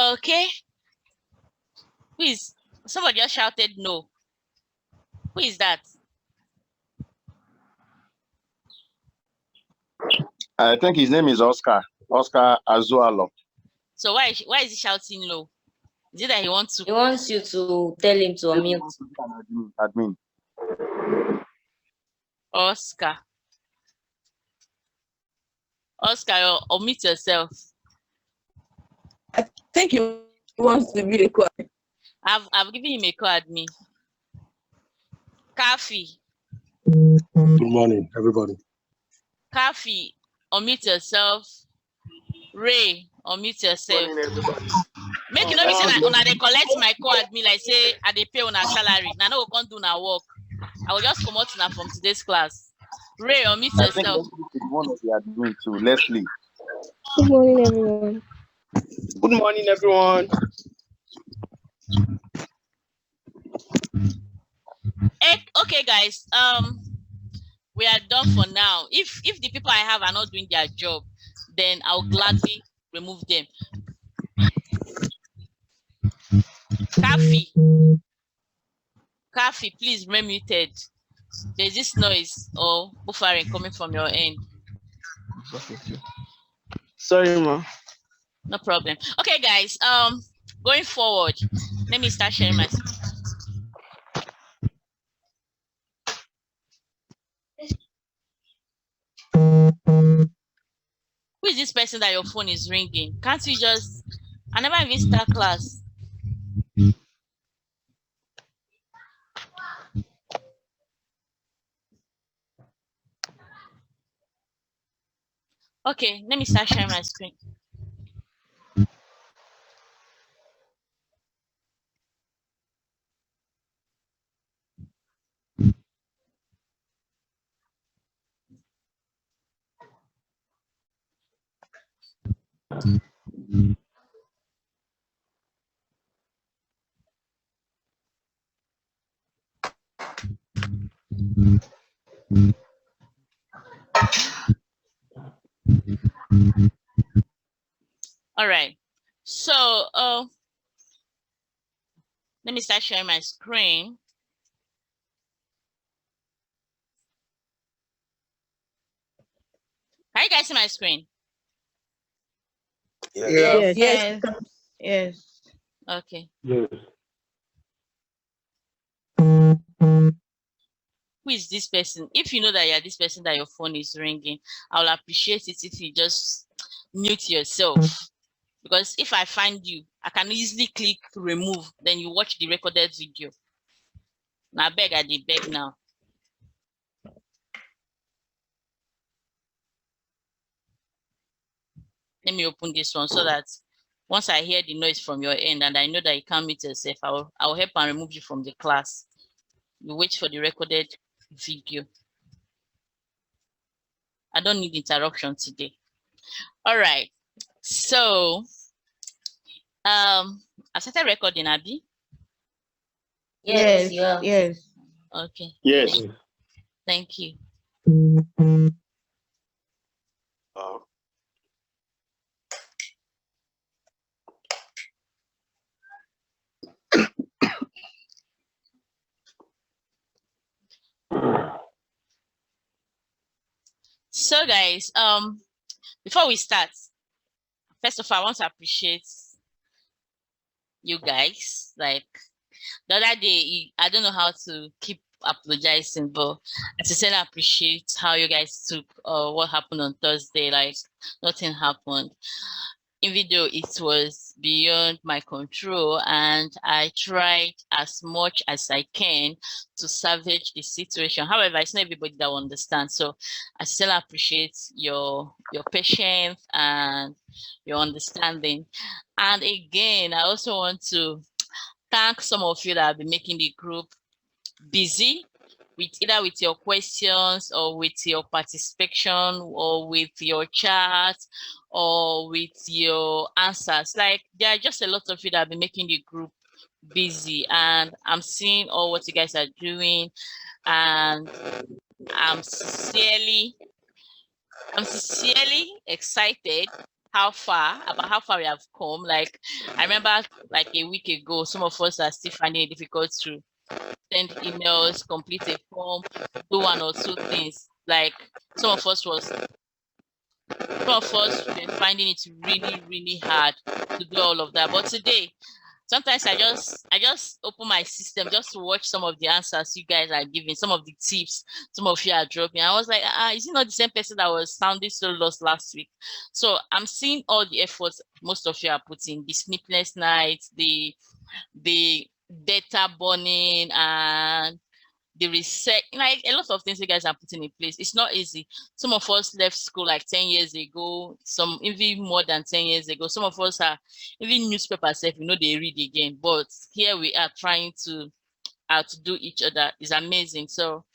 Okay. Who is? Somebody just shouted no. Who is that? I think his name is Oscar Azualo. So why is he shouting no? Is it that he wants to? He wants you to tell him to unmute. Admin. Oscar, unmute yourself. I think he wants to be a co-admin. I've given him a co-admin. Kafi. Good morning, everybody. Kafi, unmute yourself. Ray, unmute yourself. Make you know me say that una dey collect my co-admin like say I dey pay una salary. Now no go come do una work. I will just come out now from today's class. Ray, unmute yourself. One of the admin too, Leslie. Good morning, everyone. Good morning, everyone. Okay, guys. We are done for now. If the people I have are not doing their job, then I'll gladly remove them. Kafi, please remain muted. There's this noise or buffering coming from your end. Sorry, ma. No problem. Okay, guys. Going forward, let me start sharing my screen. Who is this person that your phone is ringing? Can't you just? I never even start class. Okay, let me start sharing my screen. All right. So, let me start sharing my screen. Can you guys see my screen? Yes. Yes. Yes. Okay. Yes. Who is this person? If you know that you're this person that your phone is ringing, I will appreciate it if you just mute yourself. Because if I find you, I can easily click remove, then you watch the recorded video. Now I beg now. Let me open this one so that once I hear the noise from your end and I know that you can't mute yourself, I'll help and remove you from the class. You wait for the recorded video. I don't need interruption today. All right. So, I started recording, Abby. Yes. Yes. Okay. Yes. Thank you. So guys, before we start, first of all, I want to appreciate you guys. Like the other day, I don't know how to keep apologizing, but I sincerely appreciate how you guys took what happened on Thursday. Like nothing happened. Even though it was beyond my control, and I tried as much as I can to salvage the situation. However, it's not everybody that will understand. So I still appreciate your patience and your understanding. And again, I also want to thank some of you that have been making the group busy with either with your questions or with your participation or with your chat or with your answers. Like there are just a lot of you that have been making the group busy, and I'm seeing all what you guys are doing, and I'm sincerely excited about how far we have come. Like, I remember like a week ago, some of us are still finding it difficult to send emails, complete a form, do one or two things. Like some of us were finding it really, really hard to do all of that. But today, sometimes I just open my system just to watch some of the answers you guys are giving, some of the tips some of you are dropping. I was like, is it not the same person that was sounding so lost last week? So I'm seeing all the efforts most of you are putting, the sleepless nights, the data burning, and the research, like a lot of things you guys are putting in place. It's not easy. Some of us left school like 10 years ago, some even more than 10 years ago. Some of us are even newspapers, if they read again. But here we are trying to outdo each other. It's amazing. So,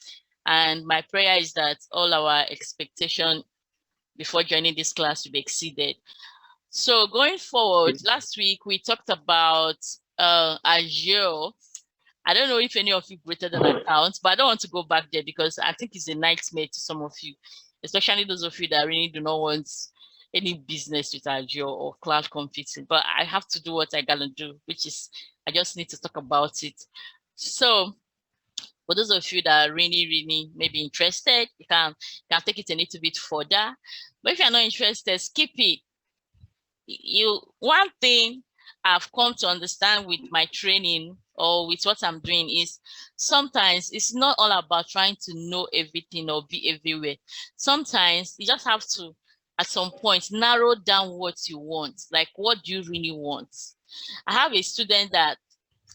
and my prayer is that all our expectation before joining this class will be exceeded. So going forward, last week we talked about Azure. I don't know if any of you created an account, but I don't want to go back there because I think it's a nightmare to some of you, especially those of you that really do not want any business with Azure or cloud computing. But I have to do what I gotta do, which is I just need to talk about it. So for those of you that are really, really maybe interested, you can take it a little bit further. But if you're not interested, skip it. One thing I've come to understand with my training or with what I'm doing is sometimes it's not all about trying to know everything or be everywhere. Sometimes you just have to, at some point, narrow down what you want. Like, what do you really want? I have a student that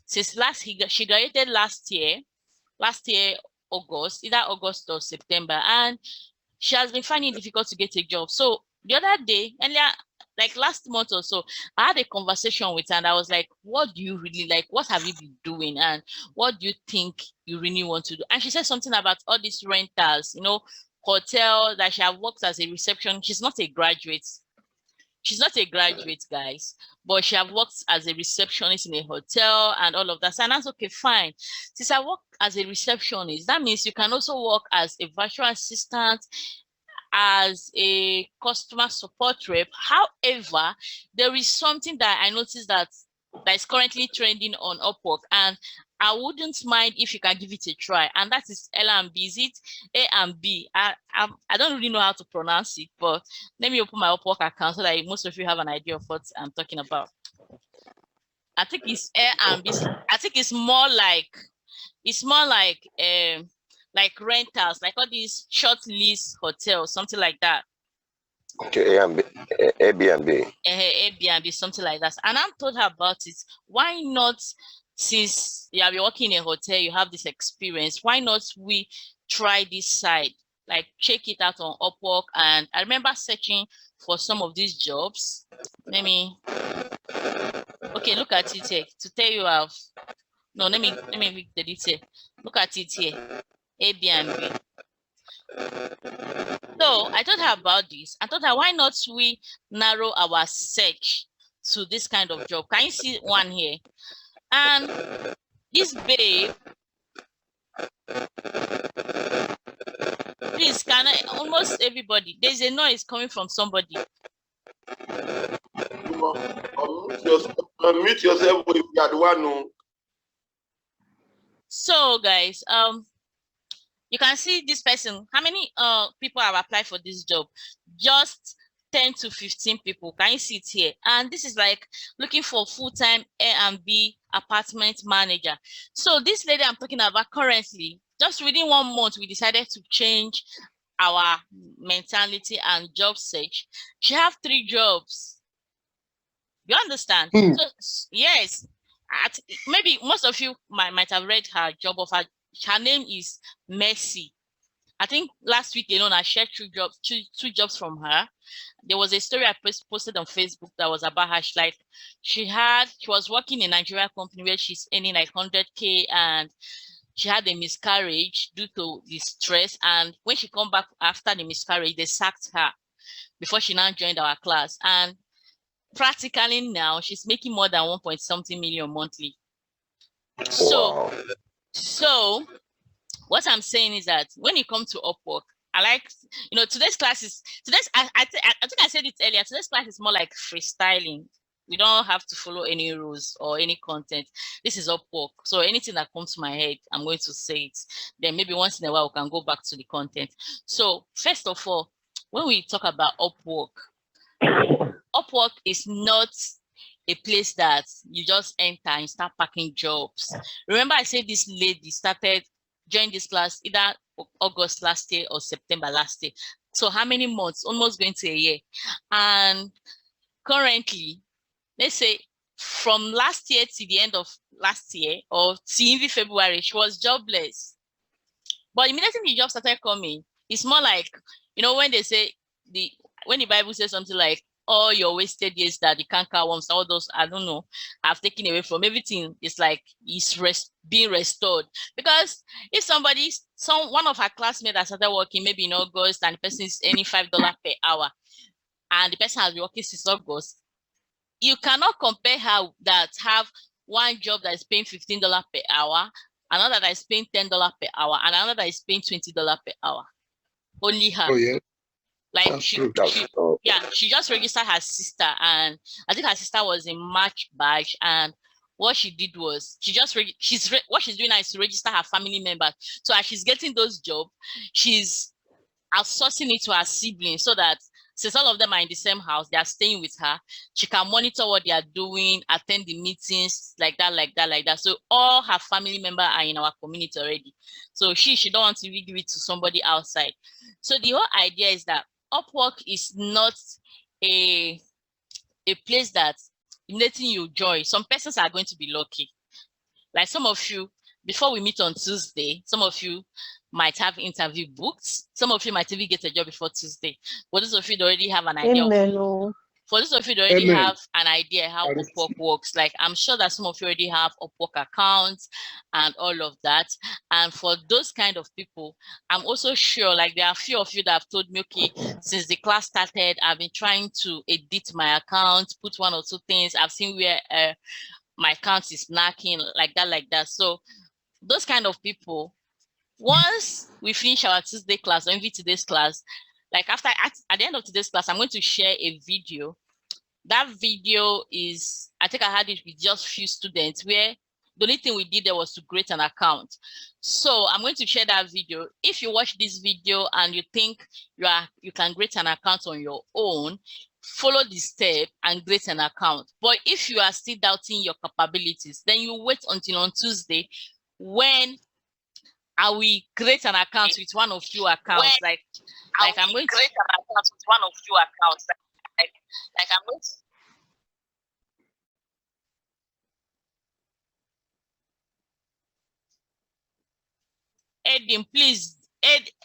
since she graduated last year, August, either August or September, and she has been finding it difficult to get a job. So the other day, earlier, like last month or so, I had a conversation with her and I was like, what do you really like? What have you been doing? And what do you think you really want to do? And she said something about all these rentals, hotel, that she have worked as a reception. She's not a graduate. She's not a graduate, guys, but she have worked as a receptionist in a hotel and all of that. So, and that's okay, fine. Since I work as a receptionist, that means you can also work as a virtual assistant, as a customer support rep. However, there is something that I noticed that is currently trending on Upwork, and I wouldn't mind if you can give it a try, and that is L&B. Is it A and B? I don't really know how to pronounce it, but let me open my Upwork account so that most of you have an idea of what I'm talking about. I think it's A and B. I think it's more like rentals, like all these short lease hotels, something like that. Okay, Airbnb. Airbnb, something like that. And I told her about it. Why not, since you have been working in a hotel, you have this experience, why not we try this side? Like, check it out on Upwork. And I remember searching for some of these jobs. Let me look at it here to tell you how. No, let me read the detail. Look at it here. Airbnb. So I told her about this. I told her, why not we narrow our search to this kind of job? Can you see one here? And this babe, please, almost everybody, there's a noise coming from somebody. Unmute yourself if you are the one. No. So guys, you can see this person. How many people have applied for this job? Just 10 to 15 people. Can you see it here? And this is like looking for full-time Airbnb apartment manager. So this lady I'm talking about currently, just within 1 month, we decided to change our mentality and job search. She have 3 jobs. You understand? So yes, maybe most of you might have read her job offer. Her name is Mercy. I think last week alone I shared 2 jobs from her. There was a story I posted on Facebook that was about her. She was working in a Nigerian company where she's earning like 100K, and she had a miscarriage due to the stress. And when she come back after the miscarriage, they sacked her before she now joined our class. And practically now she's making more than 1.something million monthly. So, Wow. so what I'm saying is that when you come to Upwork, I like, today's class is I think I said it earlier. Today's class is more like freestyling. We don't have to follow any rules or any content. This is Upwork. So anything that comes to my head, I'm going to say it. Then maybe once in a while we can go back to the content. So first of all, when we talk about Upwork, Upwork is not a place that you just enter and start packing jobs. Remember I said this lady started joined this class either August last year or September last year. So how many months? Almost going to a year. And currently, let's say from last year to the end of last year or till February, she was jobless. But immediately the job started coming, it's more like, when they say when the Bible says something like, all your wasted years that the canker worms, all those, I don't know, I've taken away from everything, it's like it's being restored. Because if one of her classmates that started working maybe in August and the person is earning $5 per hour and the person has been working since August, you cannot compare her that have one job that is paying $15 per hour, another that is paying $10 per hour, and another that is paying $20 per hour. Only her. Oh, yeah. Like That's true. she just registered her sister, and I think her sister was in March batch, and what she did was what she's doing now is to register her family members. So as she's getting those jobs, she's outsourcing it to her siblings so that since all of them are in the same house, they are staying with her. She can monitor what they are doing, attend the meetings, like that. So all her family members are in our community already. So she don't want to really give it to somebody outside. So the whole idea is that Upwork is not a place that letting you join. Some persons are going to be lucky. Like some of you, before we meet on Tuesday, some of you might have interview booked. Some of you might even get a job before Tuesday. For those of you that already have an idea for those of you that already have an idea how Upwork works, like I'm sure that some of you already have Upwork accounts and all of that. And for those kind of people, I'm also sure like there are a few of you that have told me, okay, since the class started, I've been trying to edit my account, put one or two things. I've seen where my account is lacking, like that. So those kind of people, once we finish our Tuesday class or even today's class, like at the end of today's class, I'm going to share a video. That video is, I think I had it with just few students where the only thing we did there was to create an account. So I'm going to share that video. If you watch this video and you think you can create an account on your own, follow the step and create an account. But if you are still doubting your capabilities, then you wait until on Tuesday when I will create an account with one of few accounts. Like I'm going to create an account with one of few accounts. Like I'm going to. Edim, please,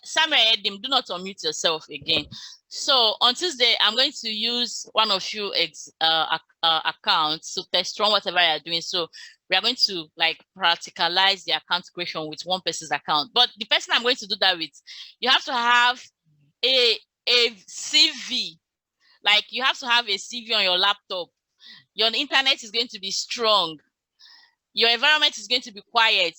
Samuel Edim, do not unmute yourself again. So on Tuesday, I'm going to use one of few accounts to test run whatever you're doing. So we are going to like practicalize the account creation with one person's account. But the person I'm going to do that with, you have to have a CV. Like you have to have a CV on your laptop. Your internet is going to be strong. Your environment is going to be quiet.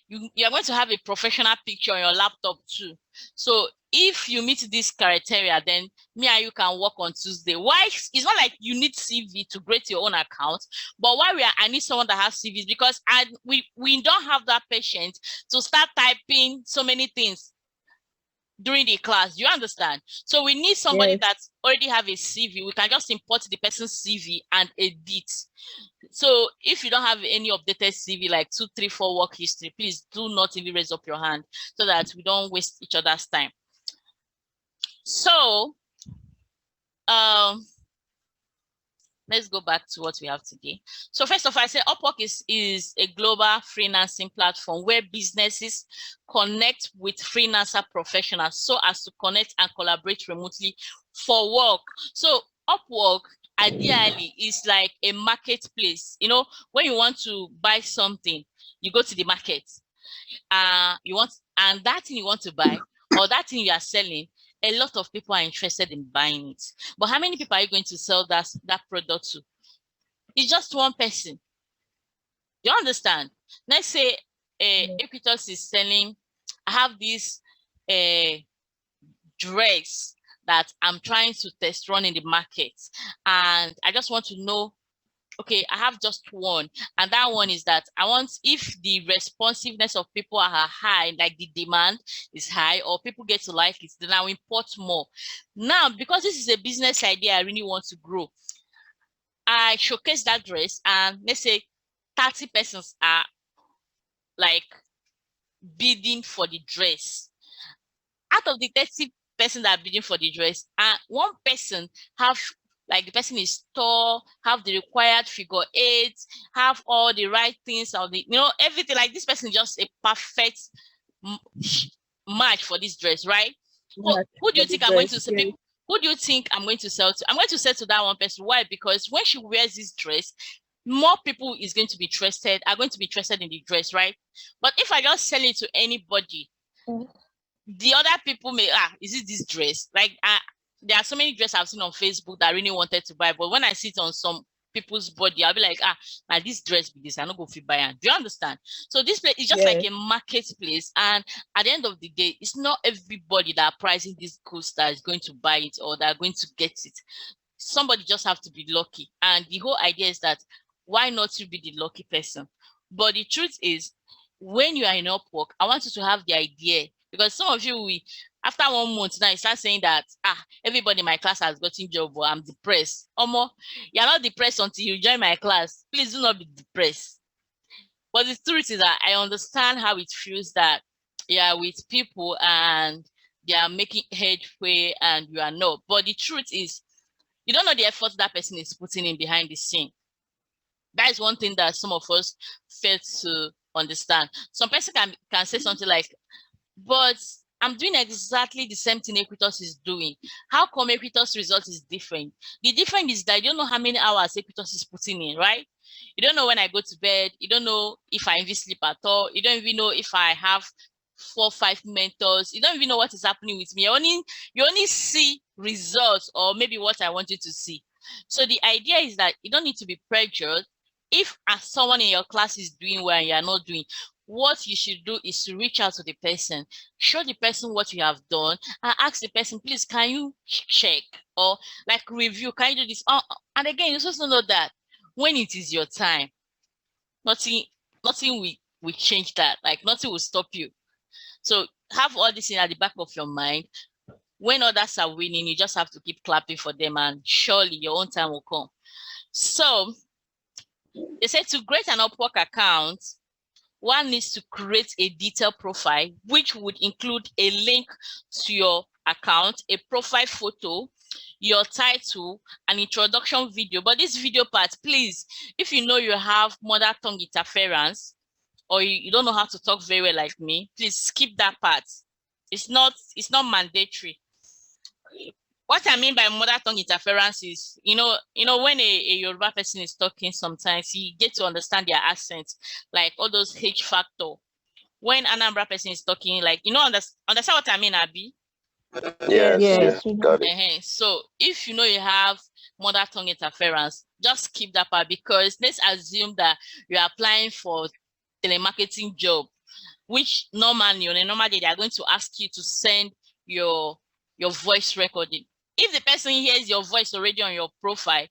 You're going to have a professional picture on your laptop too. So if you meet this criteria, then me and you can work on Tuesday. Why? It's not like you need CV to create your own account, but why I need someone that has CVs, because we don't have that patience to start typing so many things during the class. You understand? So we need somebody that already have a CV. We can just import the person's CV and edit. So if you don't have any updated CV, like 2, 3, 4 work history, please do not even raise up your hand so that we don't waste each other's time. So let's go back to what we have today. So first of all, I say Upwork is a global freelancing platform where businesses connect with freelancer professionals so as to connect and collaborate remotely for work. So Upwork ideally is like a marketplace. You know, when you want to buy something, you go to the market. And that thing you want to buy or that thing you are selling, a lot of people are interested in buying it. But how many people are you going to sell that product to? It's just one person. You understand? Let's say Equitas is selling, I have this dress that I'm trying to test run in the market, and I just want to know, okay, I have just one, and that one is that I want, if the responsiveness of people are high, like the demand is high, or people get to like it, then I'll import more. Now, because this is a business idea I really want to grow, I showcase that dress, and let's say 30 persons are like bidding for the dress. Out of the 30 persons that are bidding for the dress, and one person have, like, the person is tall, have the required figure 8, have all the right things, or the, everything, like this person is just a perfect match for this dress, right? Who do you think I'm going to sell? Who do you think I'm going to sell to? I'm going to sell to that one person. Why? Because when she wears this dress, more people is going to be interested, are going to be interested in the dress, right? But if I just sell it to anybody, the other people may, is it this dress? Like, there are so many dresses I've seen on Facebook that I really wanted to buy, but when I see it on some people's body, I'll be like, now this dress be this, I'm not going to buy it. Do you understand? So this place is just like a marketplace, and at the end of the day, it's not everybody that are pricing this goods that is going to buy it or that are going to get it. Somebody just have to be lucky, and the whole idea is that why not you be the lucky person? But the truth is, when you are in Upwork, I want you to have the idea, because some of you, after 1 month now, you start saying that everybody in my class has gotten job, but I'm depressed. Omo, you're not depressed until you join my class. Please do not be depressed. But the truth is that I understand how it feels that you are with people and they are making headway and you are not. But the truth is, you don't know the effort that person is putting in behind the scene. That is one thing that some of us fail to understand. Some person can say something like, but I'm doing exactly the same thing Equitas is doing. How come Equitas result is different? The difference is that you don't know how many hours Equitas is putting in, right? You don't know when I go to bed. You don't know if I even sleep at all. You don't even know if I have 4 or 5 mentors. You don't even know what is happening with me. You only see results, or maybe what I want you to see. So the idea is that you don't need to be pressured if someone in your class is doing well and you are not doing. What you should do is to reach out to the person, show the person what you have done, and ask the person, please, can you check or like review? Can you do this? And again, you also know that when it is your time, nothing will change that. Like, nothing will stop you. So have all this in at the back of your mind. When others are winning, you just have to keep clapping for them, and surely your own time will come. So they said to create an Upwork account, one needs to create a detailed profile, which would include a link to your account, a profile photo, your title, an introduction video. But this video part, please, if you know you have mother tongue interference, or you don't know how to talk very well like me, please skip that part. It's not mandatory. What I mean by mother tongue interference is, when a Yoruba person is talking, sometimes you get to understand their accent, like all those H factor. When Anambra person is talking, like, understand what I mean, Abi? Yes, got it. So if you know you have mother tongue interference, just skip that part, because let's assume that you're applying for telemarketing job, which normally on a normal day they are going to ask you to send your voice recording. If the person hears your voice already on your profile,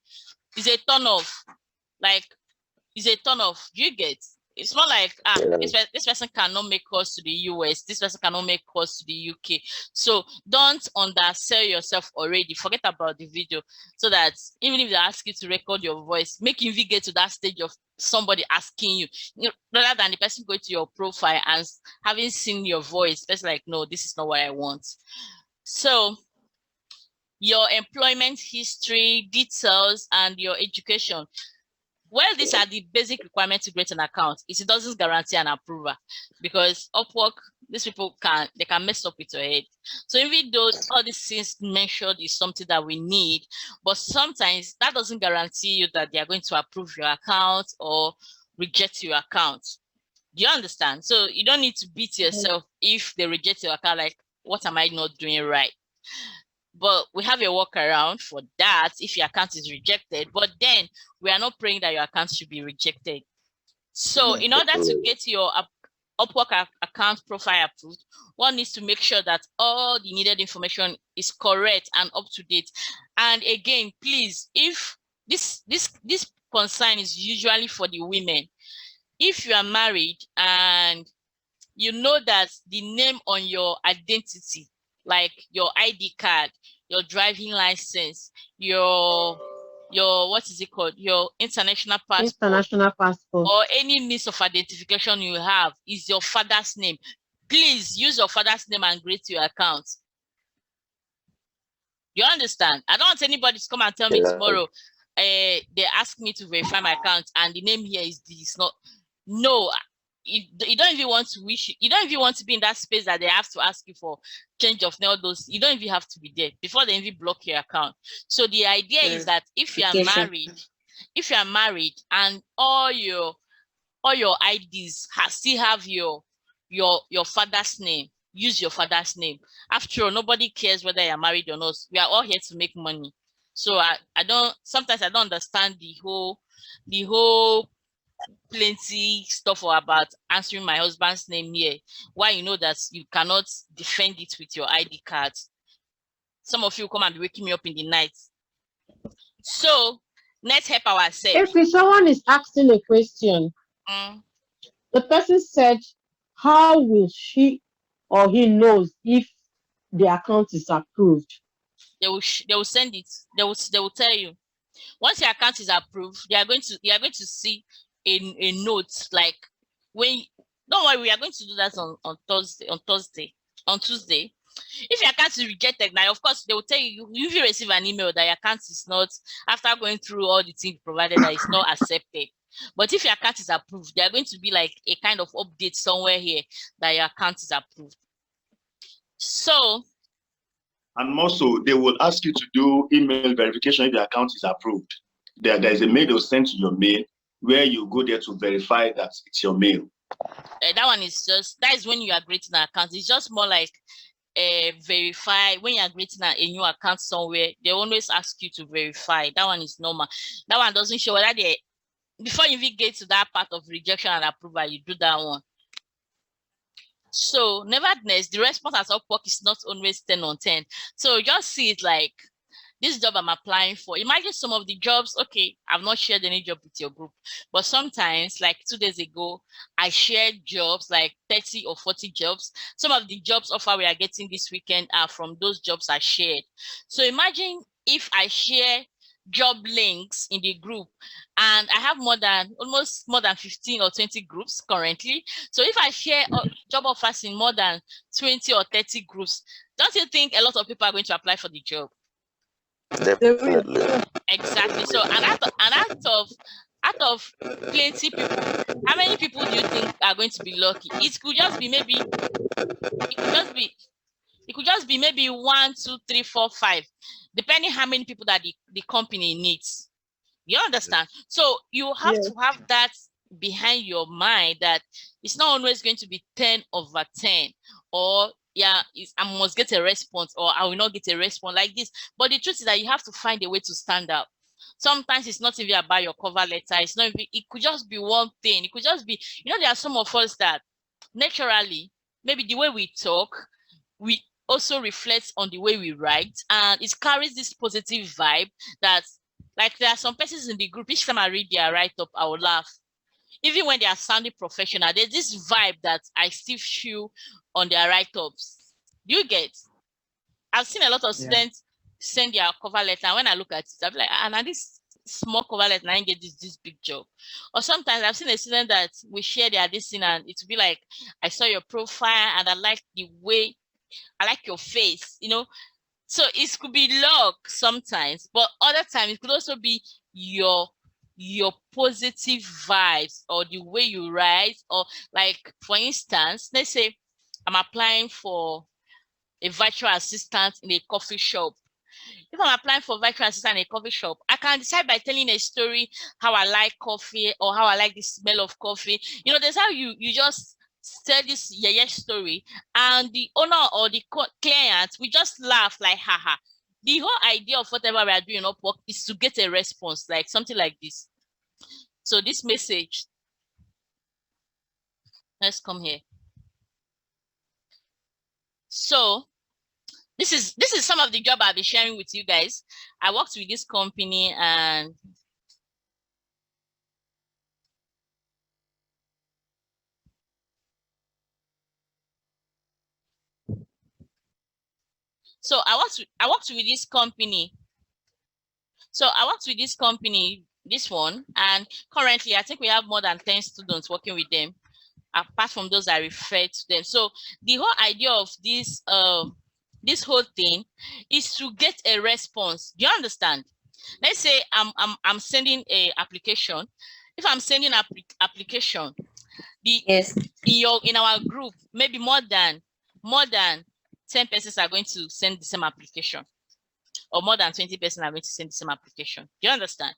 it's a turn off. Like, it's a turn off. You get? It's not like this person cannot make calls to the US. This person cannot make calls to the UK. So don't undersell yourself already. Forget about the video. So that even if they ask you to record your voice, make you get to that stage of somebody asking you, rather than the person going to your profile and having seen your voice, it's like, no, this is not what I want. So your employment history, details, and your education. Well, these are the basic requirements to create an account. It doesn't guarantee an approval, because Upwork, these people can mess up with your head. So even though all these things mentioned is something that we need, but sometimes that doesn't guarantee you that they are going to approve your account or reject your account. Do you understand? So you don't need to beat yourself if they reject your account, like, what am I not doing right? But we have a workaround for that if your account is rejected. But then we are not praying that your account should be rejected. So in order to get your Upwork account profile approved, one needs to make sure that all the needed information is correct and up to date. And again, please, if this concern is usually for the women, if you are married and you know that the name on your identity, like your ID card, your driving license, your what is it called, your international passport, or any means of identification you have is your father's name, please use your father's name and create your account. You understand? I don't want anybody to come and tell me tomorrow they ask me to verify my account and the name here is this. No, you don't even want to you don't even want to be in that space that they have to ask you for change of name. Those, you don't even have to be there before they even block your account. So the idea is that if you are married and all your IDs still have your father's name, use your father's name. After all, nobody cares whether you're married or not. We are all here to make money. So sometimes I don't understand the whole plenty stuff about answering my husband's name here. Why you know that you cannot defend it with your ID card? Some of you come and be waking me up in the night. So let's help ourselves. If someone is asking a question, the person said, how will she or he knows if the account is approved? They will send it. They will tell you. Once your account is approved, you are going to see a note, like when, don't worry, we are going to do that on Tuesday. If your account is rejected, now of course they will tell you will receive an email that your account is not, after going through all the things provided, that it's not accepted. But if your account is approved, there are going to be like a kind of update somewhere here that your account is approved. So, and also they will ask you to do email verification if the account is approved. There is a mail they'll send to your mail where you go there to verify that it's your mail. That one is that is when you are creating an account. It's just more like verify. When you are creating a new account somewhere, they always ask you to verify. That one is normal. That one doesn't show whether they, before you even get to that part of rejection and approval, you do that one. So nevertheless, the response at Upwork is not always 10 on 10. So just see it like, this job I'm applying for. Imagine some of the jobs, okay, I've not shared any job with your group, but sometimes, like 2 days ago, I shared jobs, like 30 or 40 jobs. Some of the jobs offer we are getting this weekend are from those jobs I shared. So imagine if I share job links in the group, and I have almost more than 15 or 20 groups currently. So if I share job offers in more than 20 or 30 groups, don't you think a lot of people are going to apply for the job? Definitely. Exactly. So and out of plenty people, how many people do you think are going to be lucky? It could just be maybe 1, 2, 3, 4, 5, depending how many people that the company needs. You understand? So you have to have that behind your mind, that it's not always going to be 10 over 10, or I must get a response, or I will not get a response like this. But the truth is that you have to find a way to stand out. Sometimes it's not even about your cover letter. It's not even, it could just be one thing. It could just be, there are some of us that naturally, maybe the way we talk, we also reflects on the way we write, and it carries this positive vibe that, like, there are some persons in the group, each time I read their write-up, I will laugh. Even when they are sounding professional, there's this vibe that I still feel on their write-ups. Do you get? I've seen a lot of students send their cover letter, and when I look at it, I'm like, and this small cover letter, I get this big job. Or sometimes I've seen a student that we share their this thing, and it will be like, I saw your profile and I like the way, I like your face, So it could be luck sometimes, but other times it could also be your positive vibes, or the way you write, or like, for instance, let's say I'm applying for a virtual assistant in a coffee shop. If I'm applying for virtual assistant in a coffee shop, I can decide by telling a story how I like coffee, or how I like the smell of coffee. There's how you just tell this story, and the owner or the client, we just laugh like, haha. The whole idea of whatever we are doing up work is to get a response, like something like this. So this message, let's come here. So this is some of the job I'll be sharing with you guys. I worked with this company and so I worked with this company. So I worked with this company, this one, and currently I think we have more than 10 students working with them, apart from those I referred to them. So the whole idea of this this whole thing is to get a response. Do you understand? Let's say I'm sending a application. If I'm sending an application, Yes. in our group, maybe more than 10 persons are going to send the same application, or more than 20 persons are going to send the same application. Do you understand?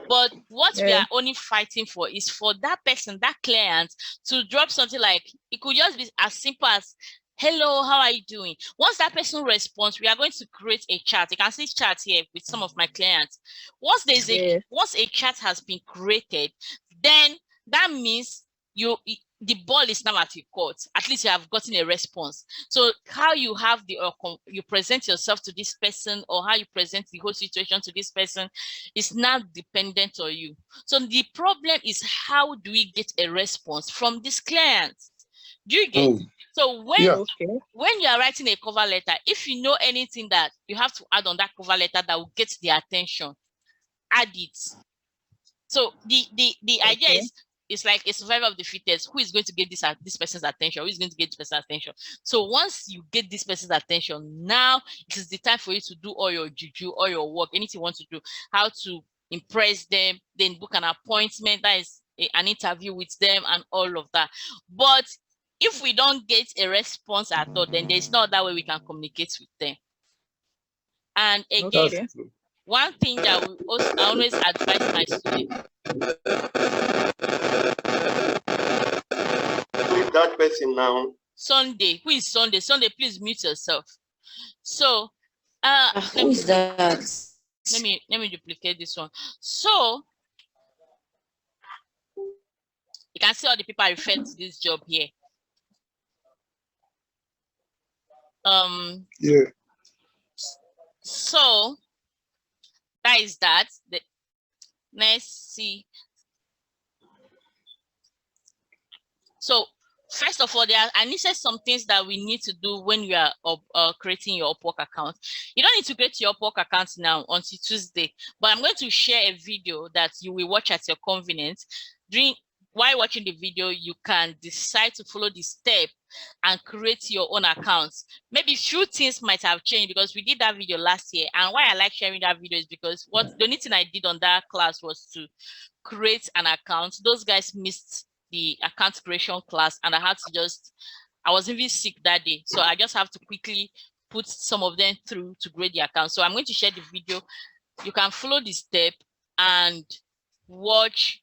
But what we are only fighting for is for that person, that client, to drop something like, it could just be as simple as, hello, how are you doing? Once that person responds, we are going to create a chat. You can see chat here with some of my clients. Once there's once a chat has been created, then that means the ball is now at your court. At least you have gotten a response. So how you have you present yourself to this person, or how you present the whole situation to this person, is now dependent on you. So the problem is, how do we get a response from this client? Do you get? So when you are writing a cover letter, if you know anything that you have to add on that cover letter that will get their attention, add it. So the idea is, it's like a survivor of the fittest. Who is going to get this person's attention? Who is going to get this person's attention? So once you get this person's attention, now it is the time for you to do all your juju, all your work, anything you want to do, how to impress them, then book an appointment, that is an interview with them, and all of that. But if we don't get a response at all, then there's no other way we can communicate with them. And again, one thing that I always advise my students. With that person now. Sunday. Who is Sunday? Sunday, please mute yourself. So who is that? Let me duplicate this one. So you can see all the people I referred to this job here. So that is that. Let's see. So first of all, I listed some things that we need to do when you are creating your Upwork account. You don't need to create your Upwork account now until Tuesday, but I'm going to share a video that you will watch at your convenience. While watching the video, you can decide to follow the step and create your own accounts. Maybe few things might have changed because we did that video last year. And why I like sharing that video is because the only thing I did on that class was to create an account. Those guys missed the account creation class, and I was even sick that day. So I just have to quickly put some of them through to create the account. So I'm going to share the video. You can follow the step and watch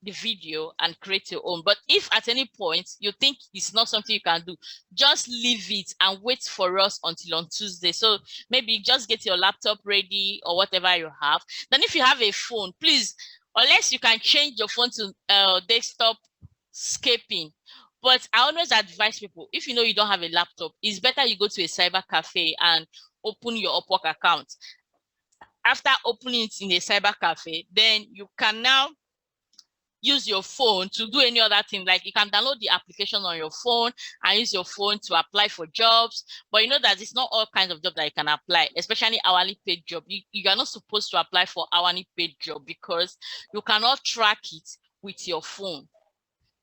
the video and create your own. But if at any point you think it's not something you can do, just leave it and wait for us until on Tuesday. So maybe just get your laptop ready or whatever you have. Then if you have a phone, please, unless you can change your phone to desktop scaping. But I always advise people, if you know you don't have a laptop, it's better you go to a cyber cafe and open your Upwork account. After opening it in a cyber cafe, then you can now use your phone to do any other thing. Like you can download the application on your phone and use your phone to apply for jobs. But you know that it's not all kinds of jobs that you can apply, especially hourly paid job. You are not supposed to apply for hourly paid job because you cannot track it with your phone.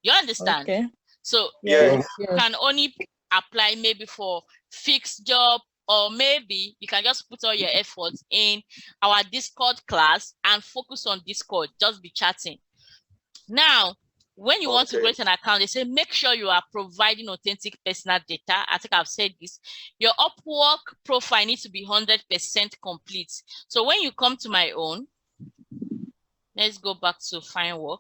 You understand? Okay. So you can only apply maybe for fixed job, or maybe you can just put all your efforts in our Discord class and focus on Discord, just be chatting. Now, when you want to create an account, they say make sure you are providing authentic personal data. I think I've said this. Your Upwork profile needs to be 100% complete. So when you come to my own, let's go back to find work.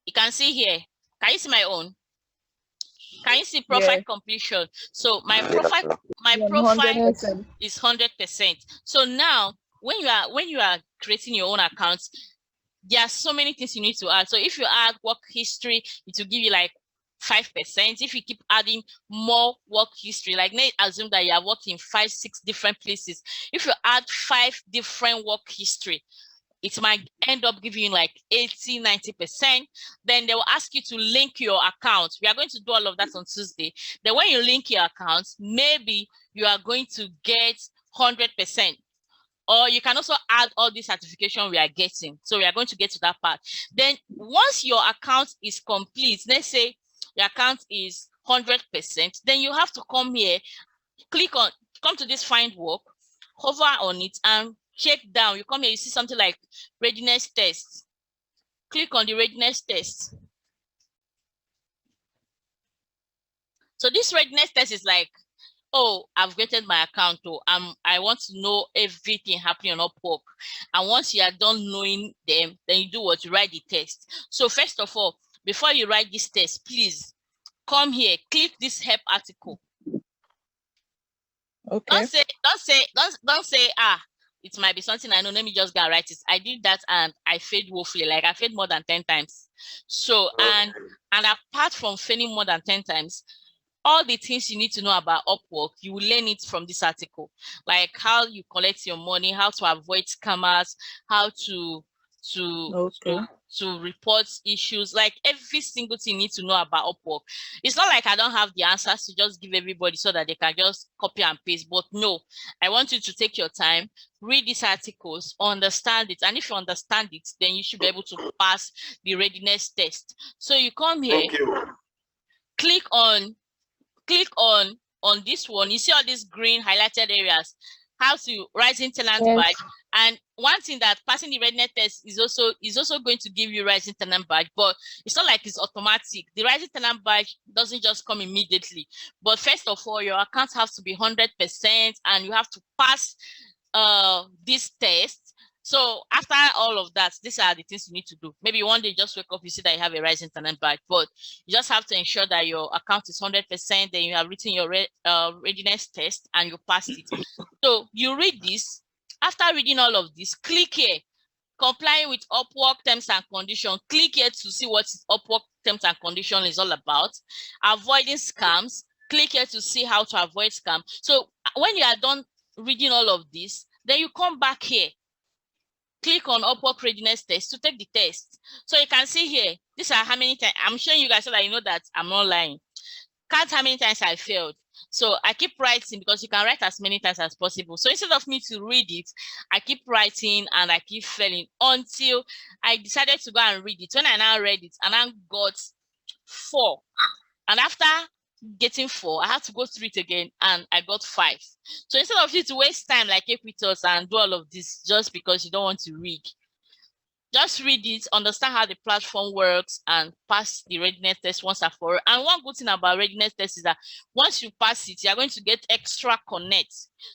You can see here. Can you see my own? Can you see profile completion? So my profile is 100%. So now when you are creating your own accounts, there are so many things you need to add. So if you add work history, it will give you like 5%. If you keep adding more work history, like let's assume that you are working 5-6 different places. If you add 5 different work history, it might end up giving you like 80-90%. Then they will ask you to link your account. We are going to do all of that on Tuesday. Then when you link your account, maybe you are going to get 100%. Or you can also add all the certification we are getting. So we are going to get to that part. Then once your account is complete, let's say your account is 100%, then you have to come here, come to this find work, hover on it and check down. You come here, you see something like readiness test. Click on the readiness test. So this readiness test is like, oh, I've created my account, I want to know everything happening on Upwork. And once you are done knowing them, then you do what? You write the test. So first of all, before you write this test, please come here, click this help article. Okay. Don't say, it might be something I know, let me just go and write it. I did that and I failed woefully, like I failed more than 10 times. So, and apart from failing more than 10 times, all the things you need to know about Upwork, you will learn it from this article, like how you collect your money, how to avoid scammers, how to report issues, like every single thing you need to know about Upwork. It's not like I don't have the answers to just give everybody so that they can just copy and paste, but no, I want you to take your time, read these articles, understand it, and if you understand it, then you should be able to pass the readiness test. So you come here, click on this one. You see all these green highlighted areas, how to Rising Talent badge. And one thing that passing the readiness test is also going to give you Rising Talent badge, but it's not like it's automatic. The Rising Talent badge doesn't just come immediately. But first of all, your account has to be 100% and you have to pass this test. So after all of that, these are the things you need to do. Maybe one day just wake up, you see that you have a Rising Talent badge, but you just have to ensure that your account is 100%, then you have written your readiness test and you passed it. So you read this. After reading all of this, click here, complying with Upwork terms and conditions. Click here to see what Upwork terms and conditions is all about. Avoiding scams. Click here to see how to avoid scam. So when you are done reading all of this, then you come back here. Click on Upwork readiness test to take the test. So you can see here, these are how many times. I'm showing you guys so that you know that I'm not lying. Count how many times I failed. So I keep writing because you can write as many times as possible. So instead of me to read it, I keep writing and I keep failing until I decided to go and read it. When I now read it and I got 4. And after getting 4, I had to go through it again and I got 5. So instead of you to waste time like Equitos and do all of this just because you don't want to read, just read it, understand how the platform works, and pass the readiness test once and for all. And one good thing about readiness test is that once you pass it, you're going to get extra connect.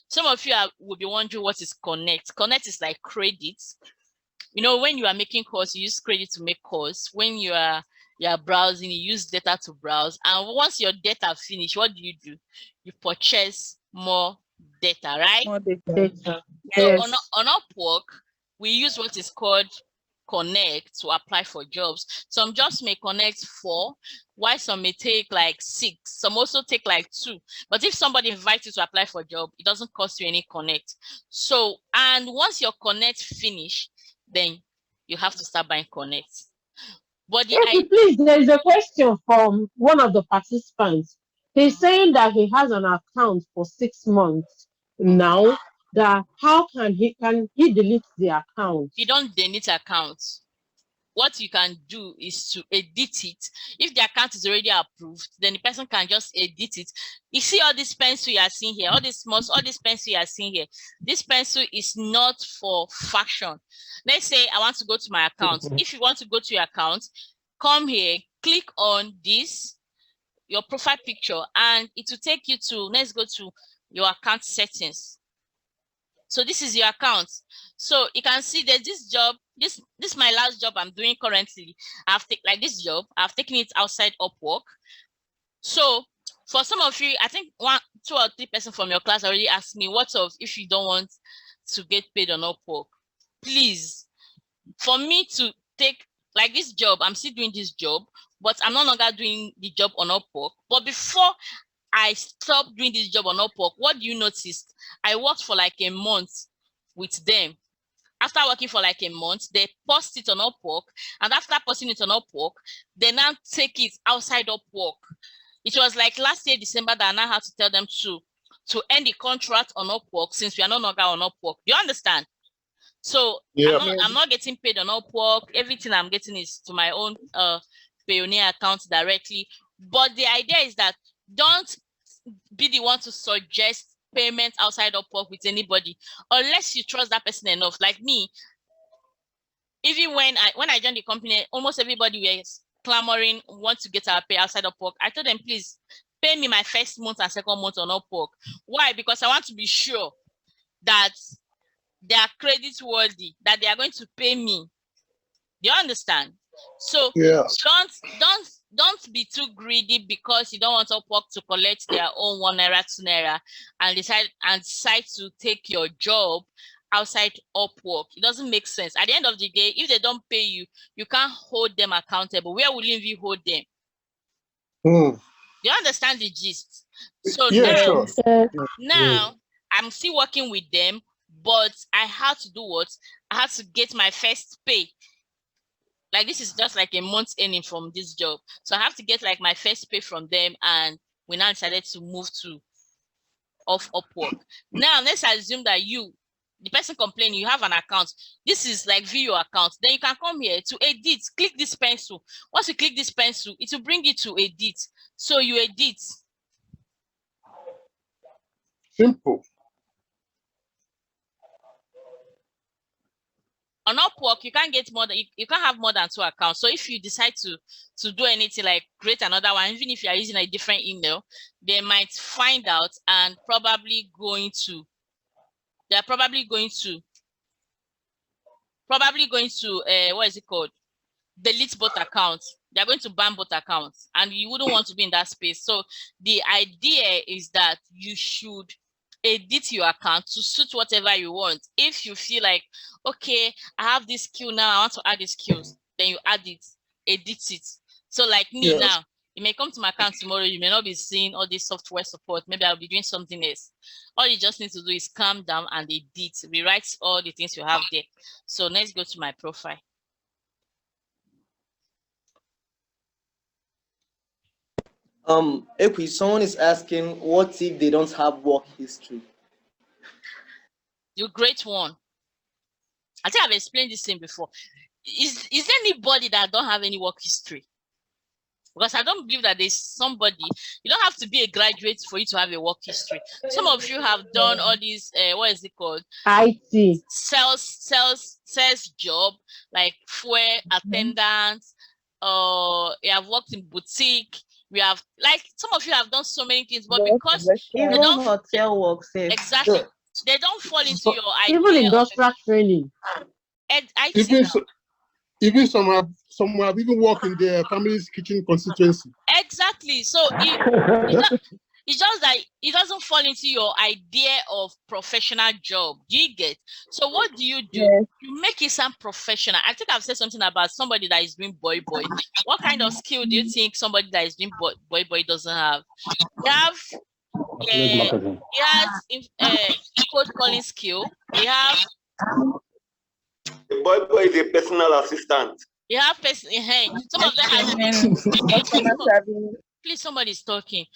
Some of you will be wondering what is connect. Connect is like credit. You know, when you are making calls, you use credit to make calls. When you are browsing, you use data to browse. And once your data finish, what do? You purchase more data, right? More data. So Yes. on Upwork, we use what is called connect to apply for jobs. Some jobs may connect 4, while some may take like 6. Some also take like 2. But if somebody invites you to apply for a job, it doesn't cost you any connect. So, and once your connect finish, then you have to start buying connect. But Please, there is a question from one of the participants. He's saying that he has an account for 6 months now. That how can he delete the account? You don't delete accounts. What you can do is to edit it. If the account is already approved, then the person can just edit it. You see all this pencil you are seeing here, all this pencil you are seeing here. This pencil is not for fashion. Let's say I want to go to my account. If you want to go to your account, come here, click on this, your profile picture, and it will take you to, let's go to your account settings. So this is your account. So you can see that this job, this is my last job I'm doing currently. I've taken it outside Upwork. So for some of you, I think 1, 2 or 3 persons from your class already asked me, what if you don't want to get paid on Upwork? Please, for me to take like this job. I'm still doing this job, but I'm no longer doing the job on Upwork. But before I stopped doing this job on Upwork, what do you notice? I worked for like a month with them. After working for like a month, they post it on Upwork, and after posting it on Upwork, they now take it outside Upwork. It was like last year, December, that I now had to tell them to end the contract on Upwork since we are no longer on Upwork. Do you understand? So Yeah. I'm not getting paid on Upwork. Everything I'm getting is to my own Payoneer account directly. But the idea is that don't be the one to suggest payment outside Upwork with anybody unless you trust that person enough. Like me, even when I joined the company, almost everybody was clamoring, want to get our pay outside Upwork. I told them, please pay me my first month and second month on Upwork. Why? Because I want to be sure that they are credit worthy, that they are going to pay me. Do you understand? So Yeah. don't be too greedy because you don't want Upwork to collect their own 1 naira, 2 naira, and decide to take your job outside Upwork. It doesn't make sense. At the end of the day, if they don't pay you, you can't hold them accountable. Where will you hold them? Mm. Do you understand the gist? So Yeah, sure. now I'm still working with them, but I had to do what? I had to get my first pay. Like this is just like a month's earning from this job. So I have to get like my first pay from them, and we now decided to move to off Upwork. Now let's assume that you, the person complaining, you have an account. This is like view your account. Then you can come here to edit. Click this pencil. Once you click this pencil, it will bring you to edit. So you edit. Simple. On Upwork, you can't get more than you can't have more than 2 accounts. So if you decide to do anything like create another one, even if you are using a different email, they might find out and they're probably going to what is it called? Delete both accounts. They're going to ban both accounts, and you wouldn't want to be in that space. So the idea is that you should edit your account to suit whatever you want. If you feel like, okay, I have this skill now, I want to add these skills, then you add it, edit it. So like me now, you may come to my account tomorrow, you may not be seeing all this software support. Maybe I'll be doing something else. All you just need to do is calm down and edit, rewrite all the things you have there. So let's go to my profile. Ekwi, someone is asking, what if they don't have work history? You great one. I think I've explained this thing before. Is there anybody that don't have any work history? Because I don't believe that there's somebody, you don't have to be a graduate for you to have a work history. Some of you have done all these, what is it called? IT. Sales job, like fuel attendants, you have worked in boutique. We have, like, some of you have done so many things, but because they don't hotel work, exactly, they don't fall into your idea. Even industrial training. Even some have even worked in their family's kitchen constituency. Exactly. So it's just that it doesn't fall into your idea of professional job. Do you get? So what do? Yes. You make it sound professional. I think I've said something about somebody that is doing boy. What kind of skill do you think somebody that is doing boy doesn't have? He has code calling skill. He have boy is a personal assistant. You have person. Some of them have please, somebody's talking.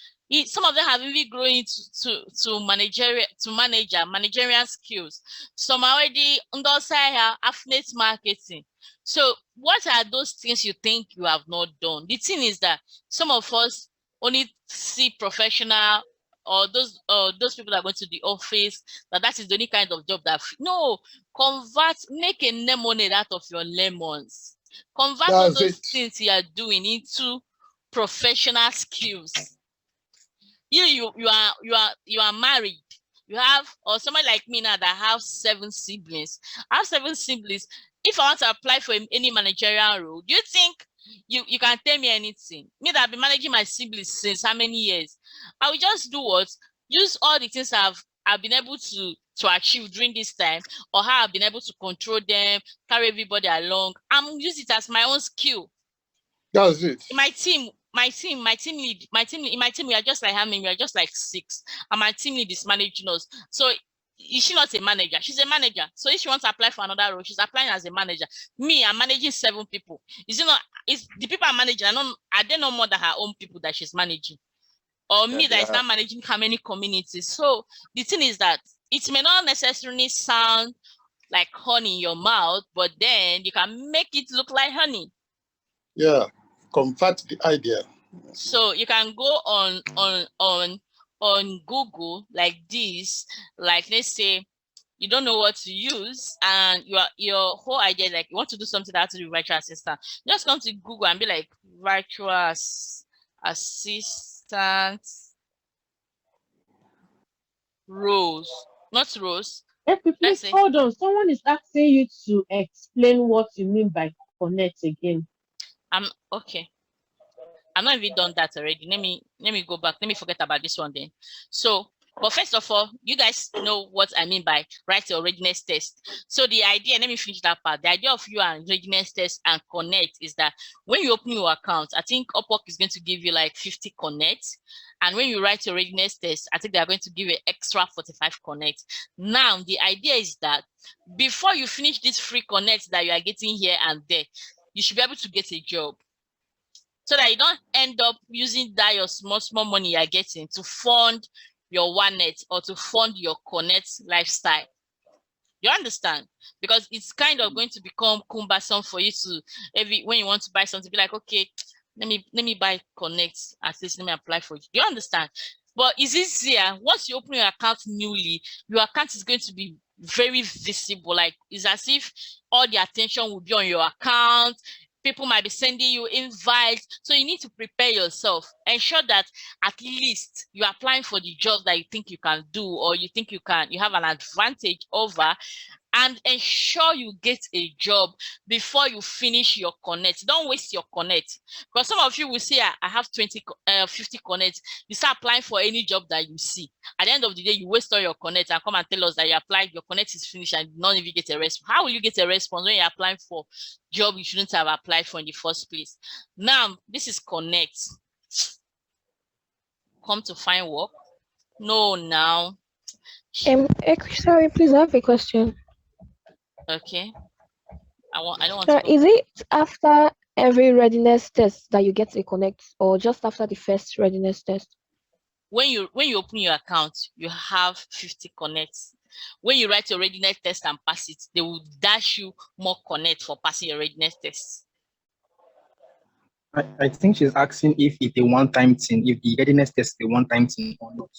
Some of them have even grown to managerial skills. Some are already under affiliate marketing. So what are those things you think you have not done? The thing is that some of us only see professional or those people that are going to the office, that is the only kind of job that make a lemonade out of your lemons. Convert all those things you are doing into professional skills. You are married. You have, or someone like me now that have 7 siblings. I have 7 siblings. If I want to apply for any managerial role, do you think you can tell me anything? Me that I've been managing my siblings since how many years? I will just do what? Use all the things I've I've been able to achieve during this time, or how I've been able to control them, carry everybody along. I'm using it as my own skill. That's it. In my team, we are just like how many? We are just like 6, and my team lead is managing us. So is she not a manager? She's a manager. So if she wants to apply for another role, she's applying as a manager. Me, I'm managing 7 people. Is it not? Is the people I'm managing? Are they not more than her own people that she's managing? Or me that is not managing how many communities? So the thing is that it may not necessarily sound like honey in your mouth, but then you can make it look like honey. Yeah, convert the idea. So you can go on Google like this, like let's say you don't know what to use, and your whole idea, like you want to do something that has to do with virtual assistant. Just come to Google and be like virtual assistant roles, not roles. Please hold on. Someone is asking you to explain what you mean by connect again. Okay. I'm not even done that already. Let me go back. Let me forget about this one then. So, but first of all, you guys know what I mean by write your readiness test. So the idea, let me finish that part. The idea of you and readiness test and connect is that when you open your account, I think Upwork is going to give you like 50 connects. And when you write your readiness test, I think they are going to give you extra 45 connects. Now, the idea is that before you finish this free connects that you are getting here and there, you should be able to get a job, so that you don't end up using that your small money you're getting to fund your OneNet or to fund your Connect lifestyle. You understand? Because it's kind of going to become cumbersome for you to when you want to buy something, be like, okay, let me buy Connect, at least let me apply for it. You understand? But it's easier once you open your account newly, your account is going to be very visible. Like it's as if all the attention will be on your account. People might be sending you invites. So you need to prepare yourself. Ensure that at least you're applying for the job that you think you can do, or you think you have an advantage over, and ensure you get a job before you finish your connect. Don't waste your connect, because some of you will say, I have 50 connects. You start applying for any job that you see. At the end of the day, you waste all your connect and come and tell us that you applied, your connect is finished, and none of you get a response. How will you get a response when you're applying for job you shouldn't have applied for in the first place? Now, this is connect. Come to find work. No, now. Sorry, please, I have a question. Okay. I don't want to. Is it after every readiness test that you get a connect, or just after the first readiness test? When you open your account, you have 50 connects. When you write your readiness test and pass it, they will dash you more connect for passing your readiness test. I think she's asking if it's a one-time thing, if the readiness test is a one-time thing or not.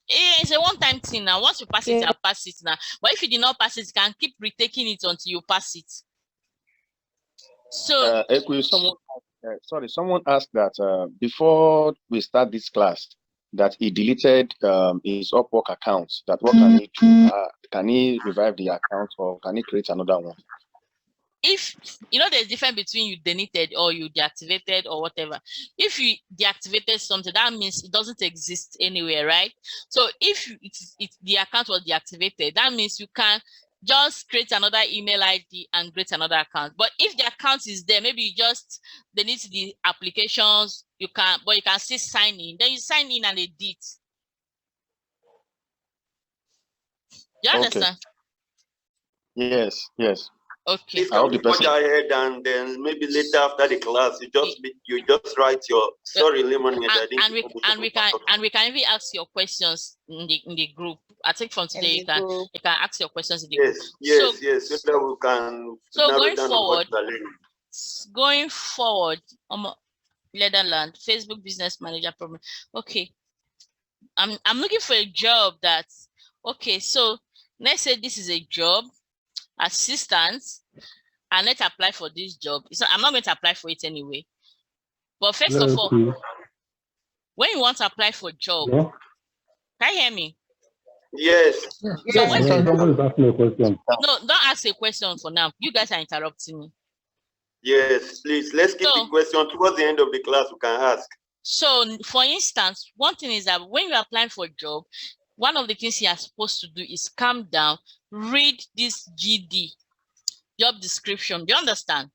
It's a one-time thing now. Once you pass it, I'll pass it now. But if you did not pass it, you can keep retaking it until you pass it. So, someone asked that before we start this class, that he deleted his Upwork account. That what can he do? Can he revive the account, or can he create another one? If you know, there's difference between you deleted or you deactivated or whatever. If you deactivated something, that means it doesn't exist anywhere, right? So if the account was deactivated, that means you can just create another email ID and create another account. But if the account is there, maybe you just delete the applications, you can still sign in. Then you sign in and edit. You understand? Okay. Yes. Okay. If you put ahead, and then maybe later after the class, you just write your sorry, Lemonade. And we can even ask your questions in the group. I think from today you can ask your questions in the group. Yes. So that we can. So going forward, Leatherland Facebook Business Manager program. Okay, I'm looking for a job that's okay. So let's say this is a job. Assistant, and let's apply for this job. I'm not going to apply for it anyway. But first of all, when you want to apply for a job, can you hear me? Yes. No, don't ask a question for now. You guys are interrupting me. Yes, please. Let's keep the question towards the end of the class. We can ask. So, for instance, one thing is that when you're applying for a job, one of the things you are supposed to do is calm down, read this GD, job description. Do you understand?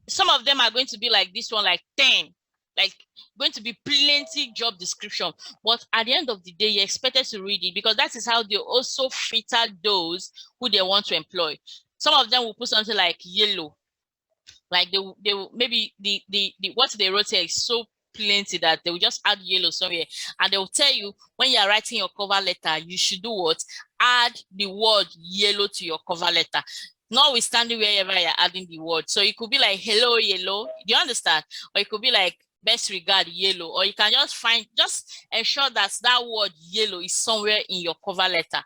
Some of them are going to be like this one, like 10, like going to be plenty job description. But at the end of the day, you're expected to read it because that is how they also filter those who they want to employ. Some of them will put something like yellow, like they maybe the what they wrote here is so plenty that they will just add yellow somewhere, and they will tell you when you are writing your cover letter, you should do what? Add the word yellow to your cover letter. Notwithstanding wherever you're adding the word. So it could be like hello yellow. Do you understand? Or it could be like best regard yellow. Or you can just ensure that that word yellow is somewhere in your cover letter.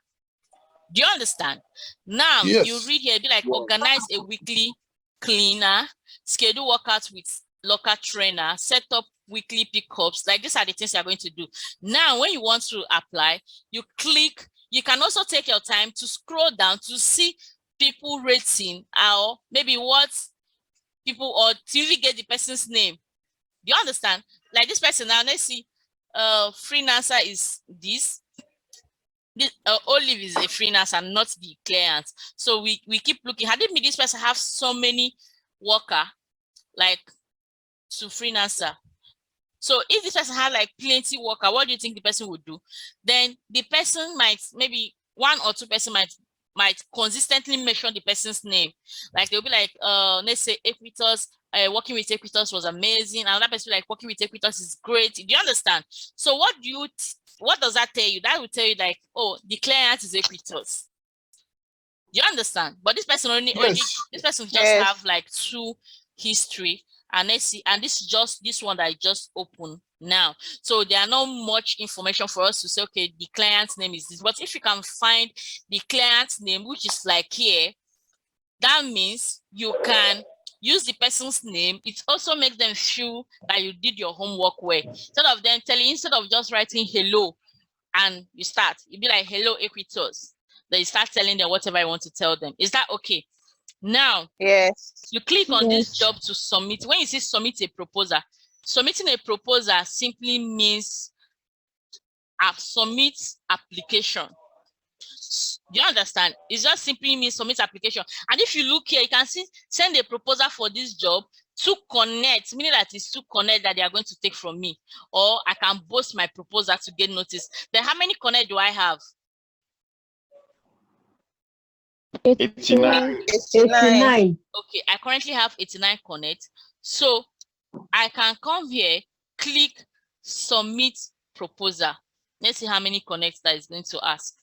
Do you understand? Now Yes. you read here, be like organize a weekly cleaner, schedule workouts with local trainer, set up weekly pickups. Like these are the things you're going to do. Now, when you want to apply, you click. You can also take your time to scroll down to see people rating or maybe what people, or to even get the person's name. Do you understand? Like this person now, let's see, freelancer is this. Olive is a freelancer, not the client. So we keep looking. Had it been this person have so many worker like to freelancer? So if this person had like plenty worker, what do you think the person would do? Then the person might, maybe one or two person might consistently mention the person's name. Like they'll be like, let's say Equitas, working with Equitas was amazing. Another person like working with Equitas is great. Do you understand? So what does that tell you? That will tell you like, oh, the client is Equitas. Do you understand? But this person this person just have like 2 history, and let's see, and this is just this one that I just opened now. So there are not much information for us to say, okay, the client's name is this. But if you can find the client's name, which is like here, that means you can use the person's name. It also makes them feel that you did your homework well. Instead of just writing hello and you start, you'd be like, hello, Equitas. Then you start telling them whatever you want to tell them. Is that okay? Now, Yes. You click on this job to submit. When you see submit a proposal, submitting a proposal simply means submit application. Do you understand? It just simply means submit application. And if you look here, you can see send a proposal for this job to connect, meaning that it's to connect that they are going to take from me. Or I can post my proposal to get notice. Then how many connect do I have? 89. 89. Okay, I currently have 89 connect. So I can come here, click submit proposal. Let's see how many connects that is going to ask.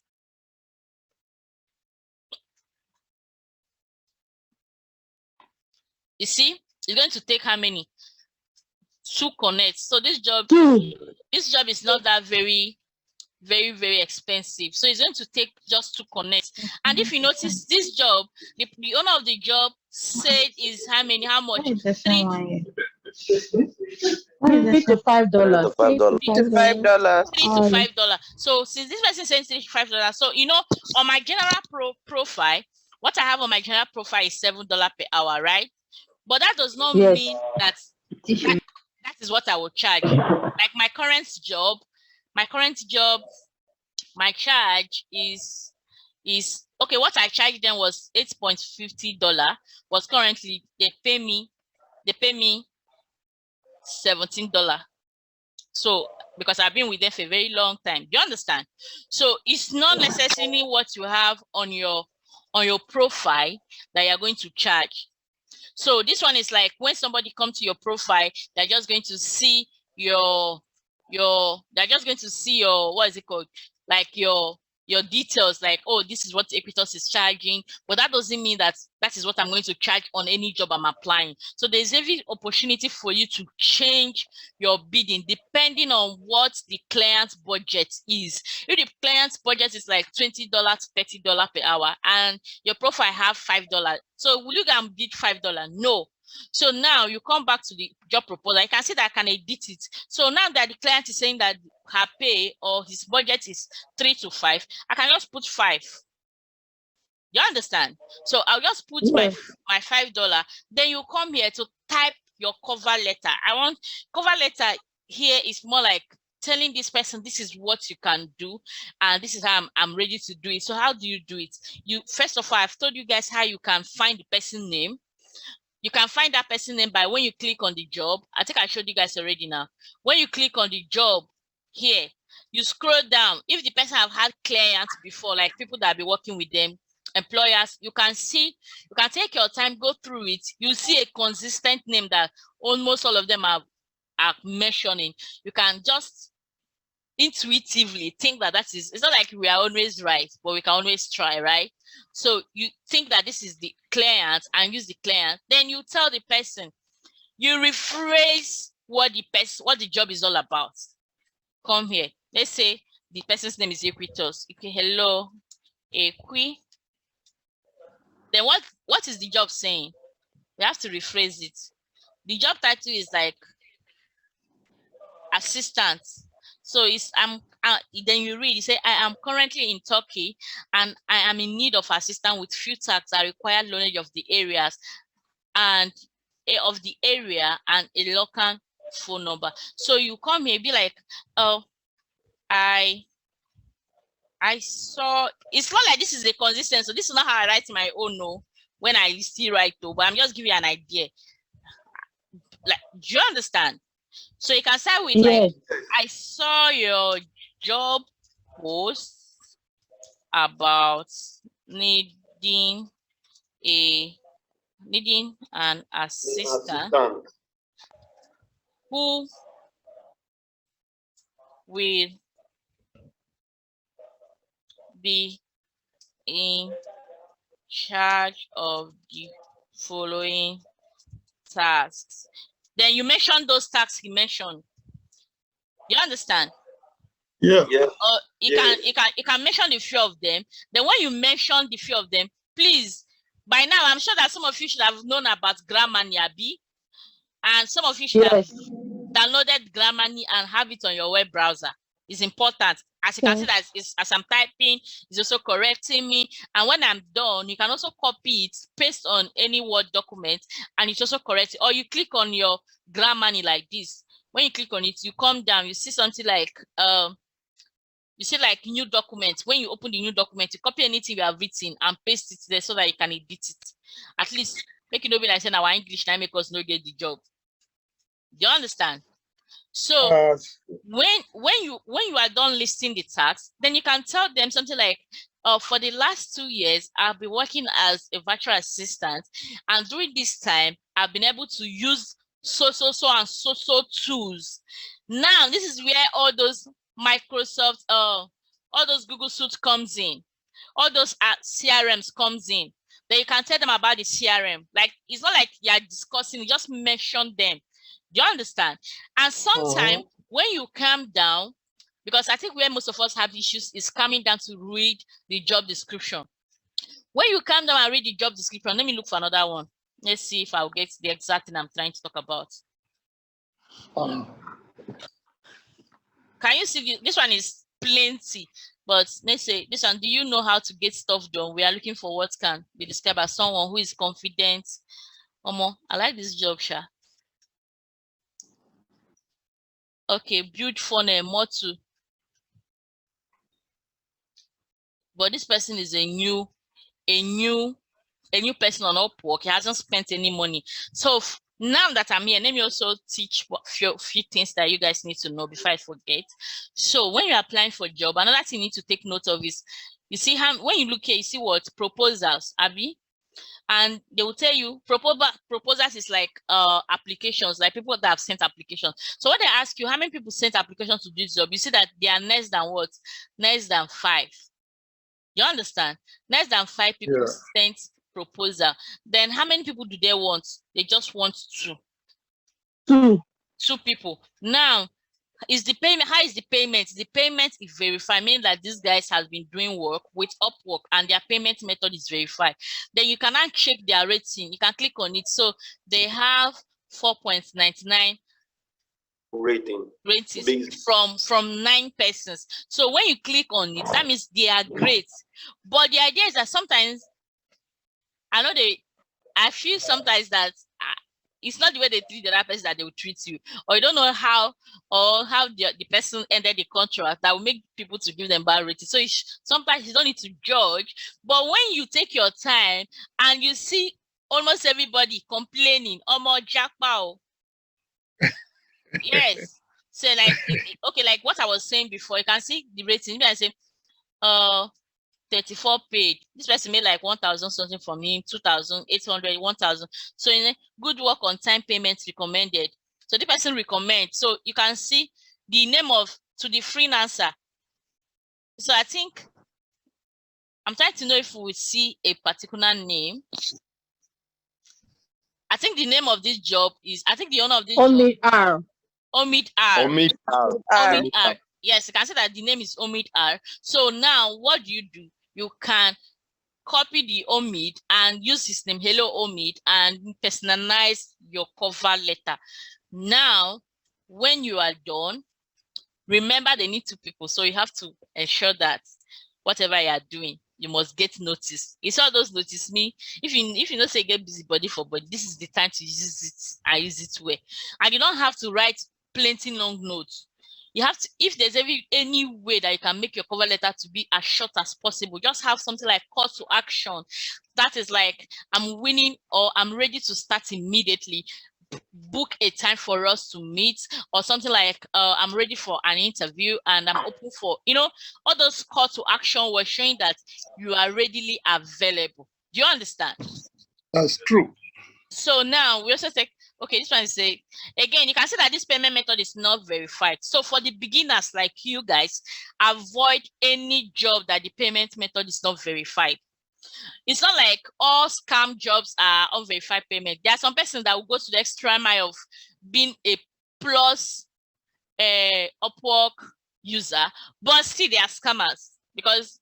You see, it's going to take how many? 2 connects. So this job is not that very expensive. So it's going to take just 2 connects. And if you notice this job, the owner of the job said is how much? $3 to $5. $5. $3 to $5. So since this person saying $3 to $5, so on my general profile, what I have on my general profile is $7 per hour, right? But that does not mean that is what I will charge. Like my current job, my charge is okay. What I charged them was $8.50, but currently they pay me $17. So because I've been with them for a very long time. Do you understand? So it's not necessarily what you have on your profile that you're going to charge. So this one is like when somebody comes to your profile, they're just going to see your they're just going to see your, what is it called? Like your details, like, oh, this is what Equitas is charging, but that doesn't mean that is what I'm going to charge on any job I'm applying. So there's every opportunity for you to change your bidding depending on what the client's budget is. If the client's budget is like $20 to $30 per hour and your profile have $5, so will you go and bid $5? No. So now you come back to the job proposal. You can see that I can edit it. So now that the client is saying that her pay or his budget is 3 to 5, I can just put 5. You understand? So I'll just put my $5. Then you come here to type your cover letter. I want cover letter here is more like telling this person this is what you can do and this is how I'm ready to do it. So how do you do it? You first of all, I've told you guys how you can find the person name. You can find that person name by when you click on the job. I think I showed you guys already now. When you click on the job here, you scroll down. If the person have had clients before, like people that have been working with them, employers, you can see, you can take your time, go through it. You see a consistent name that almost all of them are mentioning. You can just intuitively think that it's not like we are always right, but we can always try, right? So you think that this is the client and use the client, then you tell the person, you rephrase what the job is all about. Come here. Let's say the person's name is Equitos. Okay, hello, Equi. Then what is the job saying? You have to rephrase it. The job title is like assistant. So it's then you read, you say, I am currently in Turkey and I am in need of assistance with few tasks that require knowledge of the areas and of the area and a local phone number. So you come here, be like, oh, I saw, it's not like this is a consistent, so this is not how I write my own, no, when I still write though, but I'm just giving you an idea. Like, do you understand? So you can start with like, I saw your job post about needing an assistant who will be in charge of the following tasks. Then you mention those tasks he mentioned. You understand? Yeah. You can mention the few of them. Then when you mention the few of them, please, by now I'm sure that some of you should have known about Grammarly, Abi, and some of you should have downloaded Grammarly and have it on your web browser. It's important. As you can see that as I'm typing, it's also correcting me. And when I'm done, you can also copy it, paste on any Word document, and it's also correct it. Or you click on your Grammarly like this. When you click on it, you come down, you see something like new document. When you open the new document, you copy anything you have written and paste it there so that you can edit it. At least make it not be like saying our English now make us not get the job. Do you understand? So when you are done listing the tasks, then you can tell them something like, for the last 2 years, I've been working as a virtual assistant, and during this time, I've been able to use so tools. Now, this is where all those Microsoft, all those Google Suite comes in, all those CRMs comes in. Then you can tell them about the CRM. Like, it's not like you're discussing, you just mention them. Do you understand? And sometimes when you calm down, because I think where most of us have issues is coming down to read the job description. When you calm down and read the job description, let me look for another one. Let's see if I'll get the exact thing I'm trying to talk about. Can you see this one is plenty, but let's say this one, do you know how to get stuff done? We are looking for what can be described as someone who is confident. I like this job, Sha. Okay, build funnel, more to. But this person is a new person on Upwork. He hasn't spent any money. So now that I'm here, let me also teach a few things that you guys need to know before I forget. So when you're applying for a job, another thing you need to take note of is, you see how when you look here, you see what proposals, Abby, and they will tell you proposals is like applications, like people that have sent applications. So when they ask you how many people sent applications to this job, you see that they are less than what? Less than 5. You understand? Less than 5 people sent proposal. Then how many people do they want? They just want 2. 2 people. Now, is the payment? How is the payment? The payment is verified, meaning that these guys have been doing work with Upwork and their payment method is verified. Then you can now check their rating. You can click on it. So they have 4.99 rating from 9 persons. So when you click on it, that means they are great. But the idea is that sometimes I feel sometimes that it's not the way they treat the other person that they will treat you, or you don't know how the person ended the contract that will make people to give them bad rating. So sometimes you don't need to judge, but when you take your time and you see almost everybody complaining, Jackpot. Yes. So like, okay, like what I was saying before, you can see the rating. Maybe I say, 34 paid. This person made like 1,000 something from him, 2,800, 1,000. So in good work on time payments recommended. So the person recommend. So you can see the name to the freelancer. So I think I'm trying to know if we will see a particular name. I think the name of this job is, I think the owner of this Omid job, R. Omid R. Omid R. Omid R. Yes, you can say that the name is Omid R. So now what do? You can copy the Omid and use his name, Hello Omid, and personalize your cover letter. Now, when you are done, remember they need 2 people. So you have to ensure that whatever you are doing, you must get notice. It's all those notice me. If you don't say get busy body for body, this is the time to use it and use it well. And you don't have to write plenty long notes. You have to, if there's any way that you can make your cover letter to be as short as possible, just have something like call to action. That is like, I'm winning or I'm ready to start immediately. Book a time for us to meet, or something like I'm ready for an interview and I'm open for, all those call to action were showing that you are readily available. Do you understand? That's true. So now we also take, okay, this one is say, again, you can see that this payment method is not verified. So for the beginners like you guys, avoid any job that the payment method is not verified. It's not like all scam jobs are unverified payment. There are some persons that will go to the extra mile of being a plus Upwork user, but still they are scammers. Because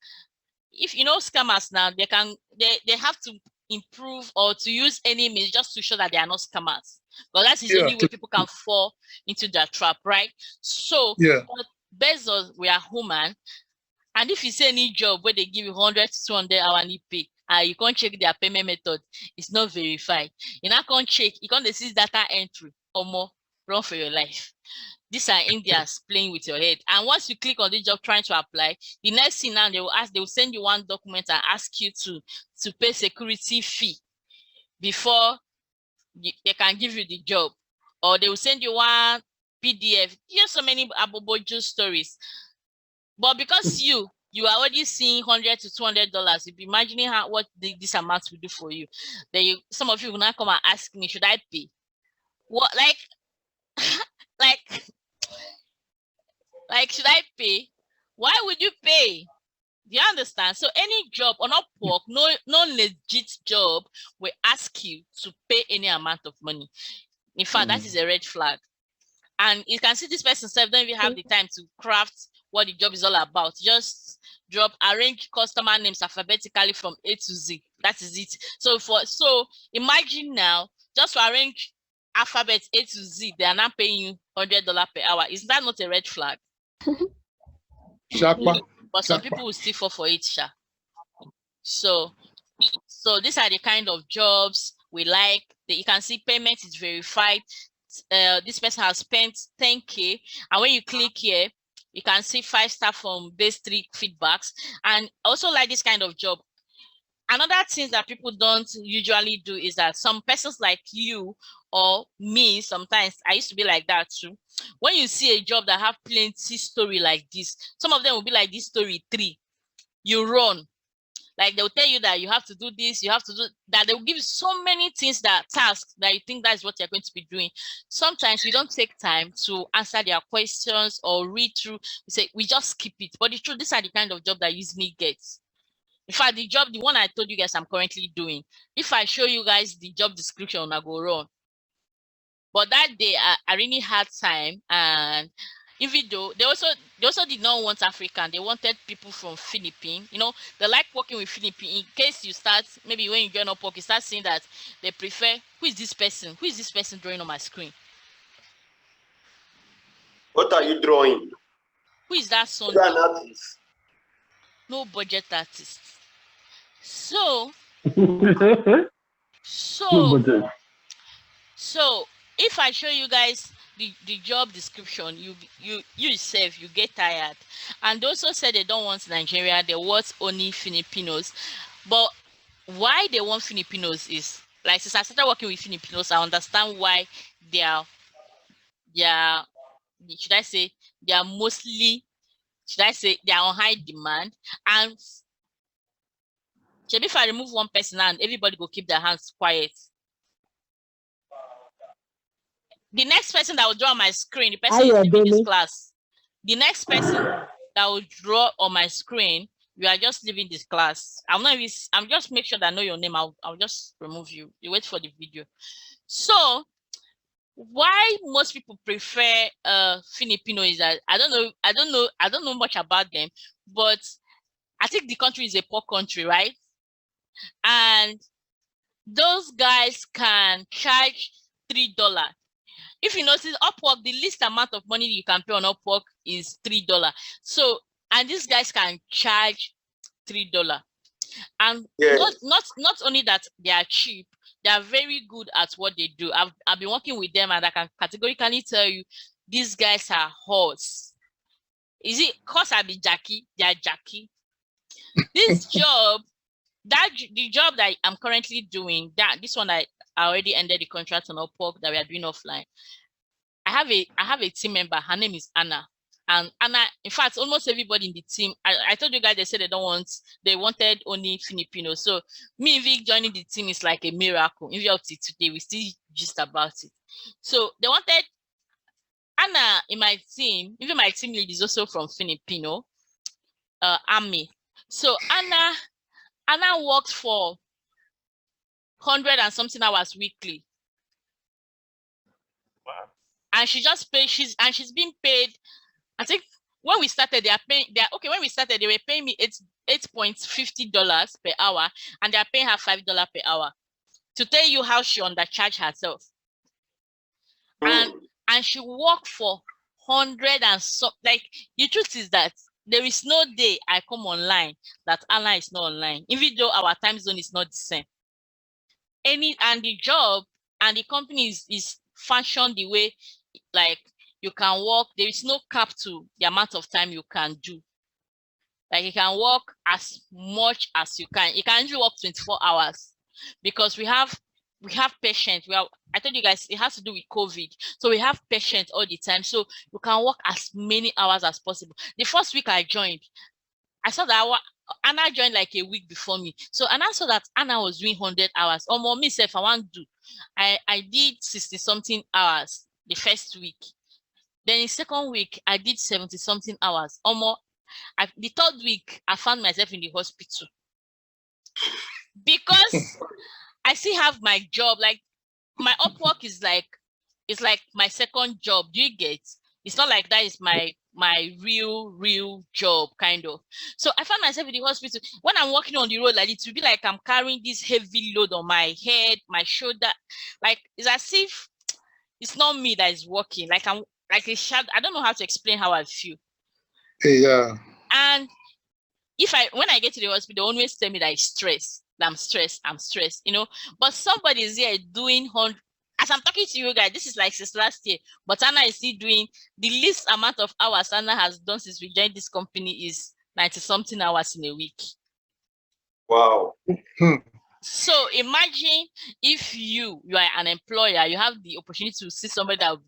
if you know scammers now, they have to improve or to use any means just to show that they are not scammers. But that is the only way people can fall into that trap, right? So but based on we are human, and if you say any job where they give you 100 to 200 hourly pay, you can't check their payment method, it's not verified. You now can't check, you can't see data entry or more, run for your life. These are Indians playing with your head. And once you click on this job trying to apply, the next thing now they will send you one document and ask you to pay security fee before they can give you the job. Or they will send you one PDF. Here's so many abobojo stories. But because you are already seeing $100 to $200, you'll be imagining what this amount will do for you. Then some of you will now come and ask me, should I pay? What, like should I pay? Why would you pay? Do you understand? So any job on Upwork, no legit job will ask you to pay any amount of money. In fact, that is a red flag. And you can see this person self don't even have the time to craft what the job is all about. Just arrange customer names alphabetically from A to Z. That is it. So imagine now, just to arrange alphabet A to Z, they are now paying you $100 per hour. Is that not a red flag? But some people will still fall for it, Sha. So these are the kind of jobs we like. You can see payment is verified. This person has spent 10K, and when you click here, you can see 5-star from base 3 feedbacks. And also like this kind of job. Another thing that people don't usually do is that some persons like you or me, sometimes I used to be like that too. When you see a job that have plenty story like this, some of them will be like this story 3, you run. Like they'll tell you that you have to do this, you have to do that. They will give you so many things, tasks that you think that's what you're going to be doing. Sometimes we don't take time to answer their questions or read through. We say we just skip it. But the truth, these are the kind of job that usually gets. In fact, the one I told you guys I'm currently doing, if I show you guys the job description, I go run. But that day I really had time, and even though they also did not want African, they wanted people from Philippines. They like working with Philippines. In case you start, maybe when you join Upwork, you start seeing that they prefer, who is this person? Who is this person drawing on my screen? What are you drawing? Who is that son? An artist. No budget artist. So So if I show you guys the job description, you yourself, you get tired. And they also said they don't want Nigeria, they want only Filipinos. But why they want Filipinos is, like, since I started working with Filipinos, I understand why they are, should I say, they are mostly, should I say, they are on high demand. And if I remove one person and everybody will keep their hands quiet, the next person that will draw on my screen, the person is leaving this class. The next person that will draw on my screen, you are just leaving this class. I'm just make sure that I know your name. I'll just remove you. You wait for the video. So why most people prefer Filipino is that I don't know much about them, but I think the country is a poor country, right? And those guys can charge $3. If you notice, Upwork, the least amount of money you can pay on Upwork is $3. So, and these guys can charge $3. And yes, not only that they are cheap, they are very good at what they do. I've been working with them, and I can categorically tell you, these guys are horse. Is it because I be Jackie? They are Jackie. This job, the job that I'm currently doing, this one I already ended the contract on Upwork that we are doing offline. I have a team member. Her name is Anna. And Anna, in fact, almost everybody in the team, I told you guys, they said they wanted only Filipino. So me, Vic, joining the team is like a miracle. Even up to today, we still just about it. So they wanted Anna in my team. Even my team lead is also from Filipino army. So Anna works for 100 and something hours weekly. Wow. And she just paid, she's being paid. I think when we started, when we started, they were paying me $8.50 per hour, and they're paying her $5 per hour. To tell you how she undercharged herself. And she worked for 100 and so, like, the truth is that there is no day I come online that Anna is not online, even though our time zone is not the same. And the job and the company is fashioned the way, like, you can work. There is no cap to the amount of time you can do. Like, you can work as much as you can. You can only work 24 hours because we have patients. I told you guys, it has to do with COVID. So we have patients all the time. So you can work as many hours as possible. The first week I joined, I saw that Anna joined like a week before me. So Anna saw that Anna was doing 100 hours. Or more, myself, I want to do. I did 60 something hours the first week. Then the second week, I did 70 something hours. Or more, the third week, I found myself in the hospital. Because I still have my job. Like, my Upwork is like, it's like my second job. Do you get? It's not like that is my real job, kind of. So I found myself in the hospital. When I'm walking on the road, like, it will be like I'm carrying this heavy load on my head, my shoulder. Like, it's as if it's not me that is walking. Like, I'm like a shadow. I don't know how to explain how I feel. Yeah. And when I get to the hospital, they always tell me that I'm stressed, you know. But somebody is here doing 100. As I'm talking to you guys, this is like since last year, but Anna is still doing the least amount of hours Anna has done since we joined this company is 90 something hours in a week. Wow. So imagine if you are an employer, you have the opportunity to see somebody that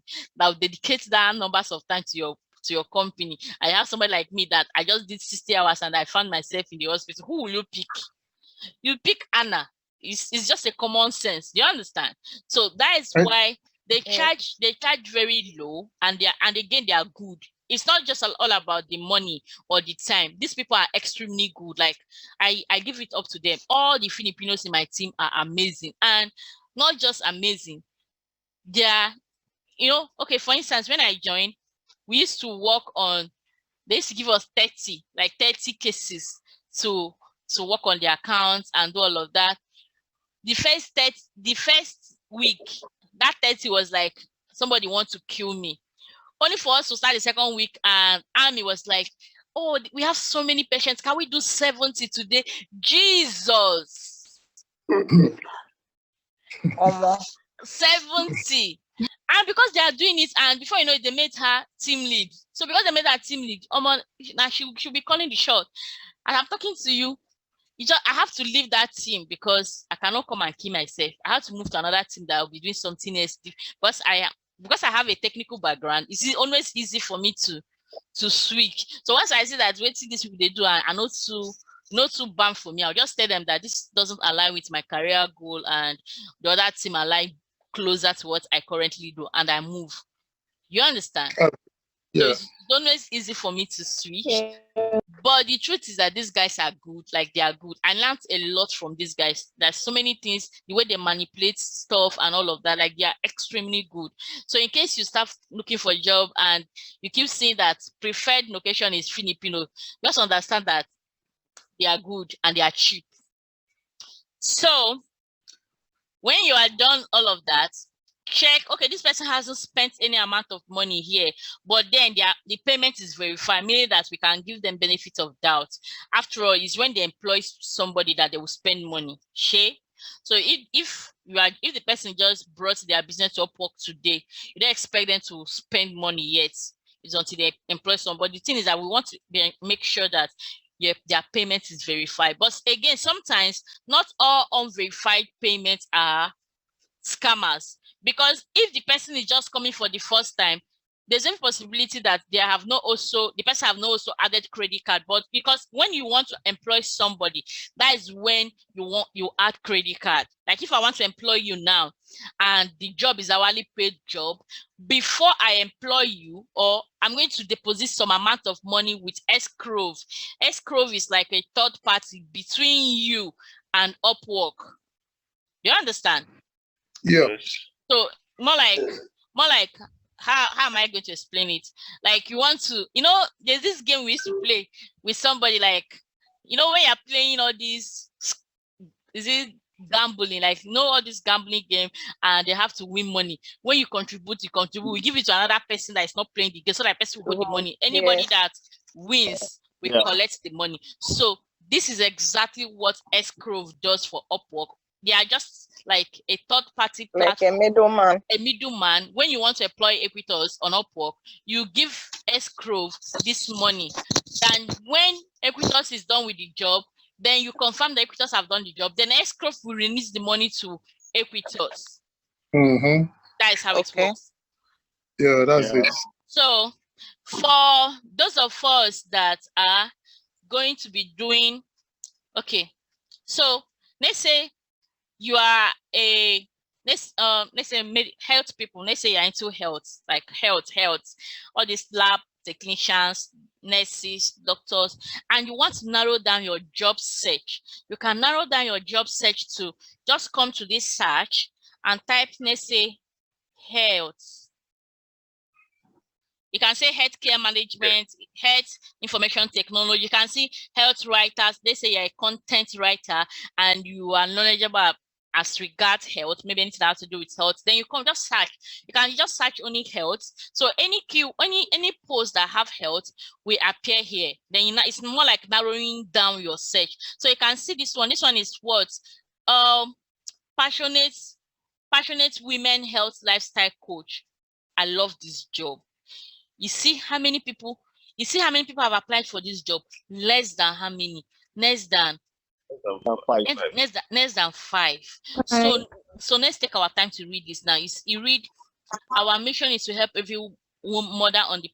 will dedicate that numbers of time to your company. I have somebody like me that I just did 60 hours and I found myself in the hospital. Who will you pick? You pick Anna. It's just a common sense. Do you understand? So that is why they charge very low, and again they are good. It's not just all about the money or the time. These people are extremely good. Like, I give it up to them. All the Filipinos in my team are amazing, and not just amazing. They are, you know, okay, for instance, when I joined, we used to work on, they used to give us 30 cases to work on the accounts and do all of that. The first week, that 30 was like somebody wants to kill me. Only for us to start the second week, and Army was like, oh, we have so many patients. Can we do 70 today? Jesus. 70. And because they are doing it, and before you know it, they made her team lead. So because they made her team lead, now she'll be calling the shot. And I'm talking to you. I have to leave that team because I cannot come and kill myself. I have to move to another team that will be doing something else. Because I have a technical background, it's always easy for me to switch. So once I see that what these people they do are not too bad for me, I'll just tell them that this doesn't align with my career goal and the other team align closer to what I currently do, and I move. You understand? Yeah. So it's always easy for me to switch. Yeah. But the truth is that these guys are good. Like, they are good. I learned a lot from these guys. There's so many things, the way they manipulate stuff and all of that, like, they are extremely good. So in case you start looking for a job and you keep seeing that preferred location is Filipino, just understand that they are good and they are cheap. So when you are done all of that, check, okay, this person hasn't spent any amount of money here, but then the payment is verified, meaning that we can give them benefit of doubt. After all, it's when they employ somebody that they will spend money. So if the person just brought their business to Upwork today, you don't expect them to spend money yet. It's until they employ somebody. The thing is that we want to make sure that their payment is verified. But again, sometimes not all unverified payments are scammers, because if the person is just coming for the first time, there's a possibility that the person have not also added credit card. But because when you want to employ somebody, that is when you add credit card. Like if I want to employ you now and the job is hourly paid job, before I employ you, or I'm going to deposit some amount of money with escrow. Escrow is like a third party between you and Upwork. You understand? Yeah. So more like how am I going to explain it? Like, you want to, there's this game we used to play with somebody, like, when you're playing all these, is it gambling, like, all this gambling game, and they have to win money. When you contribute, we give it to another person that is not playing the game, so that person will get the money. Anybody that wins will collect the money. So this is exactly what escrow does for Upwork. They are just like a third party platform, like a middleman. When you want to employ Equitas on Upwork, you give escrow this money. And when Equitas is done with the job, then you confirm that Equitas have done the job. Then escrow will release the money to Equitas. Mm-hmm. That is how it works. Yeah, that's it. So for those of us that are going to be doing, okay, so let's say you are let's say health people. Let's say you're into health, like health, all these lab technicians, nurses, doctors, and you want to narrow down your job search. You can narrow down your job search to just come to this search and type, let's say, health. You can say healthcare management, health information technology. You can see health writers. They say you're a content writer and you are knowledgeable as regards health, maybe anything that has to do with health. Then you can just search. You can just search only health. So any post that have health will appear here. Then it's more like narrowing down your search. So you can see this one. This one is what? Passionate women health lifestyle coach. I love this job. You see how many people have applied for this job? Less than how many? Less than 5. So let's take our time to read this now. You read, our mission is to help every mother on the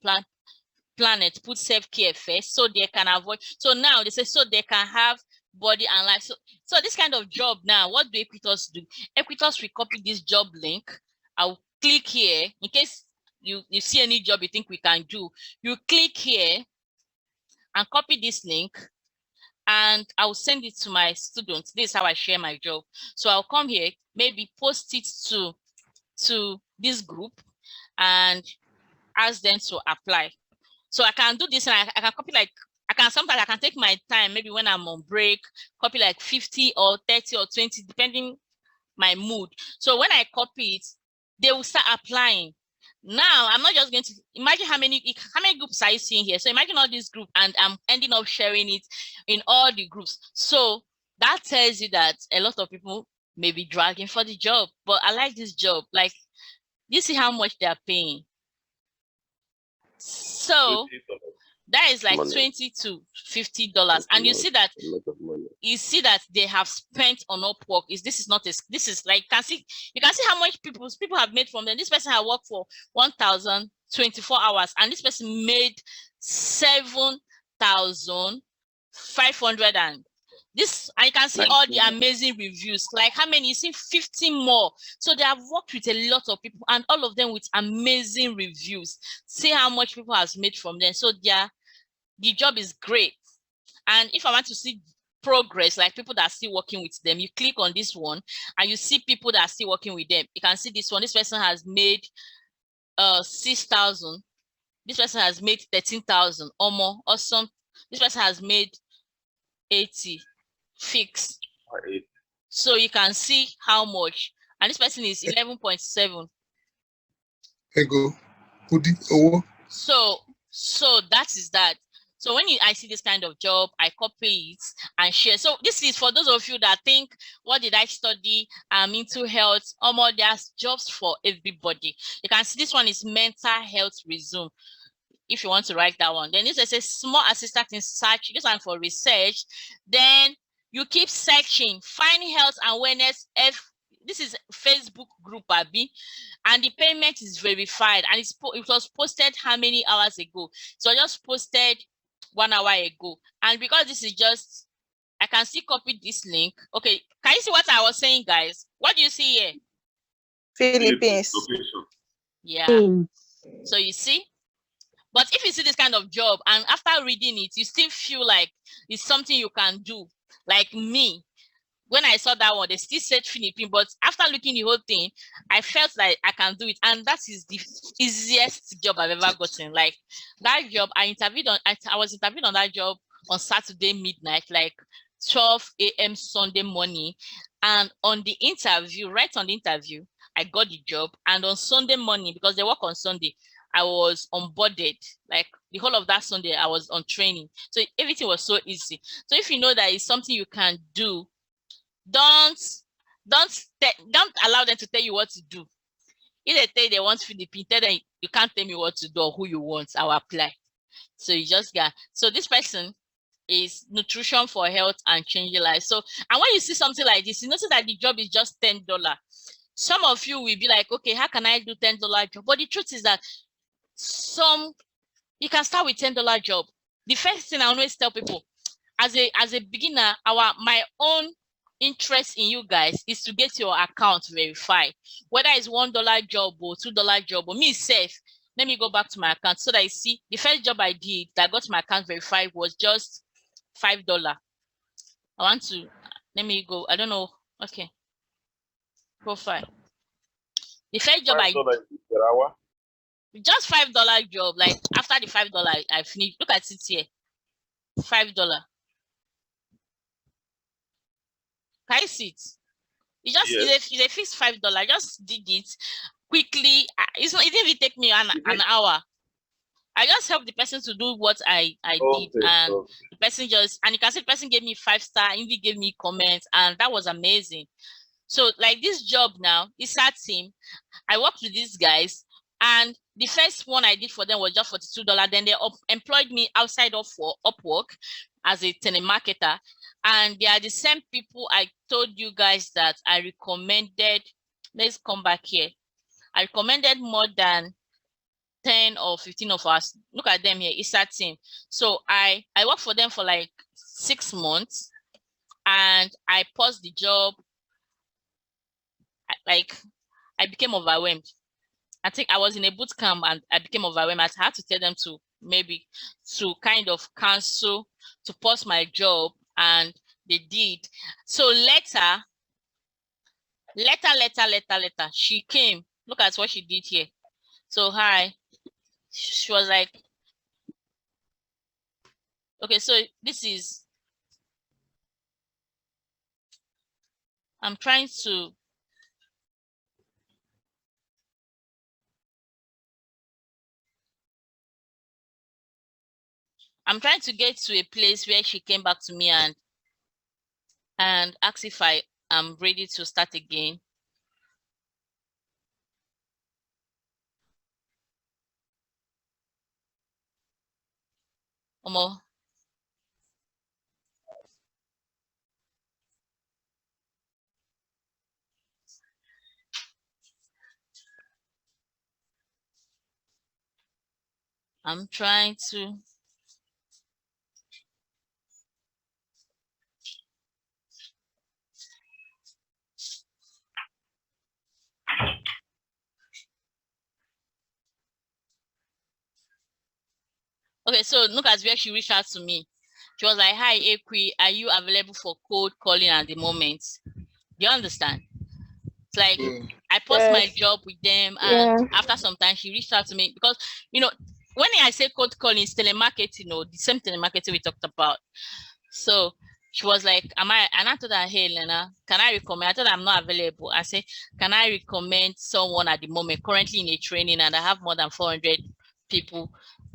planet put self-care first, so they can avoid. So now they say, so they can have body and life. So this kind of job now, what do Equitas do? Equitas will copy this job link. I'll click here in case you see any job you think we can do. You click here and copy this link, and I'll send it to my students. This is how I share my job. So I'll come here, maybe post it to this group and ask them to apply. So I can do this, and I can copy, like, sometimes I can take my time, maybe when I'm on break, copy like 50 or 30 or 20, depending my mood. So when I copy it, they will start applying. Now, I'm not just going to imagine how many groups are you seeing here. So imagine all these groups, and I'm ending up sharing it in all the groups. So that tells you that a lot of people, maybe dragging for the job. But I like this job. Like, you see how much they are paying. So that is like Money. $20 to $50, and you see that A lot of money. they have spent on Upwork. This is like you can see how much people have made from them. This person has worked for 1,024 hours, and this person made 7,500, and I can see all the amazing reviews. Like how many? You see 15 more. So they have worked with a lot of people, and all of them with amazing reviews. See how much people has made from them. So the job is great. And if I want to see progress, like people that are still working with them, you click on this one and you see people that are still working with them. You can see this one. This person has made 6,000. This person has made 13,000 or more. Awesome. This person has made 80 fixed. So you can see how much. And this person is 11.7. So that is that. So when I see this kind of job, I copy it and share. So this is for those of you that think, what did I study? I'm into health. There's jobs for everybody. You can see this one is mental health resume. If you want to write that one, then this is a small assistant in search. This one for research. Then you keep searching, find health and wellness. This is Facebook group, Abi, and the payment is verified, and it was posted how many hours ago? So I just posted 1 hour ago, and because this is just, I can still copy this link. Okay, can you see what I was saying, guys? What do you see here? Philippines. Yeah. So you see. But if you see this kind of job and after reading it, you still feel like it's something you can do, like me. When I saw that one, they still said Philippines, but after looking the whole thing, I felt like I can do it. And that is the easiest job I've ever gotten. Like that job, I was interviewed on that job on Saturday midnight, like 12 a.m. Sunday morning. And on the interview, right on the interview, I got the job. And on Sunday morning, because they work on Sunday, I was onboarded. Like the whole of that Sunday, I was on training. So everything was so easy. So if you know that it's something you can do, don't allow them to tell you what to do. If they tell you they want Philippines, tell them you can't tell me what to do or who you want. I'll apply. So you just got. So this person is nutrition for health and changing life. So, and when you see something like this, you notice that the job is just $10. Some of you will be like, okay, how can I do $10 job? But the truth is that you can start with $10 job. The first thing I always tell people, as a beginner, my own interest in you guys is to get your account verified, whether it's $1 job or $2 job or me safe. Let me go back to my account so that you see the first job I did that got my account verified was just $5. Let me go. I don't know. Okay. Profile. The first job I did, just $5 job. Like after the $5, I finished. Look at it here. $5. Can you see it? You just it's a fixed $5. Just did it quickly. It didn't even take me an hour. I just helped the person to do what I did, and the person and you can see the person gave me 5-star, even gave me comments, and that was amazing. So like this job now, it's our team. I worked with these guys, and the first one I did for them was just $42. Then they employed me outside of Upwork as a telemarketer. And they are the same people I told you guys that I recommended. Let's come back here. I recommended more than 10 or 15 of us. Look at them here. It's our team. So I worked for them for like 6 months, and I paused the job. I became overwhelmed. I think I was in a boot camp and I became overwhelmed. I had to tell them to kind of cancel, to pause my job, and they did. So later, she came. Look at what she did here. So hi. She was like, okay, so this is, I'm trying to get to a place where she came back to me and asked if I I'm ready to start again. Omo. I'm trying to. Okay, so look at where she reached out to me. She was like, "Hi, Equi, are you available for cold calling at the moment?" Do you understand? It's like I post my Yes. job with them, Yeah. and after some time, she reached out to me because, you know, when I say cold calling, it's telemarketing, the same telemarketing we talked about. So she was like, "Am I?" And I told her, "Hey, Lena, can I recommend?" I told her I'm not available. I said, "Can I recommend someone at the moment currently in a training, and I have more than 400 people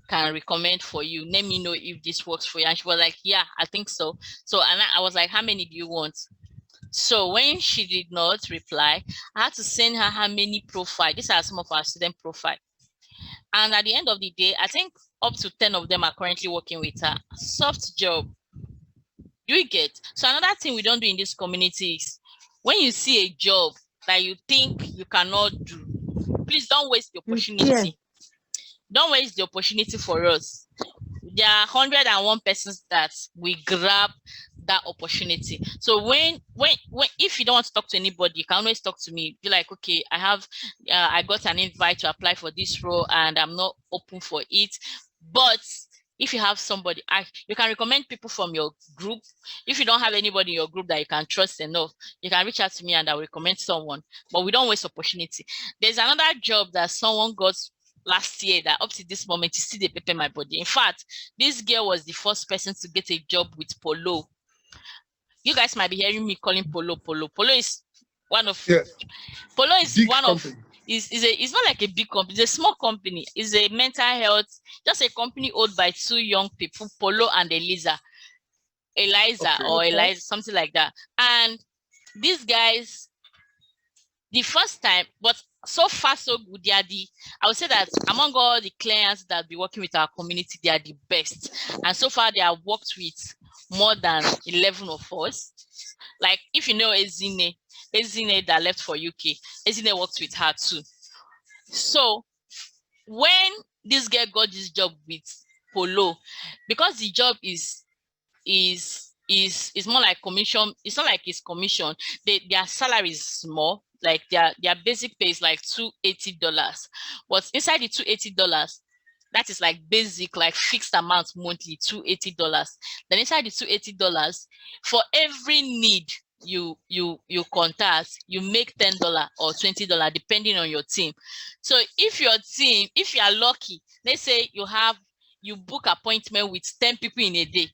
can recommend for you? Let me know if this works for you." And she was like, "Yeah, I think so." So, and I was like, "How many do you want?" So when she did not reply, I had to send her how many profile. These are some of our student profile. And at the end of the day, I think up to 10 of them are currently working with her. Soft job. Do you get? So another thing we don't do in this community is when you see a job that you think you cannot do, please don't waste the opportunity. Don't waste the opportunity for us. There are 101 persons that we grab that opportunity. So when if you don't want to talk to anybody, you can always talk to me. Be like, okay, I got an invite to apply for this role and I'm not open for it. But if you have somebody, you can recommend people from your group. If you don't have anybody in your group that you can trust enough, you can reach out to me and I will recommend someone. But we don't waste opportunity. There's another job that someone got last year that up to this moment is still they pepper my body. In fact, this girl was the first person to get a job with Polo. You guys might be hearing me calling Polo. Polo is one of Polo is Big one company. of it's not like a big company, it's a small company. It's a mental health, just a company owned by two young people, Polo and Eliza. Eliza, something like that. And these guys, the first time, but so far so good. I would say that among all the clients that be working with our community, they are the best. And so far they have worked with more than 11 of us. Like if you know Ezine that left for UK, Ezine worked with her too. So when this girl got this job with Polo, because the job is more like commission, it's not like it's commission. Their salary is small. Like their basic pay is like $280. But inside the $280, that is like basic, like fixed amount monthly, $280. Then inside the $280, for every need you contact, you make $10 or $20 depending on your team. So if you are lucky, let's say you book appointment with 10 people in a day,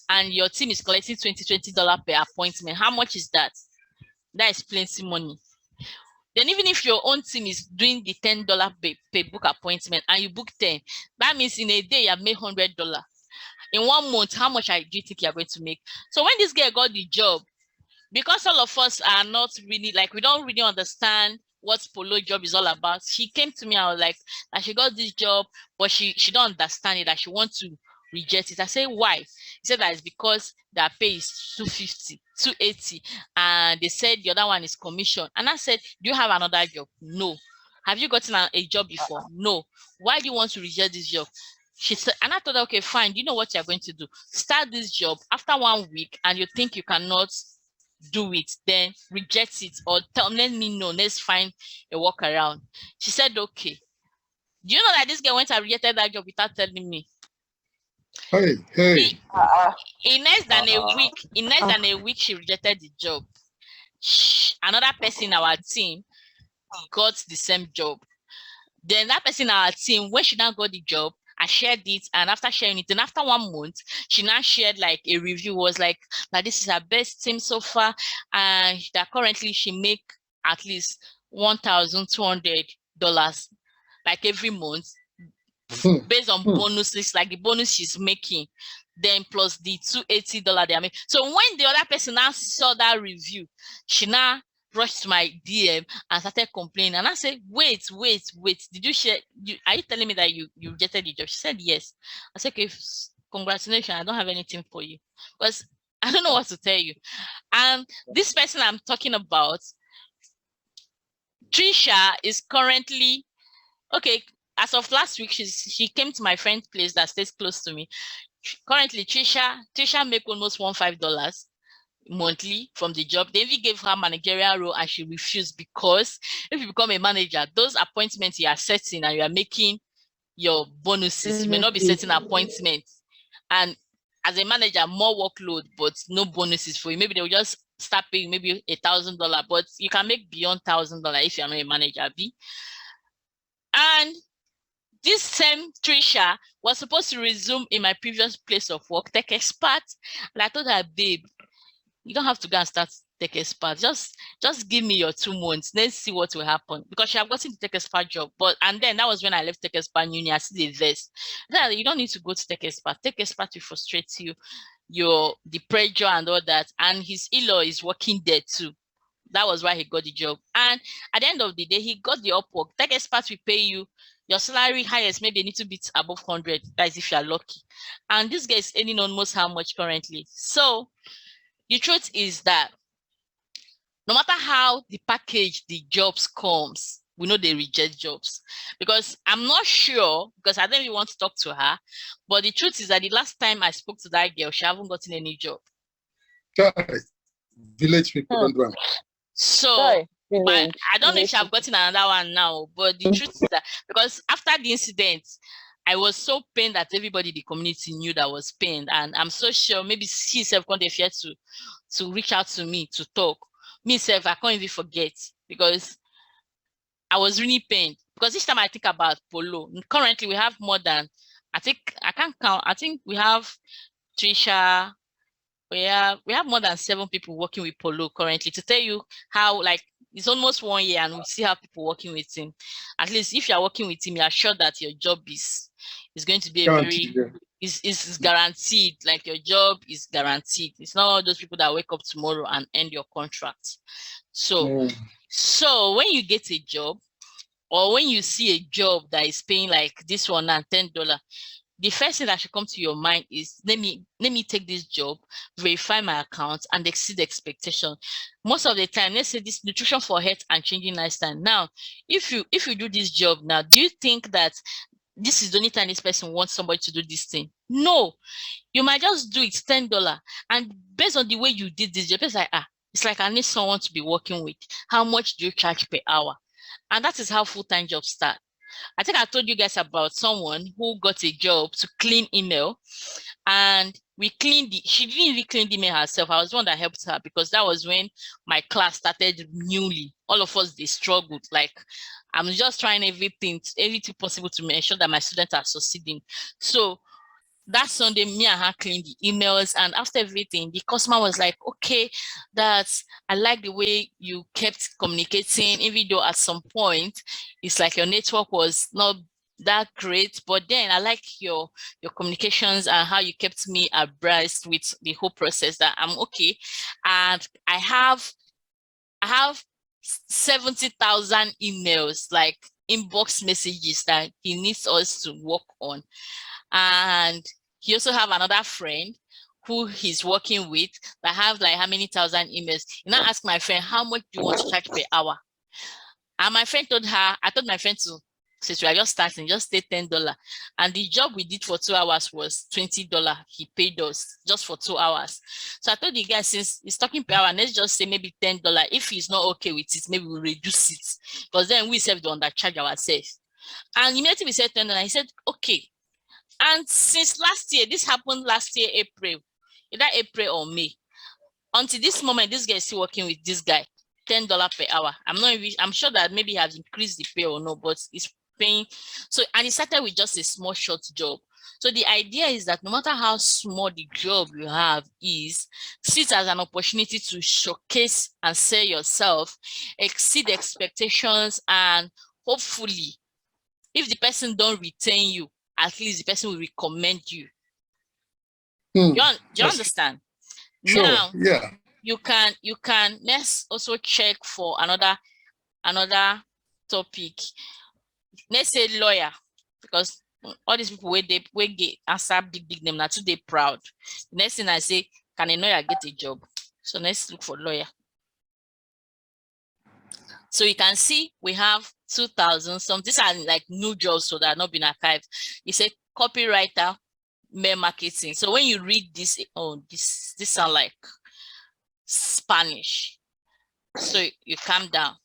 and your team is collecting $20 per appointment, how much is that? That is plenty money. Then even if your own team is doing the $10 per book appointment and you book 10, that means in a day you have made $100. In 1 month, how much do you think you're going to make? So when this girl got the job, because all of us are not really, like, we don't really understand what Polo job is all about, she came to me. I was like, that she got this job, but she don't understand it, that she wants to reject it. I said, why? He said that it's because their pay is $250, $280, and they said the other one is commission. And I said, do you have another job? No. Have you gotten a job before? No. Why do you want to reject this job? She said, and I thought, okay, fine. Do you know what you're going to do? Start this job. After 1 week, and you think you cannot do it, then reject it, or let me know. Let's find a workaround. She said, okay. Do you know that this girl went and rejected that job without telling me? Hey. In less than a week, she rejected the job. Another person in our team got the same job. Then that person in our team, when she now got the job, I shared it, and after sharing it, and after 1 month, she now shared like a review, was like, this is her best team so far, and that currently she make at least $1,200 like every month, based on bonuses, like the bonus she's making. then plus the $280 they are making. So when the other person now saw that review, she now rushed to my DM and started complaining. And I said, wait, did you share? Are you telling me that you rejected the job? She said, yes. I said, okay, congratulations, I don't have anything for you. Because I don't know what to tell you. And this person I'm talking about, Trisha, is currently, okay, as of last week, she came to my friend's place that stays close to me. Currently, Trisha make almost $15 monthly from the job. They even gave her managerial role and she refused, because if you become a manager, those appointments you are setting and you are making your bonuses, you may not be setting appointments. And as a manager, more workload, but no bonuses for you. Maybe they'll just start paying maybe $1,000, but you can make beyond $1,000 if you're not a manager, B. And this same Trisha was supposed to resume in my previous place of work, Tech Expert. And I told her, babe, you don't have to go and start Tech Expert. Just give me your 2 months. Let's see what will happen. Because she had gotten the Tech Expert job. And then that was when I left Tech Expert Uni. I see the vest. Then you don't need to go to Tech Expert. Tech Expert will frustrate you, the pressure and all that. And his in-law is working there too. That was why he got the job. And at the end of the day, he got the Upwork. Tech Expert will pay you your salary highest, maybe a little bit above 100. That is if you are lucky. And this guy is earning almost how much currently. So the truth is that no matter how the package, the jobs comes, we know they reject jobs. Because I'm not sure, because I don't even want to talk to her, but the truth is that the last time I spoke to that girl, she haven't gotten any job. Village people don't do it. So I don't know if I've gotten another one now, but the truth is that because after the incident, I was so pained that everybody in the community knew that I was pained. And I'm so sure maybe she herself can't fear to reach out to me to talk. Myself, I can't even forget, because I was really pained. Because each time I think about Polo, currently we have more than, I can't count, I think we have Trisha, we have more than 7 people working with Polo currently, to tell you how, like, it's almost 1 year and we still have people working with him. At least if you're working with him, you're sure that your job is going to be is guaranteed. Like, your job is guaranteed. It's not all those people that wake up tomorrow and end your contract. So when you get a job, or when you see a job that is paying like this one and $10, the first thing that should come to your mind is, let me take this job, verify my account, and exceed expectation. Most of the time, let's say this nutrition for health and changing lifestyle. Now, if you do this job now, do you think that this is the only time this person wants somebody to do this thing? No, you might just do it $10, and based on the way you did this job, it's like I need someone to be working with. How much do you charge per hour? And that is how full-time jobs start. I think I told you guys about someone who got a job to clean email, and she didn't even clean the email herself. I was the one that helped her, because that was when my class started newly. All of us, they struggled. Like, I'm just trying everything possible to make sure that my students are succeeding. So that Sunday, me and her cleaned the emails, and after everything, the customer was like, okay, I like the way you kept communicating, even though at some point it's like your network was not that great, but then I like your communications and how you kept me abreast with the whole process, that I'm okay. And I have 70,000 emails, like inbox messages, that he needs us to work on. And he also have another friend who he's working with that have like how many thousand emails. You know, ask my friend, how much do you want to charge per hour? And my friend told her, I told my friend to, since we are just starting, just stay $10. And the job we did for 2 hours was $20. He paid us just for 2 hours. So I told the guy, since he's talking per hour, let's just say maybe $10. If he's not okay with it, maybe we'll reduce it, because then we self don't undercharge ourselves. And immediately we said $10. He said, okay. And since last year, this happened last year, April, either April or May. Until this moment, this guy is still working with this guy, $10 per hour. I'm sure that maybe he has increased the pay or no, but it's paying. So, and he started with just a small short job. So the idea is that no matter how small the job you have is, see it as an opportunity to showcase and sell yourself, exceed expectations, and hopefully, if the person don't retain you, at least the person will recommend you. Hmm. Do you Yes. understand? Sure. Now Yeah. you can let's also check for another topic. Let's say lawyer, because all these people where get answer big name, now too they proud. Next thing I say, can a lawyer get a job? So let's look for lawyer. So you can see we have 2,000. Some these are like new jobs, so that are not been archived. You say copywriter, mail marketing. So when you read this, oh, this sound like Spanish. So you calm down.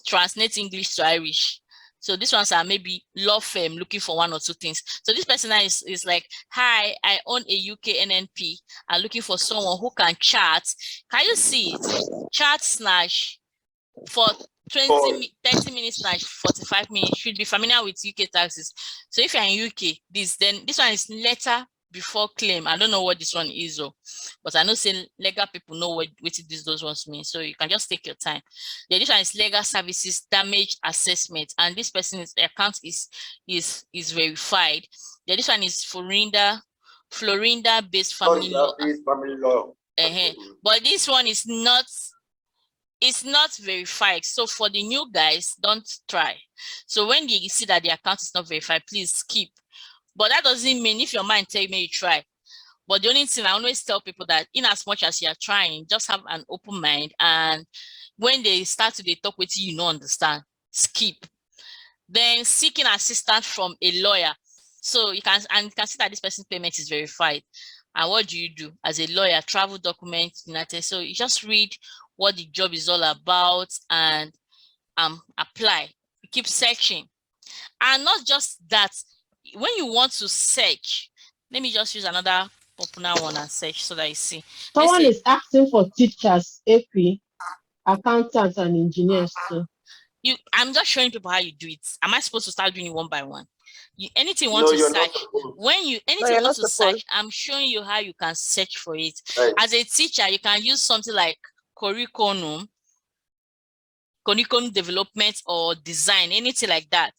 Translate English to Irish. So these ones are maybe law firm looking for one or two things. So this person is like, hi, I own a UK NNP. I'm looking for someone who can chat. Can you see it? Chat slash for 30 minutes slash 45 minutes. Should be familiar with UK taxes. So if you're in UK, this one is letter before claim. I don't know what this one is, but I know say legal people know what those ones mean. So you can just take your time. Yeah, this one is legal services damage assessment, and this person's account is verified. Yeah, this one is Florinda based family law. But this one is not. It's not verified. So for the new guys, don't try. So when you see that the account is not verified, please skip. But that doesn't mean if your mind tell you, you try. But the only thing I always tell people that in as much as you are trying, just have an open mind. And when they start to talk with you, you don't understand, skip. Then seeking assistance from a lawyer. So you can see that this person's payment is verified. And what do you do as a lawyer? Travel documents, United. So you just read what the job is all about and apply. You keep searching. And not just that, when you want to search, let me just use another popular one and search so that you see. Someone is asking for teachers, AP, accountants, and engineers too. I'm just showing people how you do it. Am I supposed to start doing it one by one? Anything you want to search, search, I'm showing you how you can search for it. Right. As a teacher, you can use something like curriculum development or design, anything like that,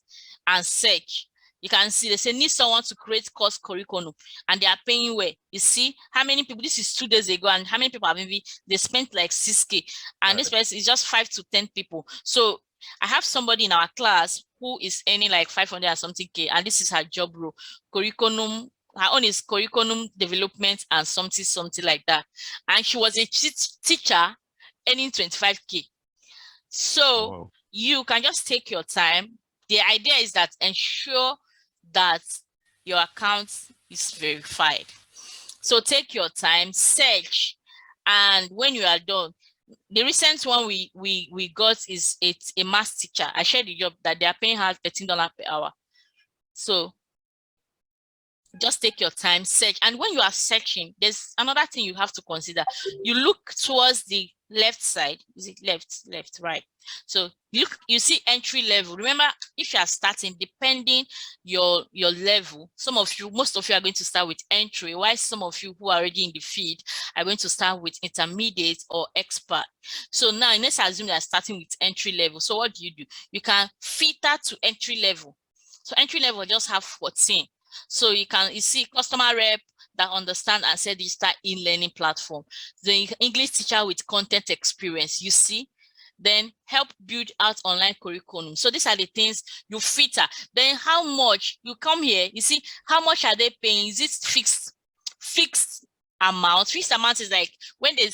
and search. You can see they say need someone to create course curriculum, and they are paying well. You see how many people, this is 2 days ago, and how many people have maybe they spent like 6K, and this person is just 5 to 10 people. So I have somebody in our class who is earning like 500 and something K, and this is her job role. Curriculum, her own is curriculum development and something like that. And she was a teacher earning 25K. So you can just take your time. The idea is that ensure that your account is verified. So take your time, search, and when you are done, the recent one we got is a math teacher. I shared the job that they are paying her $13 per hour. So just take your time, search. And when you are searching, there's another thing you have to consider. You look towards the left side. Is it left, right? So you see entry level. Remember, if you are starting, depending your level, most of you are going to start with entry, while some of you who are already in the field are going to start with intermediate or expert. So now let's assume they are starting with entry level. So what do? You can filter to entry level. So entry level just have 14. So you see customer rep that understand and say digital e-learning platform. The English teacher with content experience, you see. Then help build out online curriculum. So these are the things you filter. Then how much you come here, you see how much are they paying? Is it fixed amount? Fixed amount is like when they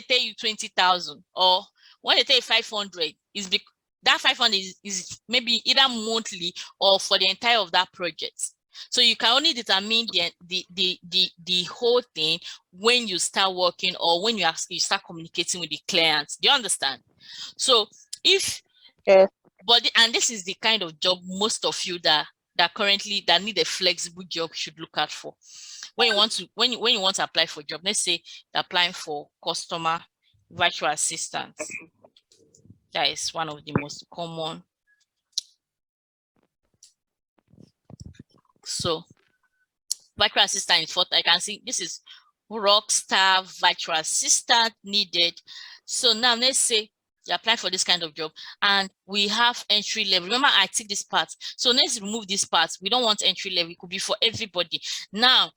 pay you 20,000 or when they pay 500 is because that 500 is maybe either monthly or for the entire of that project. So you can only determine the whole thing when you start working or when you start communicating with the clients. Do you understand? So if and this is the kind of job most of you that currently need a flexible job should look out for. When you want to apply for a job, let's say you're applying for customer virtual assistant. That is one of the most common. So virtual assistant is what I can see. This is Rockstar virtual assistant needed. So now let's say you're applying for this kind of job, and we have entry level. Remember, I took this part. So let's remove this part. We don't want entry level. It could be for everybody. Now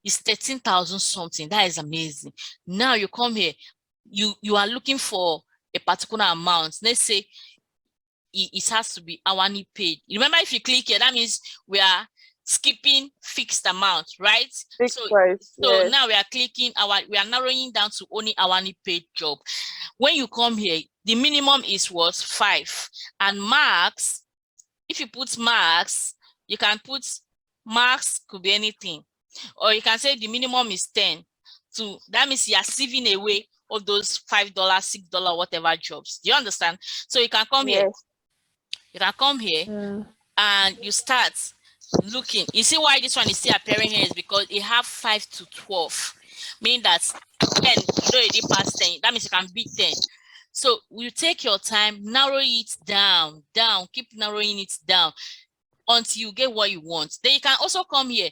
it's 13,000 something. That is amazing. Now you come here, you are looking for a particular amount. Let's say it has to be hourly paid. Remember, if you click here, that means we are skipping fixed amount, right? Fixed price, so yes. now we are clicking we are narrowing down to only hourly paid job. When you come here, the minimum is what? 5. And max, if you put max, you can put max, could be anything. Or you can say the minimum is 10. So that means you are saving away all those $5, $6, whatever jobs. Do you understand? So you can come here. You can come here and you start looking. You see why this one is still appearing here is because it have 5 to 12, meaning that 10, you know, it past 10. That means you can beat 10. So you take your time, narrow it down, keep narrowing it down until you get what you want. Then you can also come here.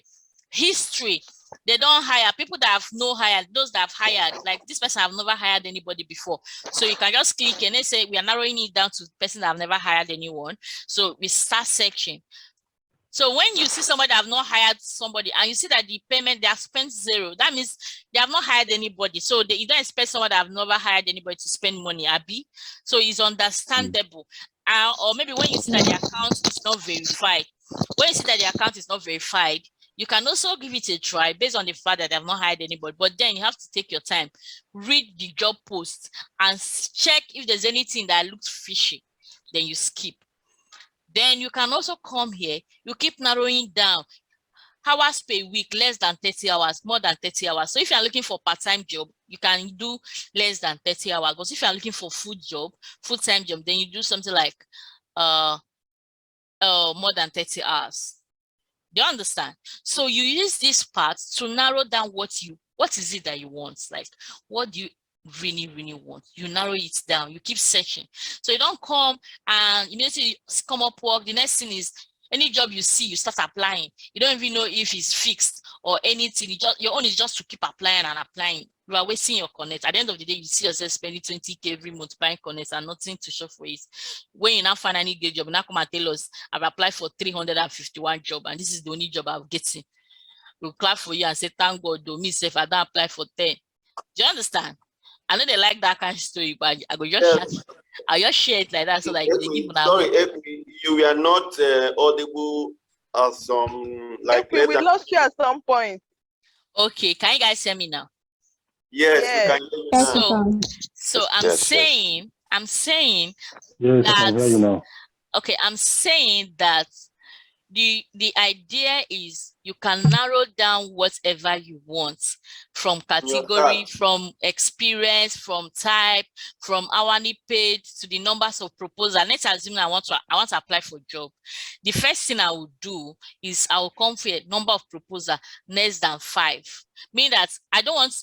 History. They don't hire people that have no hired, those that have hired, like this person have never hired anybody before. So you can just click and they say we are narrowing it down to the person that have never hired anyone. So we start section. So when you see somebody that have not hired somebody and you see that the payment, they have spent 0, that means they have not hired anybody. So you don't expect someone that have never hired anybody to spend money, Abby. So it's understandable. Or maybe when you see that the account is not verified, when you see that the account is not verified, you can also give it a try based on the fact that they have not hired anybody. But then you have to take your time, read the job post and check if there's anything that looks fishy. Then you skip. Then you can also come here. You keep narrowing down. Hours per week, less than 30 hours, more than 30 hours. So if you're looking for part-time job, you can do less than 30 hours. But if you're looking for full-time job, then you do something like more than 30 hours. Do you understand? So you use this part to narrow down what is it that you want? Like, what do you really want? You narrow it down, you keep searching. So you don't come and immediately come up work. The next thing is any job you see, you start applying. You don't even know if it's fixed or anything. Your own is just to keep applying and applying. You are wasting your connect. At the end of the day, you see yourself spending 20K every month buying connects and nothing to show for it. When you now finally get a job, now come and tell us, I've applied for 351 jobs and this is the only job I'm getting. We'll clap for you and say, thank God, do me if I don't apply for 10. Do you understand? I know they like that kind of story, but I will just share it like that so like they give sorry, you are not audible as some like we lost you at some point. Okay, can you guys hear me now? Yes, we can hear you now. So I'm saying yes, I can hear you now. Okay, I'm saying that the idea is you can narrow down whatever you want from category, from experience, from type, from hourly paid to the numbers of proposal. Let's assume I want to apply for a job. The first thing I will do is I will come for a number of proposal less than 5. Meaning that I don't want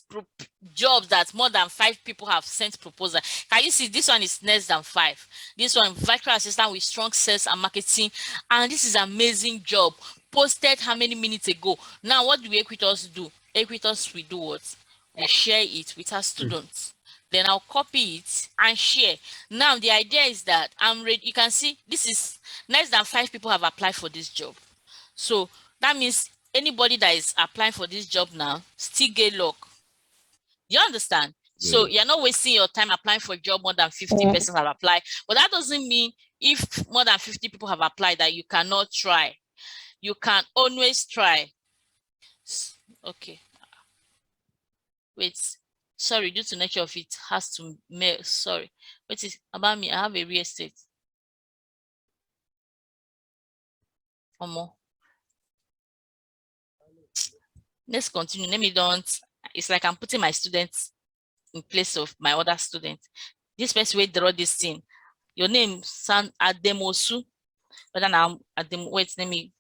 jobs that more than 5 people have sent proposal. Can you see this one is less than 5? This one, virtual assistant with strong sales and marketing, and this is amazing job. Posted how many minutes ago? Now, what do Equitas do? Equitas, we do what? We share it with our students. Then I'll copy it and share. Now, the idea is that I'm ready. You can see this is less than 5 people have applied for this job. So that means anybody that is applying for this job now still get luck. You understand? Yeah. So you're not wasting your time applying for a job more than 50 persons have applied. But that doesn't mean if more than 50 people have applied that you cannot try. You can always try. Okay. Wait. Sorry, due to nature of it has to mail. Sorry. What is about me? I have a real estate. Let's continue. Let me don't. It's like I'm putting my students in place of my other student. This person will draw this thing. Your name San Ademosu. But then I'm wait, let me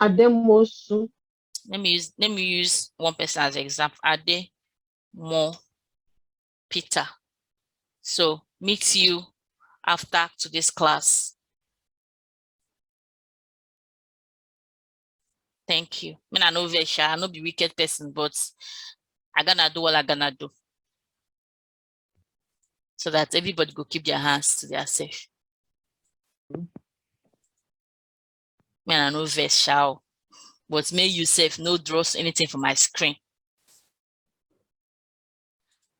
Ademosu. Let me use one person as an example. Ademo Peter. So meet you after today's class. Thank you. I know Vesha, I know be wicked person, but I gonna do what I gonna do. so that everybody go keep their hands to their self. Man, I know verse shall, but may you self no draws anything from my screen.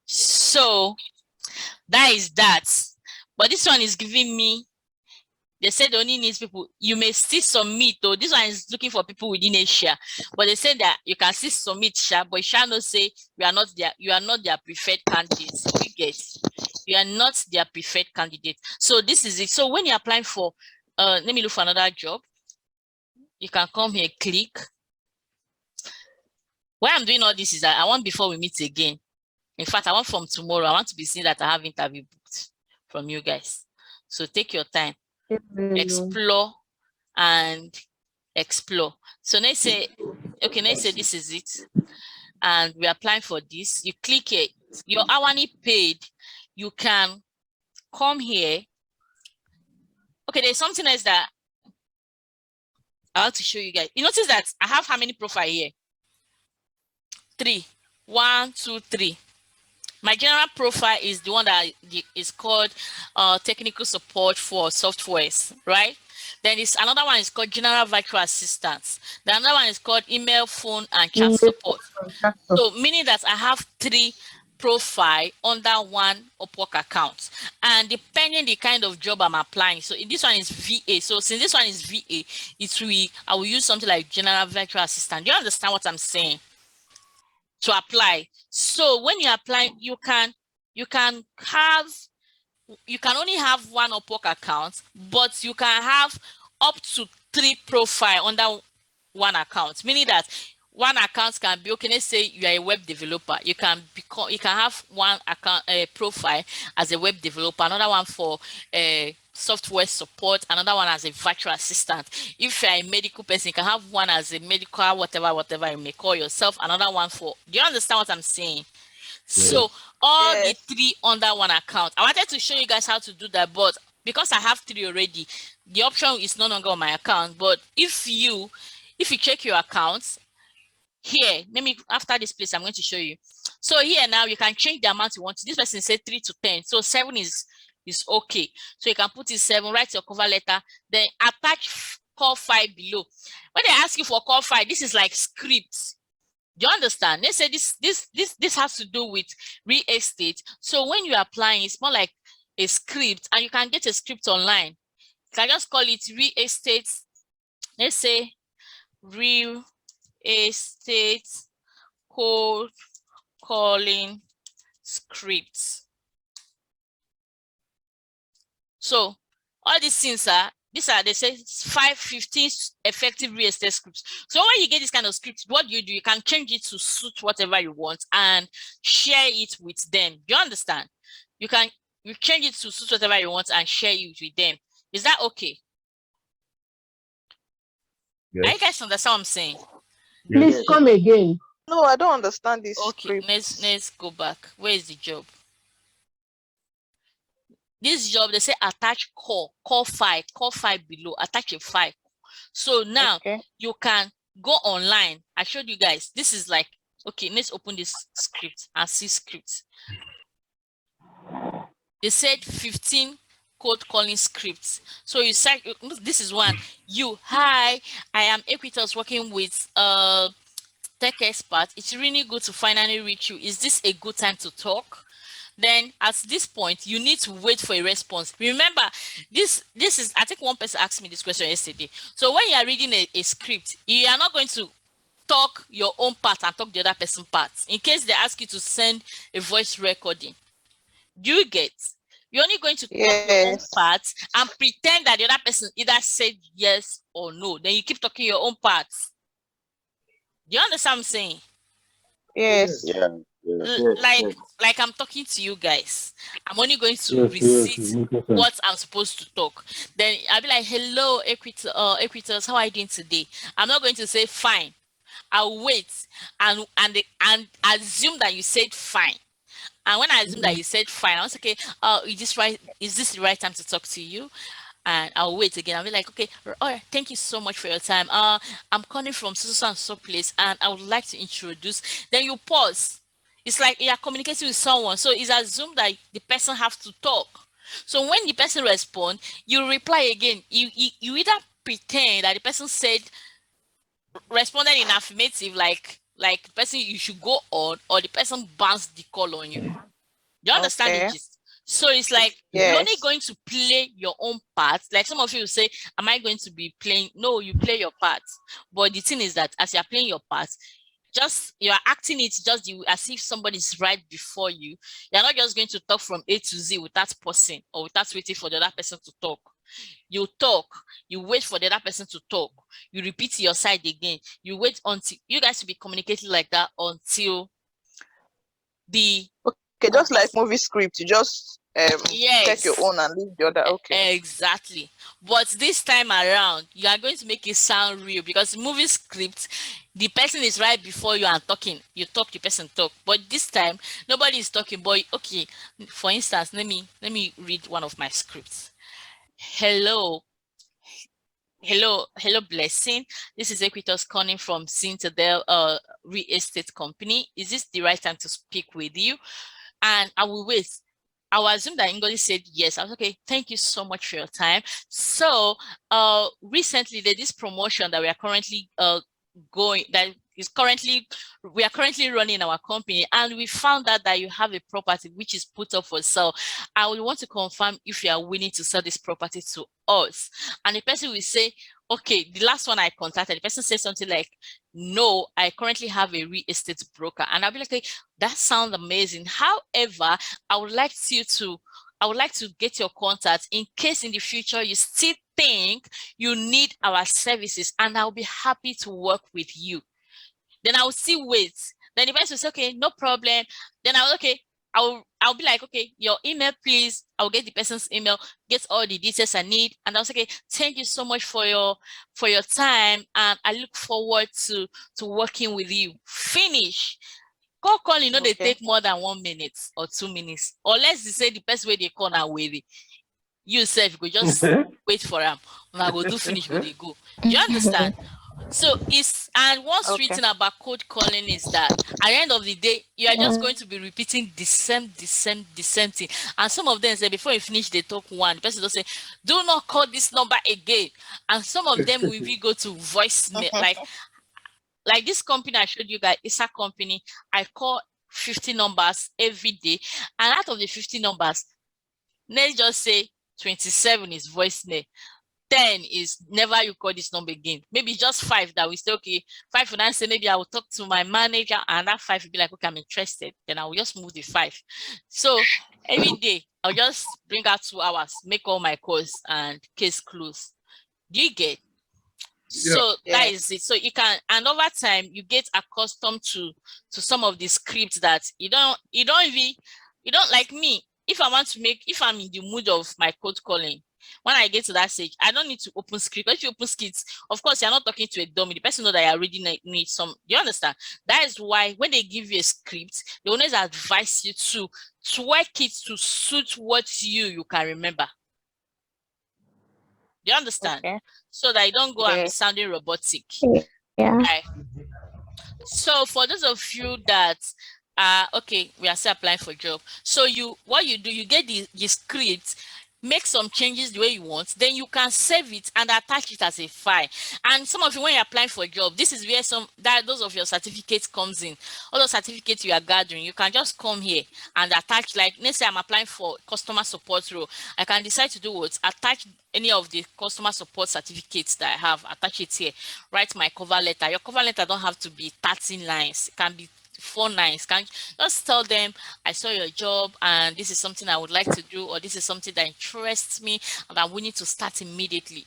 So that is that. But this one is giving me, they said only needs people. You may still submit, though. This one is looking for people within Asia. But they said that you can still submit, but you shall not say you are not their preferred candidates. You get, you are not their preferred candidate. So this is it. So when you're applying for, let me look for another job. You can come here, click. Why I'm doing all this is that I want, before we meet again, in fact, I want from tomorrow, I want to be seeing that I have interview booked from you guys. So take your time, explore and explore. So let's say, okay, let's say this is it. And we're applying for this. You click it, your hourly paid, you can come here. Okay, there's something else that I want to show you guys. You notice that I have how many profile here? 3. 1, 2, 3. My general profile is the one that is called technical support for softwares, right? Then it's another one is called general virtual assistance. The another one is called email, phone, and chat support. So meaning that I have 3 profile under one Upwork account, and depending the kind of job I'm applying. So this one is VA. So since this one is VA, I will use something like general virtual assistant. Do you understand what I'm saying? To apply. So when you apply, you can only have one Upwork account, but you can have up to 3 profile under one account, meaning that one account can be, okay, let's say you are a web developer. You can have one account profile as a web developer, another one for software support, another one as a virtual assistant. If you're a medical person, you can have one as a medical, whatever you may call yourself, another one for, do you understand what I'm saying? Yeah. So all the 3 under one account. I wanted to show you guys how to do that, but because I have 3 already, the option is no longer on my account. But if you check your accounts, here, after this place, I'm going to show you. So here now, you can change the amount you want. This person said 3 to 10. So 7 is okay. So you can put it 7, write your cover letter, then attach call file below. When they ask you for call file, this is like scripts. Do you understand? They say this has to do with real estate. So when you're applying, it's more like a script, and you can get a script online. You can just call it real estate. Let's say real estate code calling scripts. So all these things they say 15 effective real estate scripts. So when you get this kind of script, what do? You can change it to suit whatever you want and share it with them. Do you understand? You change it to suit whatever you want and share it with them. Is that okay? Yes. Are you guys understand what I'm saying? Please come again. No, I don't understand this. Okay, let's go back. Where is the job? This job, they say attach call file below, attach a file. So now you can go online. I showed you guys. This is like, okay, let's open this script and see scripts. They said 15 code calling scripts. So you say, this is one. Hi, I am Equitas working with tech expert. It's really good to finally reach you. Is this a good time to talk? Then at this point, you need to wait for a response. Remember, this is, I think one person asked me this question yesterday. So when you are reading a script, you are not going to talk your own part and talk the other person's part. In case they ask you to send a voice recording. Do you get? You're only going to talk your own part and pretend that the other person either said yes or no. Then you keep talking your own parts. Do you understand what I'm saying? Yes. Yeah. Like I'm talking to you guys. I'm only going to receive what I'm supposed to talk. Then I'll be like, hello, Equitas, how are you doing today? I'm not going to say fine. I'll wait and assume that you said fine. And when I assume that you said fine, I was okay, is this the right time to talk to you? And I'll wait again. I'll be like, okay, all right, thank you so much for your time. I'm calling from so place, and I would like to introduce. Then you pause. It's like you are communicating with someone. So it's assumed that the person have to talk. So when the person respond, you reply again. You either pretend that the person said responded in affirmative, like the person you should go on, or the person bounced the call on you. You understand Okay. the gist? So it's like you're only Yes. going to play your own part. Like some of you will say, am I going to be playing? No, you play your part. But the thing is that as you're playing your part, just you're acting it just as if somebody's right before you. You're not just going to talk from A to Z without pausing or without waiting for the other person to talk. You talk, you wait for the other person to talk, you repeat your side again, you wait until you guys will be communicating like that until the Okay, just like movie script, you just take your yes, own and leave the other. Okay. exactly. But this time around, you are going to make it sound real, because movie script, the person is right before you and talking. You talk, the person talk. But this time, nobody is talking. But okay, for instance, let me read one of my scripts. Hello, Blessing. This is Equitas calling from Citadel Real Estate Company. Is this the right time to speak with you? And I will wait. I will assume that Ngoli said yes. I was okay. Thank you so much for your time. So recently there's this promotion that we are currently we are currently running our company, and we found out that you have a property which is put up for sale. I would want to confirm if you are willing to sell this property to us. And the person will say, okay, the last one I contacted, the person said something like, no, I currently have a real estate broker. And I'll be like, okay, that sounds amazing. However, I would like to get your contact in case in the future you still think you need our services, and I'll be happy to work with you. Then I will still wait. Then the person will say, okay, no problem. Then I'll be like, okay, your email, please. I'll get the person's email, get all the details I need. And I'll say, okay, thank you so much for your time. And I look forward to working with you. Finish. Call, they take more than 1 minute or 2 minutes. Or let's say the best way they call now waiting. You self go just wait for them. When I go do finish, go they go. Do you understand? So and what's written about code calling is that at the end of the day, you are just going to be repeating the same thing. And some of them say before you finish, they talk one. The person will say, do not call this number again. And some of them will be go to voicemail. Like this company I showed you guys, it's a company. I call 50 numbers every day. And out of the 50 numbers, let's just say 27 is voicemail. 10 is never you call this number again. Maybe just 5 that we say, okay, 5 would I say maybe I will talk to my manager, and that 5 will be like, okay, I'm interested. Then I will just move the 5. So every day I'll just bring out 2 hours, make all my calls, and case close. Do you get? Yeah. So that is it. So you can, and over time you get accustomed to some of the scripts that you don't like me. If I'm in the mood of my cold calling, when I get to that stage, I don't need to open script. If you open scripts, of course, you're not talking to a dummy. The person knows that you already need some. Do you understand? That is why when they give you a script, they always advise you to work it to suit what you can remember. Do you understand? Okay. So that you don't go and be sounding robotic. Yeah. Right? So for those of you that okay, we are still applying for a job. So what you do, you get the script, make some changes the way you want, then you can save it and attach it as a file. And some of you, when you're applying for a job, this is where those of your certificates comes in. All those certificates you are gathering, you can just come here and attach, like let's say I'm applying for customer support role. I can decide to do what? Attach any of the customer support certificates that I have, attach it here, write my cover letter. Your cover letter don't have to be 13 lines, it can be 4 lines. Can just tell them I saw your job and this is something I would like to do, or this is something that interests me and I'm willing to start immediately.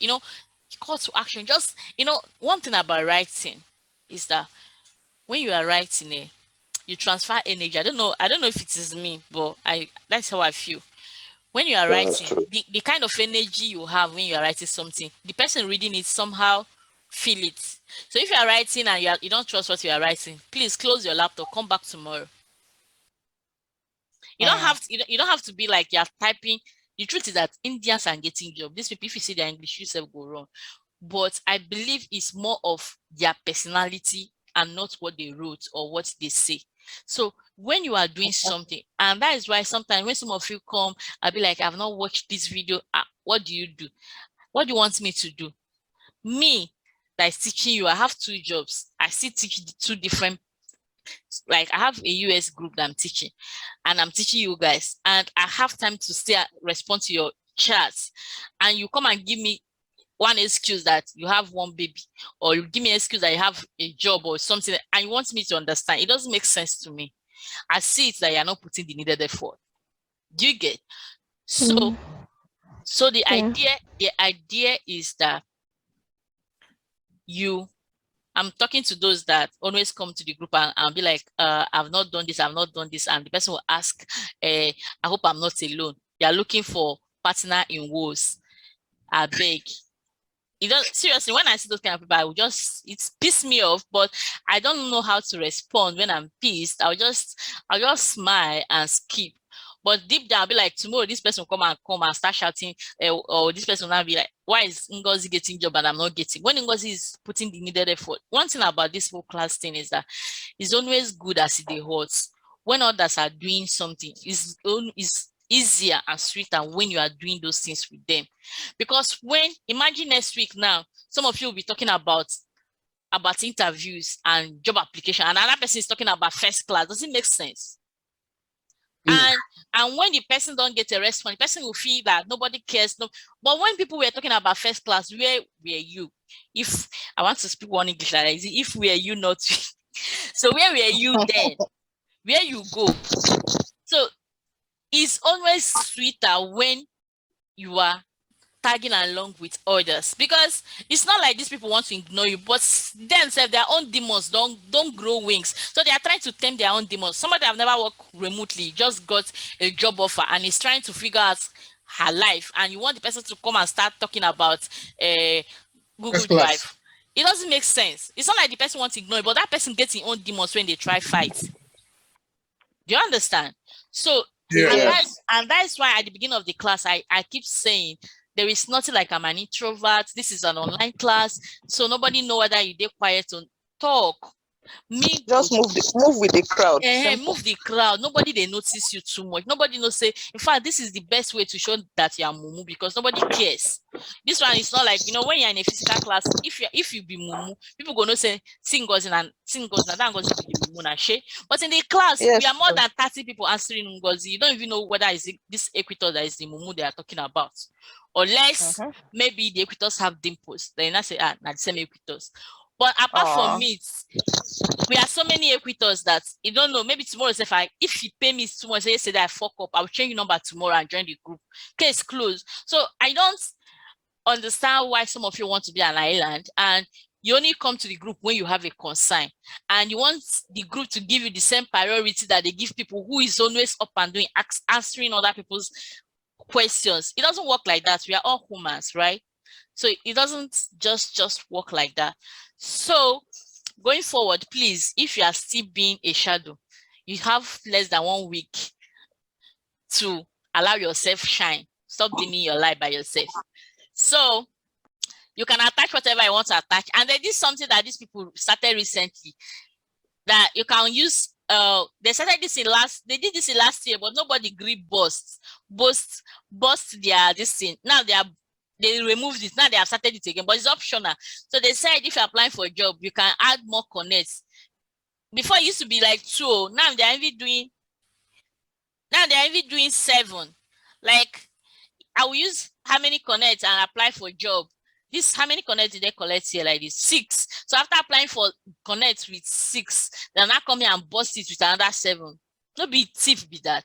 Call to action. Just one thing about writing is that when you are writing you transfer energy. I don't know if it is me, but that's how I feel. When you are writing, the kind of energy you have when you are writing something, the person reading it somehow feel it. So if you are writing and you don't trust what you are writing, please close your laptop, come back tomorrow. You don't have to be like you're typing. The truth is that Indians are getting jobs. These people, if you see their English, you self go wrong. But I believe it's more of their personality and not what they wrote or what they say. So when you are doing something, and that is why sometimes when some of you come, I'll be like, I've not watched this video. What do you do? What do you want me to do? Me that is teaching you, I have 2 jobs. I still teach 2 different, like I have a US group that I'm teaching, and I'm teaching you guys, and I have time to still respond to your chats, and you come and give me one excuse that you have 1 baby, or you give me an excuse that you have a job or something, and you want me to understand. It doesn't make sense to me. I see it that you're not putting the needed effort. Do you get? So the idea is that I'm talking to those that always come to the group and be like, I've not done this, and the person will ask, I hope I'm not alone. They are looking for partner in woes. I beg. Seriously, when I see those kind of people, it's pissed me off, but I don't know how to respond when I'm pissed. I'll just smile and skip. But deep down, I'll be like, tomorrow this person will come and start shouting, or this person will now be like, why is Ngozi getting job and I'm not getting? When Ngozi is putting the needed effort. One thing about this whole class thing is that it's always good as it hurts. When others are doing something, it's easier and sweeter when you are doing those things with them. Because imagine next week now, some of you will be talking about interviews and job application, and another person is talking about first class. Does it make sense? And when the person don't get a response, the person will feel that nobody cares. No, but when people were talking about first class, where were you? If I want to speak one English, like if were you not, so where were you then? Where you go? So it's always sweeter when you are tagging along with others, because it's not like these people want to ignore you, but themselves, their own demons don't grow wings, so they are trying to tame their own demons. Somebody that have never worked remotely just got a job offer and is trying to figure out her life, and you want the person to come and start talking about Google Drive. It doesn't make sense. It's not like the person wants to ignore it, but that person gets his own demons when they try fight. Do you understand? So and that's why at the beginning of the class I keep saying there is nothing like I'm an introvert. This is an online class, so nobody know whether you did quiet or talk. Just move with the crowd. Move the crowd. Nobody they notice you too much. Nobody knows. Say, in fact, this is the best way to show that you are mumu, because nobody cares. This one is not like, when you're in a physical class. If you be mumu, people gonna say singles and that goes to be mumu na she. But in the class, we are more than 30 people answering Ngozi. You don't even know whether it's this equitor that is the mumu they are talking about. Unless maybe the equitors have dimples. Then I say, not the same equitors. But apart from it, we have so many equitors that you don't know. Maybe tomorrow, if you pay me too much, say yesterday I fuck up, I'll change your number tomorrow and join the group. Case closed. So I don't understand why some of you want to be an island and you only come to the group when you have a concern, and you want the group to give you the same priority that they give people who is always up and doing, answering other people's questions. It doesn't work like that. We are all humans, right? So it doesn't just work like that. So going forward, please, if you are still being a shadow, you have less than 1 week to allow yourself shine. Stop being in your life by yourself. So you can attach whatever you want to attach. And they did something that these people started recently that you can use. They started this they did this in last year, but nobody agreed boast their this thing. Now they removed it. Now they have started it again, but it's optional. So they said if you're applying for a job, you can add more connects. Before it used to be like 2. Now they're even doing 7. Like I will use how many connects and apply for a job. How many connects did they collect here like this? 6. So after applying for connects with 6, they're not coming and bust it with another 7. No be thief be that.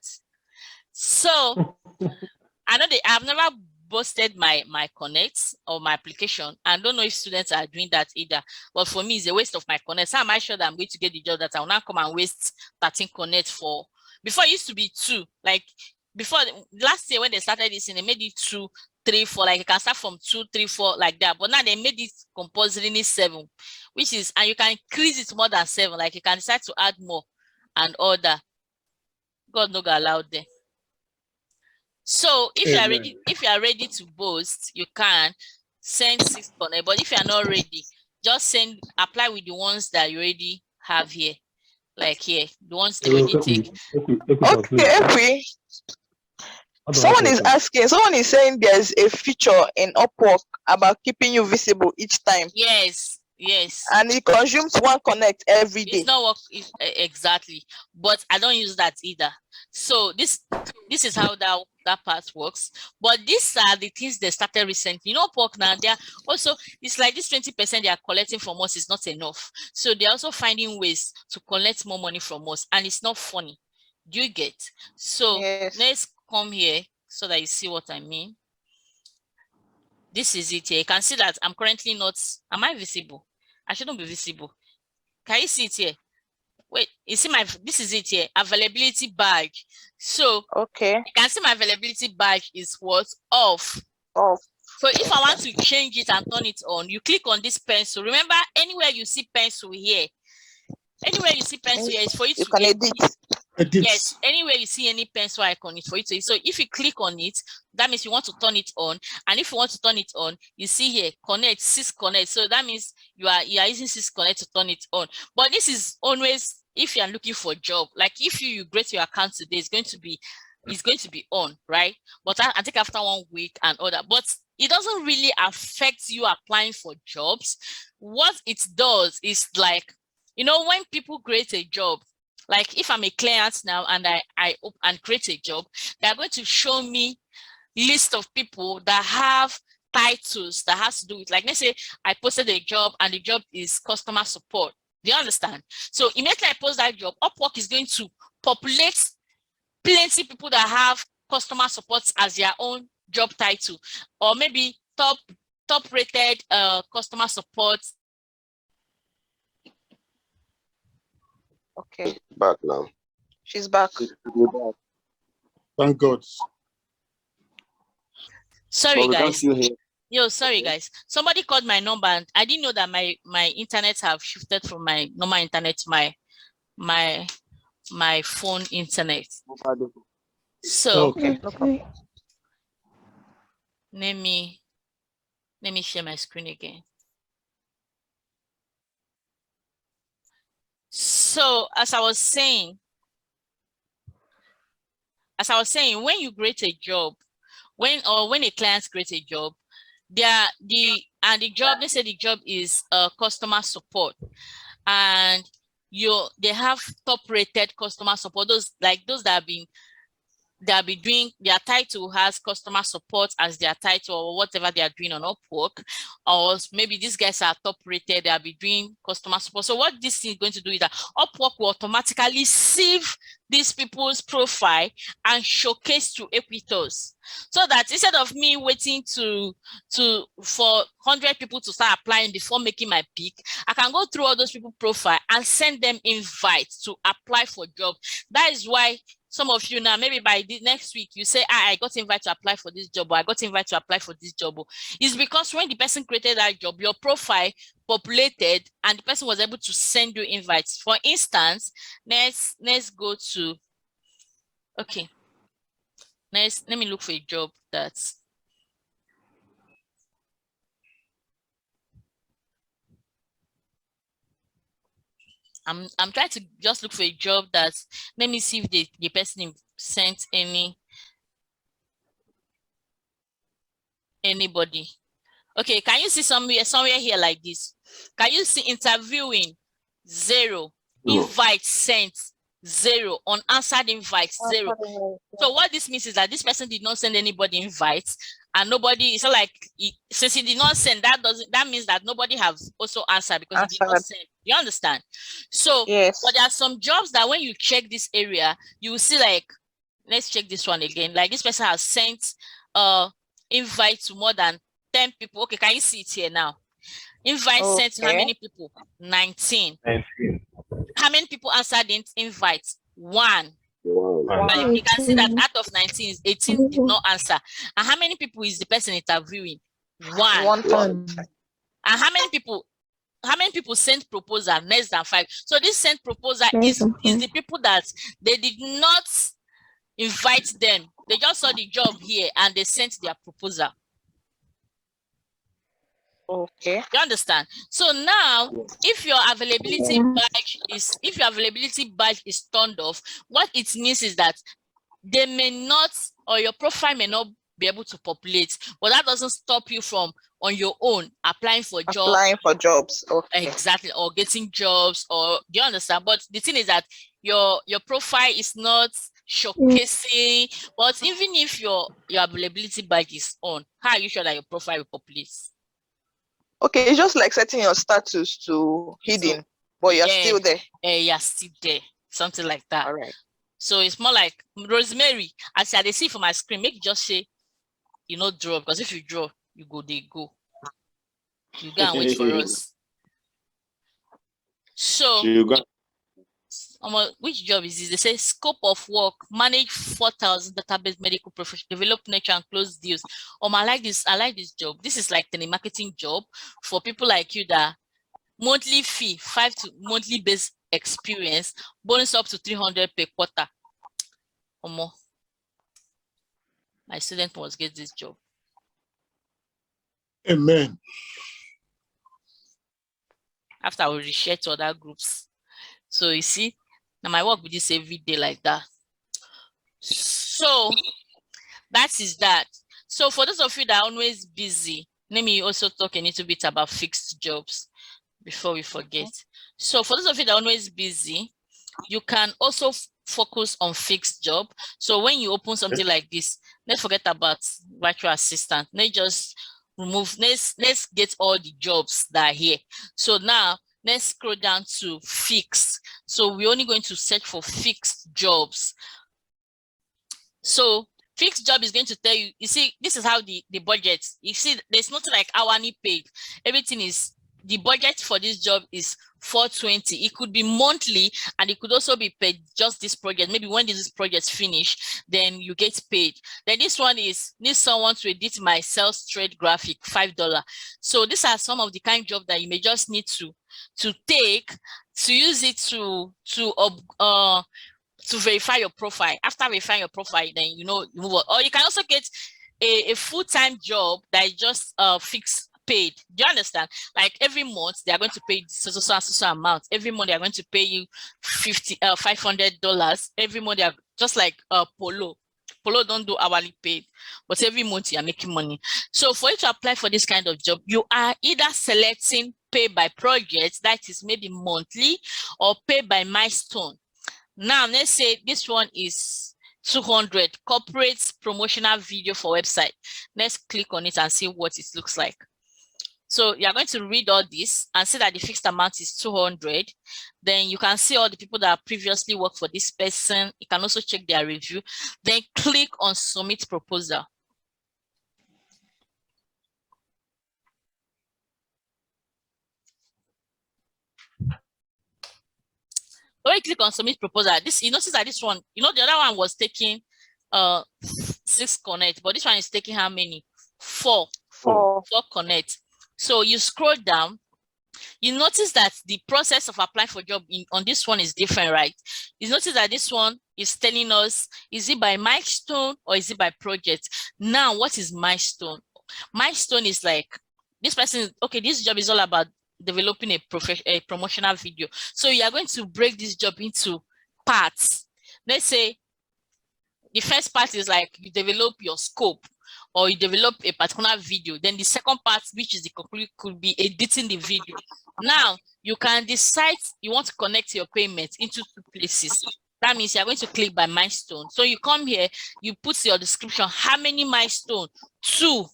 So I know I've never busted my connects or my application. I don't know if students are doing that either. But for me, it's a waste of my connects. How am I sure that I'm going to get the job that I will not come and waste 13 connects for? Before it used to be 2. Like before last year when they started this, and they made it 2, 3, 4. Like you can start from 2, 3, 4 like that. But now they made it compulsorily 7, which is, and you can increase it more than 7. Like you can decide to add more and order. God no go allow them. So if you are ready to boast, you can send 6 connect. But if you are not ready, just apply with the ones that you already have here. Like here, the ones they already take. Okay, someone is saying there's a feature in Upwork about keeping you visible each time. Yes. And it consumes 1 connect every day. It's not work exactly, but I don't use that either. So this is how that part works. But these are the things they started recently. You know, Upwork now, they're also, it's like this 20% they are collecting from us is not enough. So they're also finding ways to collect more money from us, and it's not funny. Do you get? So let's come here so that you see what I mean. This is it here. You can see that I'm currently not, am I visible? I shouldn't be visible. Can you see it here? Wait, you see this is it here, availability badge. So you can see my availability badge is what? Off. So if I want to change it and turn it on, you click on this pencil. Remember, anywhere you see pencil here, is for you to edit. Yes, anywhere you see any pencil icon, it's for you to. So if you click on it, that means you want to turn it on. And if you want to turn it on, you see here, connect, sysconnect. So that means you are using sysconnect to turn it on. But this is always if you are looking for a job. Like if you create your account today, it's going to be on, right? But I think after 1 week and all that. But it doesn't really affect you applying for jobs. What it does is like, you know, when people create a job, like if I'm a client now and I create a job, they're going to show me list of people that have titles that has to do with, like, let's say I posted a job and the job is customer support. Do you understand? So immediately I post that job, Upwork is going to populate plenty people that have customer support as their own job title, or maybe top rated customer support. Okay. Back now. She's back. Thank God. Sorry, guys. Sorry, guys. Somebody called my number and I didn't know that my internet have shifted from my normal internet to my phone internet. So let me share my screen again. So as I was saying, when you create a job, when a client creates a job, the job, let's say the job is customer support, and they have top rated customer support, those that have been doing, their title has customer support as their title, or whatever they are doing on Upwork, or maybe these guys are top rated, they'll be doing customer support. So what this is going to do is that Upwork will automatically sieve these people's profile and showcase to Equitos, so that instead of me waiting for 100 people to start applying before making my pick, I can go through all those people's profile and send them invites to apply for jobs. That is why some of you now, maybe by the next week, you say, I got invited to apply for this job, or I got invited to apply for this job. It's because when the person created that job, your profile populated and the person was able to send you invites. For instance, let's go to, okay, let me look for a job that's, I'm trying to just look for a job that's, let me see if the person sent anybody. Okay, can you see somewhere here like this? Can you see interviewing 0, invite sent 0, unanswered invite 0? So what this means is that this person did not send anybody invites, and nobody, it's not like since he did not send, that means that nobody has also answered because he did not send. You understand? So but there are some jobs that when you check this area, you will see, like, let's check this one again. Like this person has sent invite to more than 10 people. Okay, can you see it here now? Invite sent to how many people? 19. How many people answered the invite? 1. But you can see that out of 19, 18 did not answer. And how many people is the person interviewing? 1. And how many people sent proposal? Less than 5. So this sent proposal is the people that they did not invite them. They just saw the job here and they sent their proposal. Okay. You understand? So now, if your availability badge is turned off, what it means is that they may not, or your profile may not be able to populate, but that doesn't stop you from on your own applying for jobs. Okay. Exactly, or getting jobs, or do you understand? But the thing is that your profile is not showcasing, but even if your availability badge is on, how are you sure that your profile will populate? Okay, it's just like setting your status to hidden, but you're still there. You're still there, something like that. All right. So it's more like Rosemary, as I see for my screen, make just say, draw, because if you draw, you go, they go. You go and wait for us. So, which job is this? They say scope of work, manage 4,000 database medical professionals, develop nature and close deals. I like this job. This is like the marketing job for people like you that monthly fee, 5 to monthly base experience, bonus up to 300 per quarter or more. My student must get this job. Amen. After I will reshare to other groups. So you see, now my work with this every day like that. So that is that. So for those of you that are always busy, let me also talk a little bit about fixed jobs before we forget. So for those of you that are always busy, you can also focus on fixed job. So when you open something like this, let's forget about virtual assistant. Let's just remove, let's get all the jobs that are here. So now let's scroll down to fixed. So we're only going to search for fixed jobs. So fixed job is going to tell you, you see, this is how the budget, you see, there's nothing like hourly paid. Everything is, the budget for this job is 420. It could be monthly, and it could also be paid just this project. Maybe when this project finish, then you get paid. Then this one is, need someone to edit my sales trade graphic, $5. So these are some of the kind of job that you may just need to take, to use it to verify your profile. After verifying your profile, then you move on. Or you can also get a full-time job that is just fixed paid. Do you understand? Like every month they are going to pay so amount. Every month they are going to pay you $500. Every month they are just like Polo. Polo don't do hourly paid, but every month you are making money. So for you to apply for this kind of job, you are either selecting pay by project, that is maybe monthly, or pay by milestone. Now let's say this one is 200, corporate promotional video for website. Let's click on it and see what it looks like. So you're going to read all this and see that the fixed amount is 200. Then you can see all the people that previously worked for this person. You can also check their review. Then click on submit proposal. When you click on submit proposal, you notice that this one, the other one was taking 6 connect, but this one is taking how many? 4 connect. So you scroll down, you notice that the process of applying for job on this one is different, right? You notice that this one is telling us, is it by milestone or is it by project? Now, what is milestone? Milestone is like, this person, okay, this job is all about developing a promotional video. So you are going to break this job into parts. Let's say the first part is like you develop your scope, or you develop a particular video. Then the second part, which is the conclusion, could be editing the video. Now you can decide you want to connect your payment into 2 places. That means you're going to click by milestone. So you come here, you put your description, how many milestone? 2.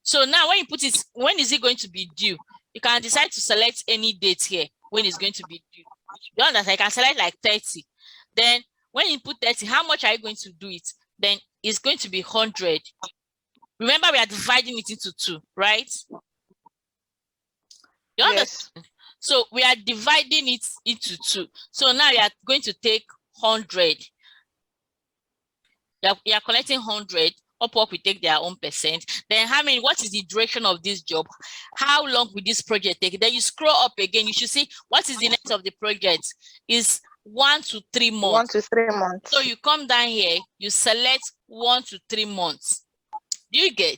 So now when you put it, when is it going to be due? You can decide to select any date here when it's going to be due. You understand? I can select like 30. Then when you put 30, how much are you going to do it? Then it's going to be 100. Remember, we are dividing it into 2, right? You understand? So we are dividing it into 2. So now you are going to take 100. You are collecting 100. Upwork will take their own percent. Then what is the duration of this job? How long will this project take? Then you scroll up again. You should see what is the length of the project. Is 1 to 3 months. 1 to 3 months. So you come down here, you select 1 to 3 months. Do you get?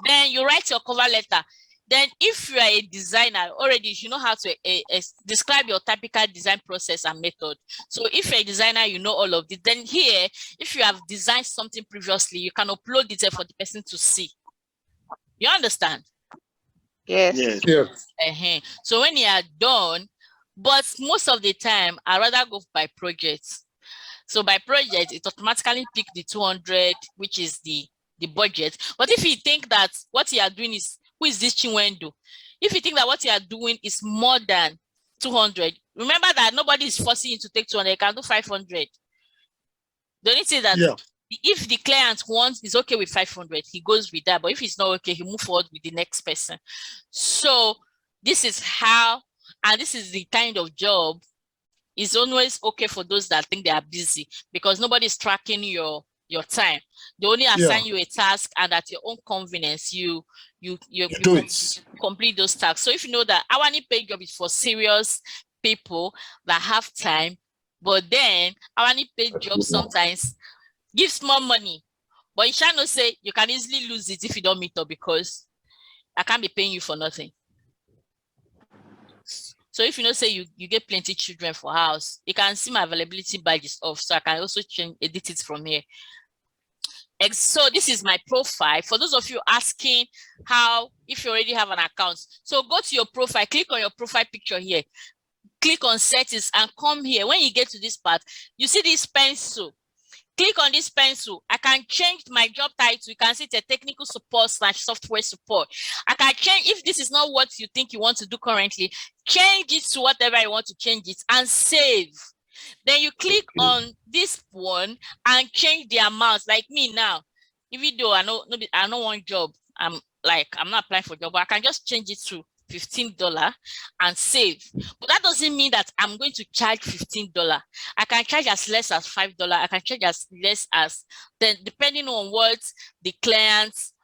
Then you write your cover letter. Then if you are a designer, already you know how to describe your typical design process and method. So if you're a designer, you know all of this. Then here, if you have designed something previously, you can upload it for the person to see. You understand? Yes. Yes. So when you are done, but most of the time, I rather go by projects. So by project, it automatically pick the 200, which is the budget. But if you think that what you are doing is, who is this Chinwendo? If you think that what you are doing is more than 200, remember that nobody is forcing you to take 200. You can do 500. The only thing that if the client wants is okay with 500, he goes with that. But if it's not okay, he move forward with the next person. So this is how, and this is the kind of job is always okay for those that think they are busy, because nobody is tracking your time. They only assign you a task, and at your own convenience, you complete those tasks. So if you know that hourly paid job is for serious people that have time, but then hourly paid job sometimes gives more money, but you shall not say you can easily lose it if you don't meet up, because I can't be paying you for nothing. So if you know, say you get plenty children for house, you can see my availability badge is off, so I can also edit it from here. So this is my profile. For those of you asking how, if you already have an account, so go to your profile, click on your profile picture here, click on settings, and come here. When you get to this part, you see this pencil. Click on this pencil. I can change my job title. You can see it's a technical support / software support. I can change, if this is not what you think you want to do currently, change it to whatever you want to change it and save. Then you click on this one and change the amount. Like me now, even though I know one job, I'm not applying for a job, but I can just change it to $15 and save. But that doesn't mean that I'm going to charge $15. I can charge as less as $5. I can charge as less as, then depending on what the client's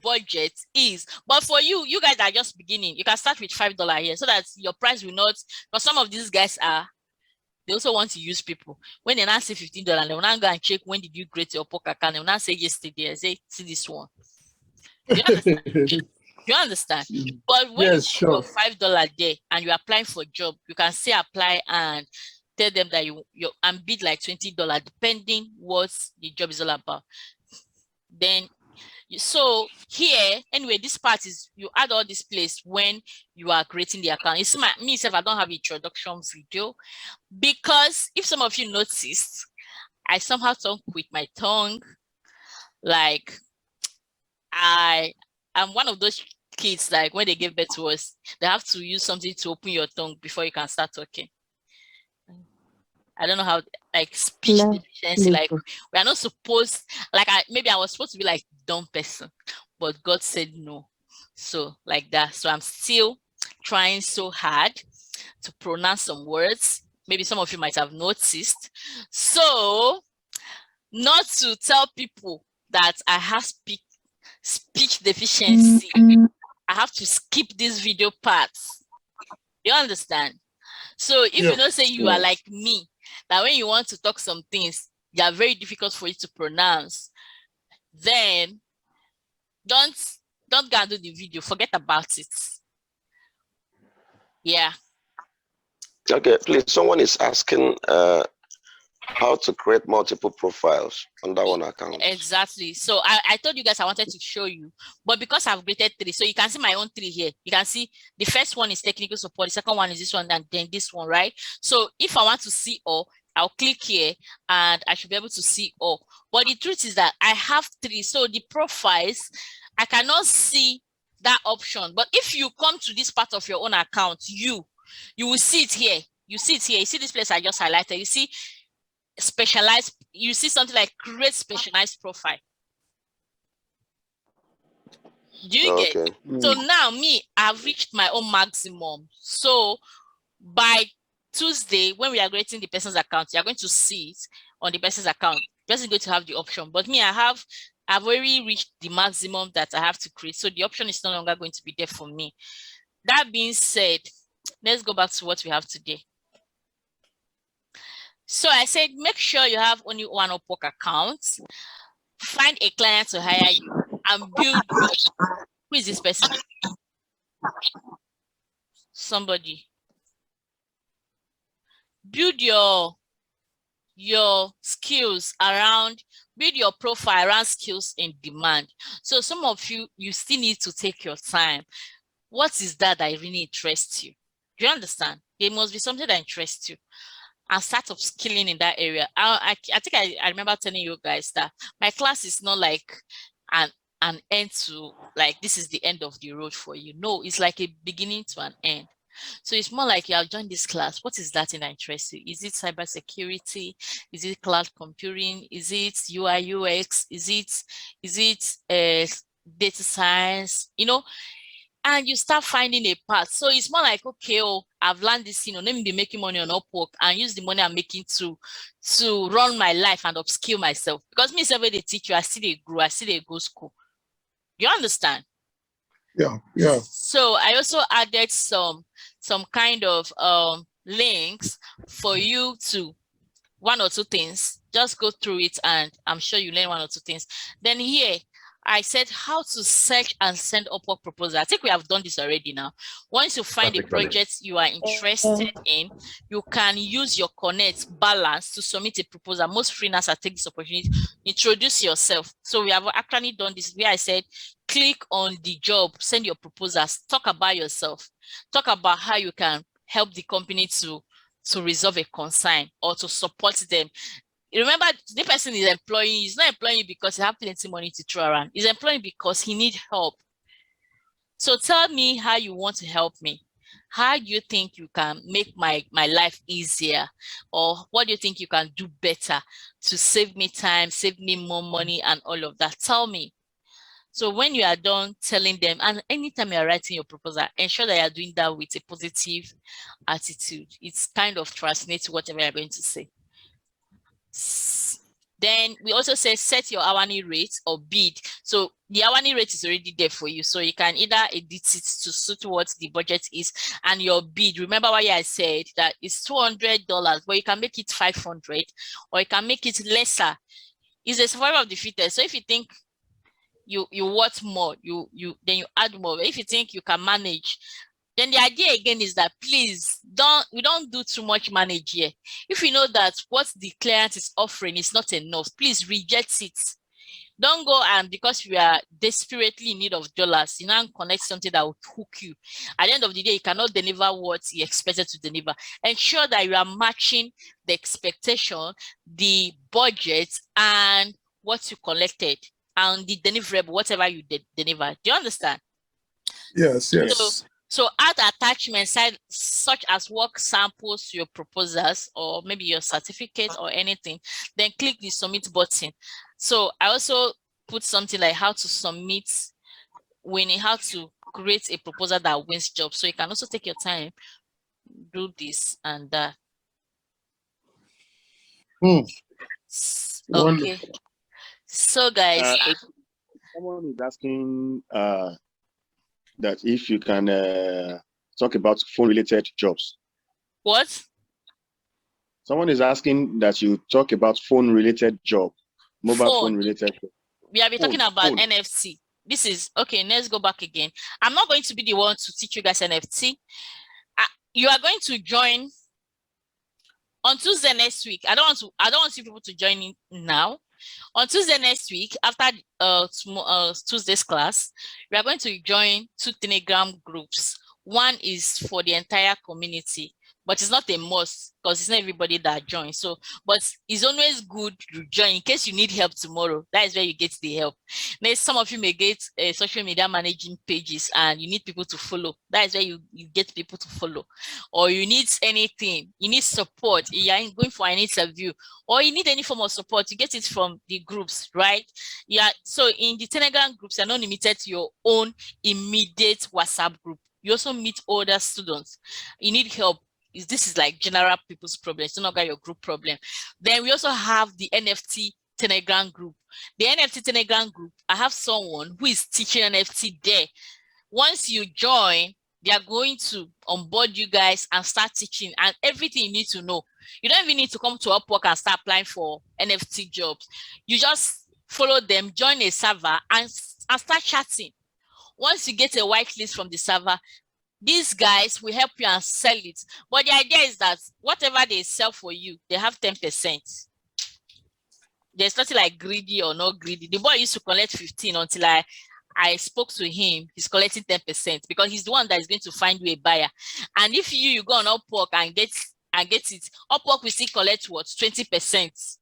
budget is. But for you guys are just beginning, you can start with $5 here, so that your price will not, because some of these guys they also want to use people. When they now say $15, they will now go and check when did you create your poker account. They will now say yesterday. I say, see this one. You understand? You understand? But when you go $5 there and you're applying for a job, you can say apply and tell them that you and bid like $20, depending what the job is all about. Then so here, anyway, this part is you add all this place when you are creating the account. It's myself, I don't have an introduction video, because if some of you noticed, I somehow talk with my tongue. Like I'm one of those kids, like when they give birth to us, they have to use something to open your tongue before you can start talking. I don't know how, like speech deficiency, like we are not supposed, like maybe I was supposed to be like dumb person, but God said no. So like that. So I'm still trying so hard to pronounce some words. Maybe some of you might have noticed. So not to tell people that I have speech deficiency, I have to skip these video parts. You understand? So if you don't say you are like me, that when you want to talk some things, they are very difficult for you to pronounce, then don't go and do the video. Forget about it. Yeah. Okay, please. Someone is asking how to create multiple profiles on that one account. Exactly. So I told you guys I wanted to show you, but because I've created 3, so you can see my own 3 here. You can see the first one is technical support, the second one is this one, and then this one, right? So if I want to see all, I'll click here and I should be able to see all. But the truth is that I have 3, so the profiles, I cannot see that option. But if you come to this part of your own account, you will see it here. You see it here. You see this place I just highlighted. You see specialized, you see something like create specialized profile. Do you get it? So now I've reached my own maximum. So by Tuesday, when we are creating the person's account, you're going to see it on the person's account. Just going to have the option. But I've already reached the maximum that I have to create. So the option is no longer going to be there for me. That being said, let's go back to what we have today. So I said, make sure you have only one Upwork account, find a client to hire you, and build Who is this person? Somebody. Build your skills around, build your profile around skills in demand. So some of you still need to take your time. What is that really interests you? Do you understand? There must be something that interests you, and start upskilling in that area. I think I remember telling you guys that my class is not like an end to, like, this is the end of the road for you. No, it's like a beginning to an end. So it's more like, I'll join this class. What is that in that interests you? Is it cybersecurity? Is it cloud computing? Is it UI UX? Is it data science? You know, and you start finding a path. So it's more like, okay, I've learned this, let me be making money on Upwork and use the money I'm making to run my life and upskill myself. Because me, every day teach you, I still grow, I still go school. You understand? Yeah. So I also added some kind of links for you to, one or two things, just go through it and I'm sure you learn one or two things. Then here, I said how to search and send Upwork proposal. I think we have done this already now. Once you find the projects you are interested in, you can use your Connect balance to submit a proposal. Most freelancers take this opportunity. Introduce yourself. So we have actually done this where I said, click on the job, send your proposals, talk about yourself, talk about how you can help the company to resolve a concern or to support them. Remember, the person is employing you. He's not employing you because he has plenty of money to throw around. He's employing because he needs help. So tell me how you want to help me. How do you think you can make my life easier? Or what do you think you can do better to save me time, save me more money and all of that? Tell me. So when you are done telling them, and anytime you're writing your proposal, ensure that you're doing that with a positive attitude. It's kind of translates whatever you're going to say. Then we also say set your hourly rate or bid. So the hourly rate is already there for you. So you can either edit it to suit what the budget is, and your bid. Remember why I said that it's $200, but you can make it 500 or you can make it lesser. It's a survival of the fittest. So if you think you want more, then you add more. If you think you can manage, then the idea again is that please we don't do too much manage here. If you know that what the client is offering is not enough, please reject it. Don't go and because we are desperately in need of dollars, you now connect something that will hook you. At the end of the day, you cannot deliver what you expected to deliver. Ensure that you are matching the expectation, the budget, and what you collected, and the deliverable, whatever you deliver. Do you understand? Yes. So add attachments such as work samples to your proposals or maybe your certificate or anything. Then click the submit button. So I also put something like how to submit, how to create a proposal that wins jobs. So you can also take your time, do this and that. Okay. So guys, someone is asking that if you can talk about phone-related jobs. What? Someone is asking that you talk about phone-related job, mobile phone-related job. We have been talking about NFT. This is, okay, let's go back again. I'm not going to be the one to teach you guys NFT. You are going to join on Tuesday next week. I don't want you people to join in now. On Tuesday next week, after Tuesday's class, we are going to join 2 Telegram groups. One is for the entire community, but it's not a must because it's not everybody that joins. So, but it's always good to join in case you need help tomorrow. That is where you get the help. Now, some of you may get social media managing pages and you need people to follow. That is where you get people to follow. Or you need anything, you need support, you are going for an interview, or you need any form of support, you get it from the groups, right? Yeah. So in the Telegram groups, you're not limited to your own immediate WhatsApp group. You also meet other students. You need help. This is like general people's problem. It's not your group problem. Then we also have the NFT Telegram group. The NFT Telegram group, I have someone who is teaching NFT there. Once you join, they are going to onboard you guys and start teaching and everything you need to know. You don't even need to come to Upwork and start applying for NFT jobs. You just follow them, join a server and start chatting. once you get a whitelist from the server, these guys will help you and sell it. But the idea is that whatever they sell for you, they have 10%. There's nothing like greedy or not greedy. The boy used to collect 15 until I spoke to him. He's collecting 10% because he's the one that is going to find you a buyer. And if you go on Upwork and get it, Upwork will still collect what? 20%.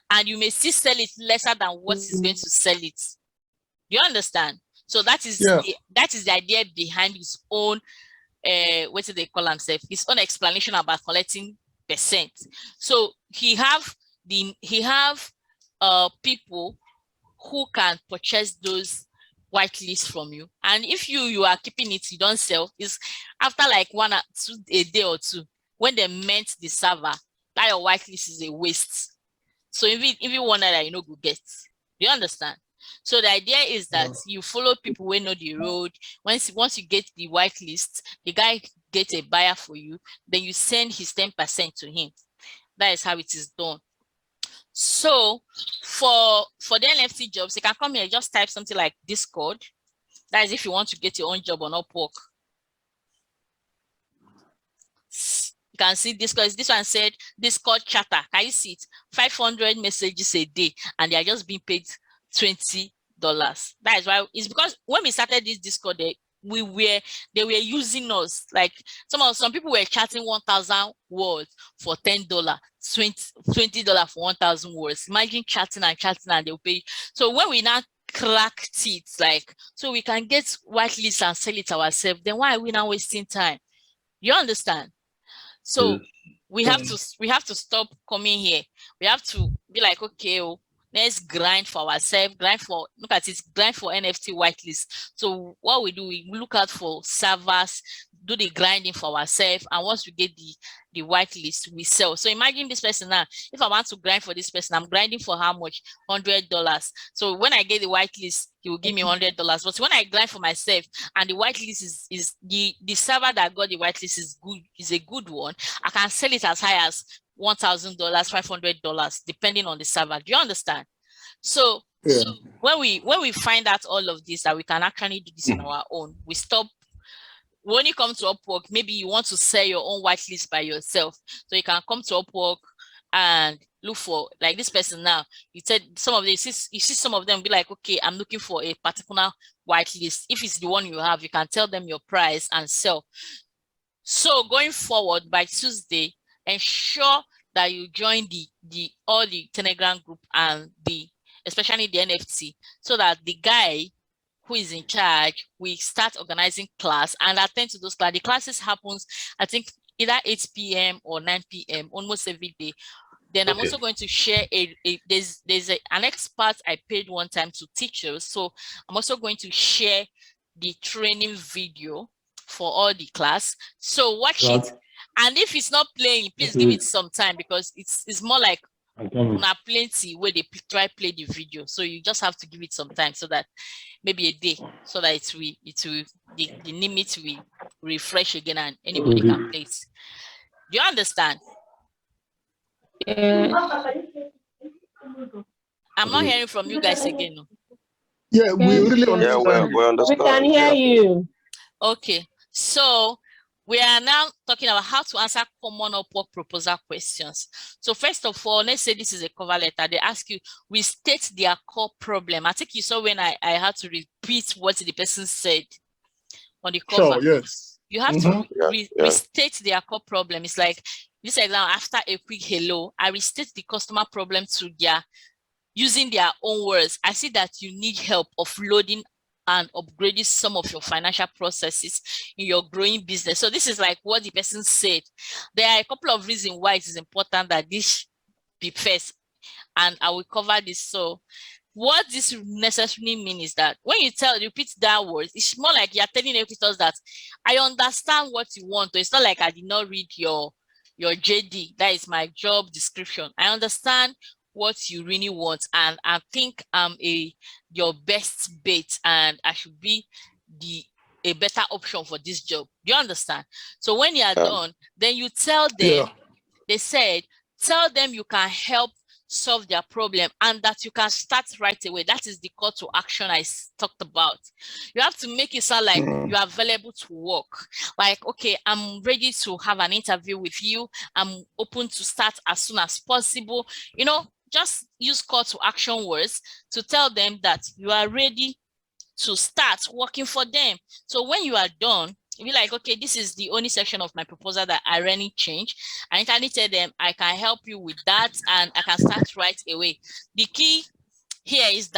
And you may still sell it lesser than what he's going to sell it. Do you understand? So that is the idea behind his own what do they call himself? His own explanation about collecting percent. So he have people who can purchase those whitelists from you, and if you are keeping it, you don't sell. It's after like a day or two when they mint the server, that your whitelist is a waste. So if you want that, you know, go get. Do you understand? So the idea is that you follow people who know the road. Once you get the whitelist, the guy gets a buyer for you, then you send his 10% to him. That is how it is done. So for the NFT jobs, you can come here, just type something like Discord. That is if you want to get your own job on Upwork. You can see Discord. This one said Discord chatter. Can you see it? 500 messages a day, and they are just being paid $20. That is why it's because when we started this Discord, they were using us. Like some people were chatting 1,000 words for $10, $20 for 1,000 words. Imagine chatting and they'll pay. So when we now cracked it, like, so we can get whitelists and sell it ourselves, then why are we now wasting time? You understand? So we have to stop coming here. We have to be like, okay, let's grind for ourselves, grind for NFT whitelist. So what we do, we look out for servers, do the grinding for ourselves, and once we get the whitelist, we sell. So imagine this person now, if I want to grind for this person, I'm grinding for how much? $100. So when I get the whitelist, he will give me $100. But when I grind for myself and the whitelist is the server that got the whitelist is a good one, I can sell it as high as $1,000, $500, depending on the server. Do you understand? So, so when we find out all of this, that we can actually do this on our own, we stop. When you come to Upwork, maybe you want to sell your own whitelist by yourself. So you can come to Upwork and look for, like this person now. You said some of them, you see some of them be like, okay, I'm looking for a particular whitelist. If it's the one you have, you can tell them your price and sell. So going forward, by Tuesday, ensure that you join all the Telegram group and especially the NFT, so that the guy who is in charge will start organizing class and attend to those classes. The classes happens, I think, either 8 p.m. or 9 p.m. almost every day. Then I'm also going to share there's an expert I paid one time to teach us. So I'm also going to share the training video for all the class. So watch it. And if it's not playing, please give it some time, because it's more like not plenty where they try play the video. So you just have to give it some time, so that maybe a day, so that the limit will refresh again and anybody can play it. Do you understand? I'm not hearing from you guys again. No? Yeah, we really understand. Yeah, we understand. We can hear you. Okay, so we are now talking about how to answer common Upwork proposal questions. So first of all, let's say this is a cover letter. They ask you, restate their core problem. I think you saw when I had to repeat what the person said on the cover. Sure, yes. You have to restate their core problem. It's like this example, after a quick hello, I restate the customer problem to using their own words. I see that you need help offloading and upgrading some of your financial processes in your growing business. So this is like what the person said. There are a couple of reasons why it is important that this be first, and I will cover this. So what this necessarily means is that when you repeat that word, it's more like you're telling recruiters that I understand what you want. So it's not like I did not read your JD, that is my job description. I understand what you really want, and I think I'm your best bet, and I should be a better option for this job. Do you understand? So when you are done, then you tell them, they said, tell them you can help solve their problem and that you can start right away. That is the call to action I talked about. You have to make it sound like you are available to work. Like, okay, I'm ready to have an interview with you. I'm open to start as soon as possible. You know, just use call to action words to tell them that you are ready to start working for them. So when you are done, be like, okay, this is the only section of my proposal that I really change. And I can tell them I can help you with that and I can start right away. The key here is that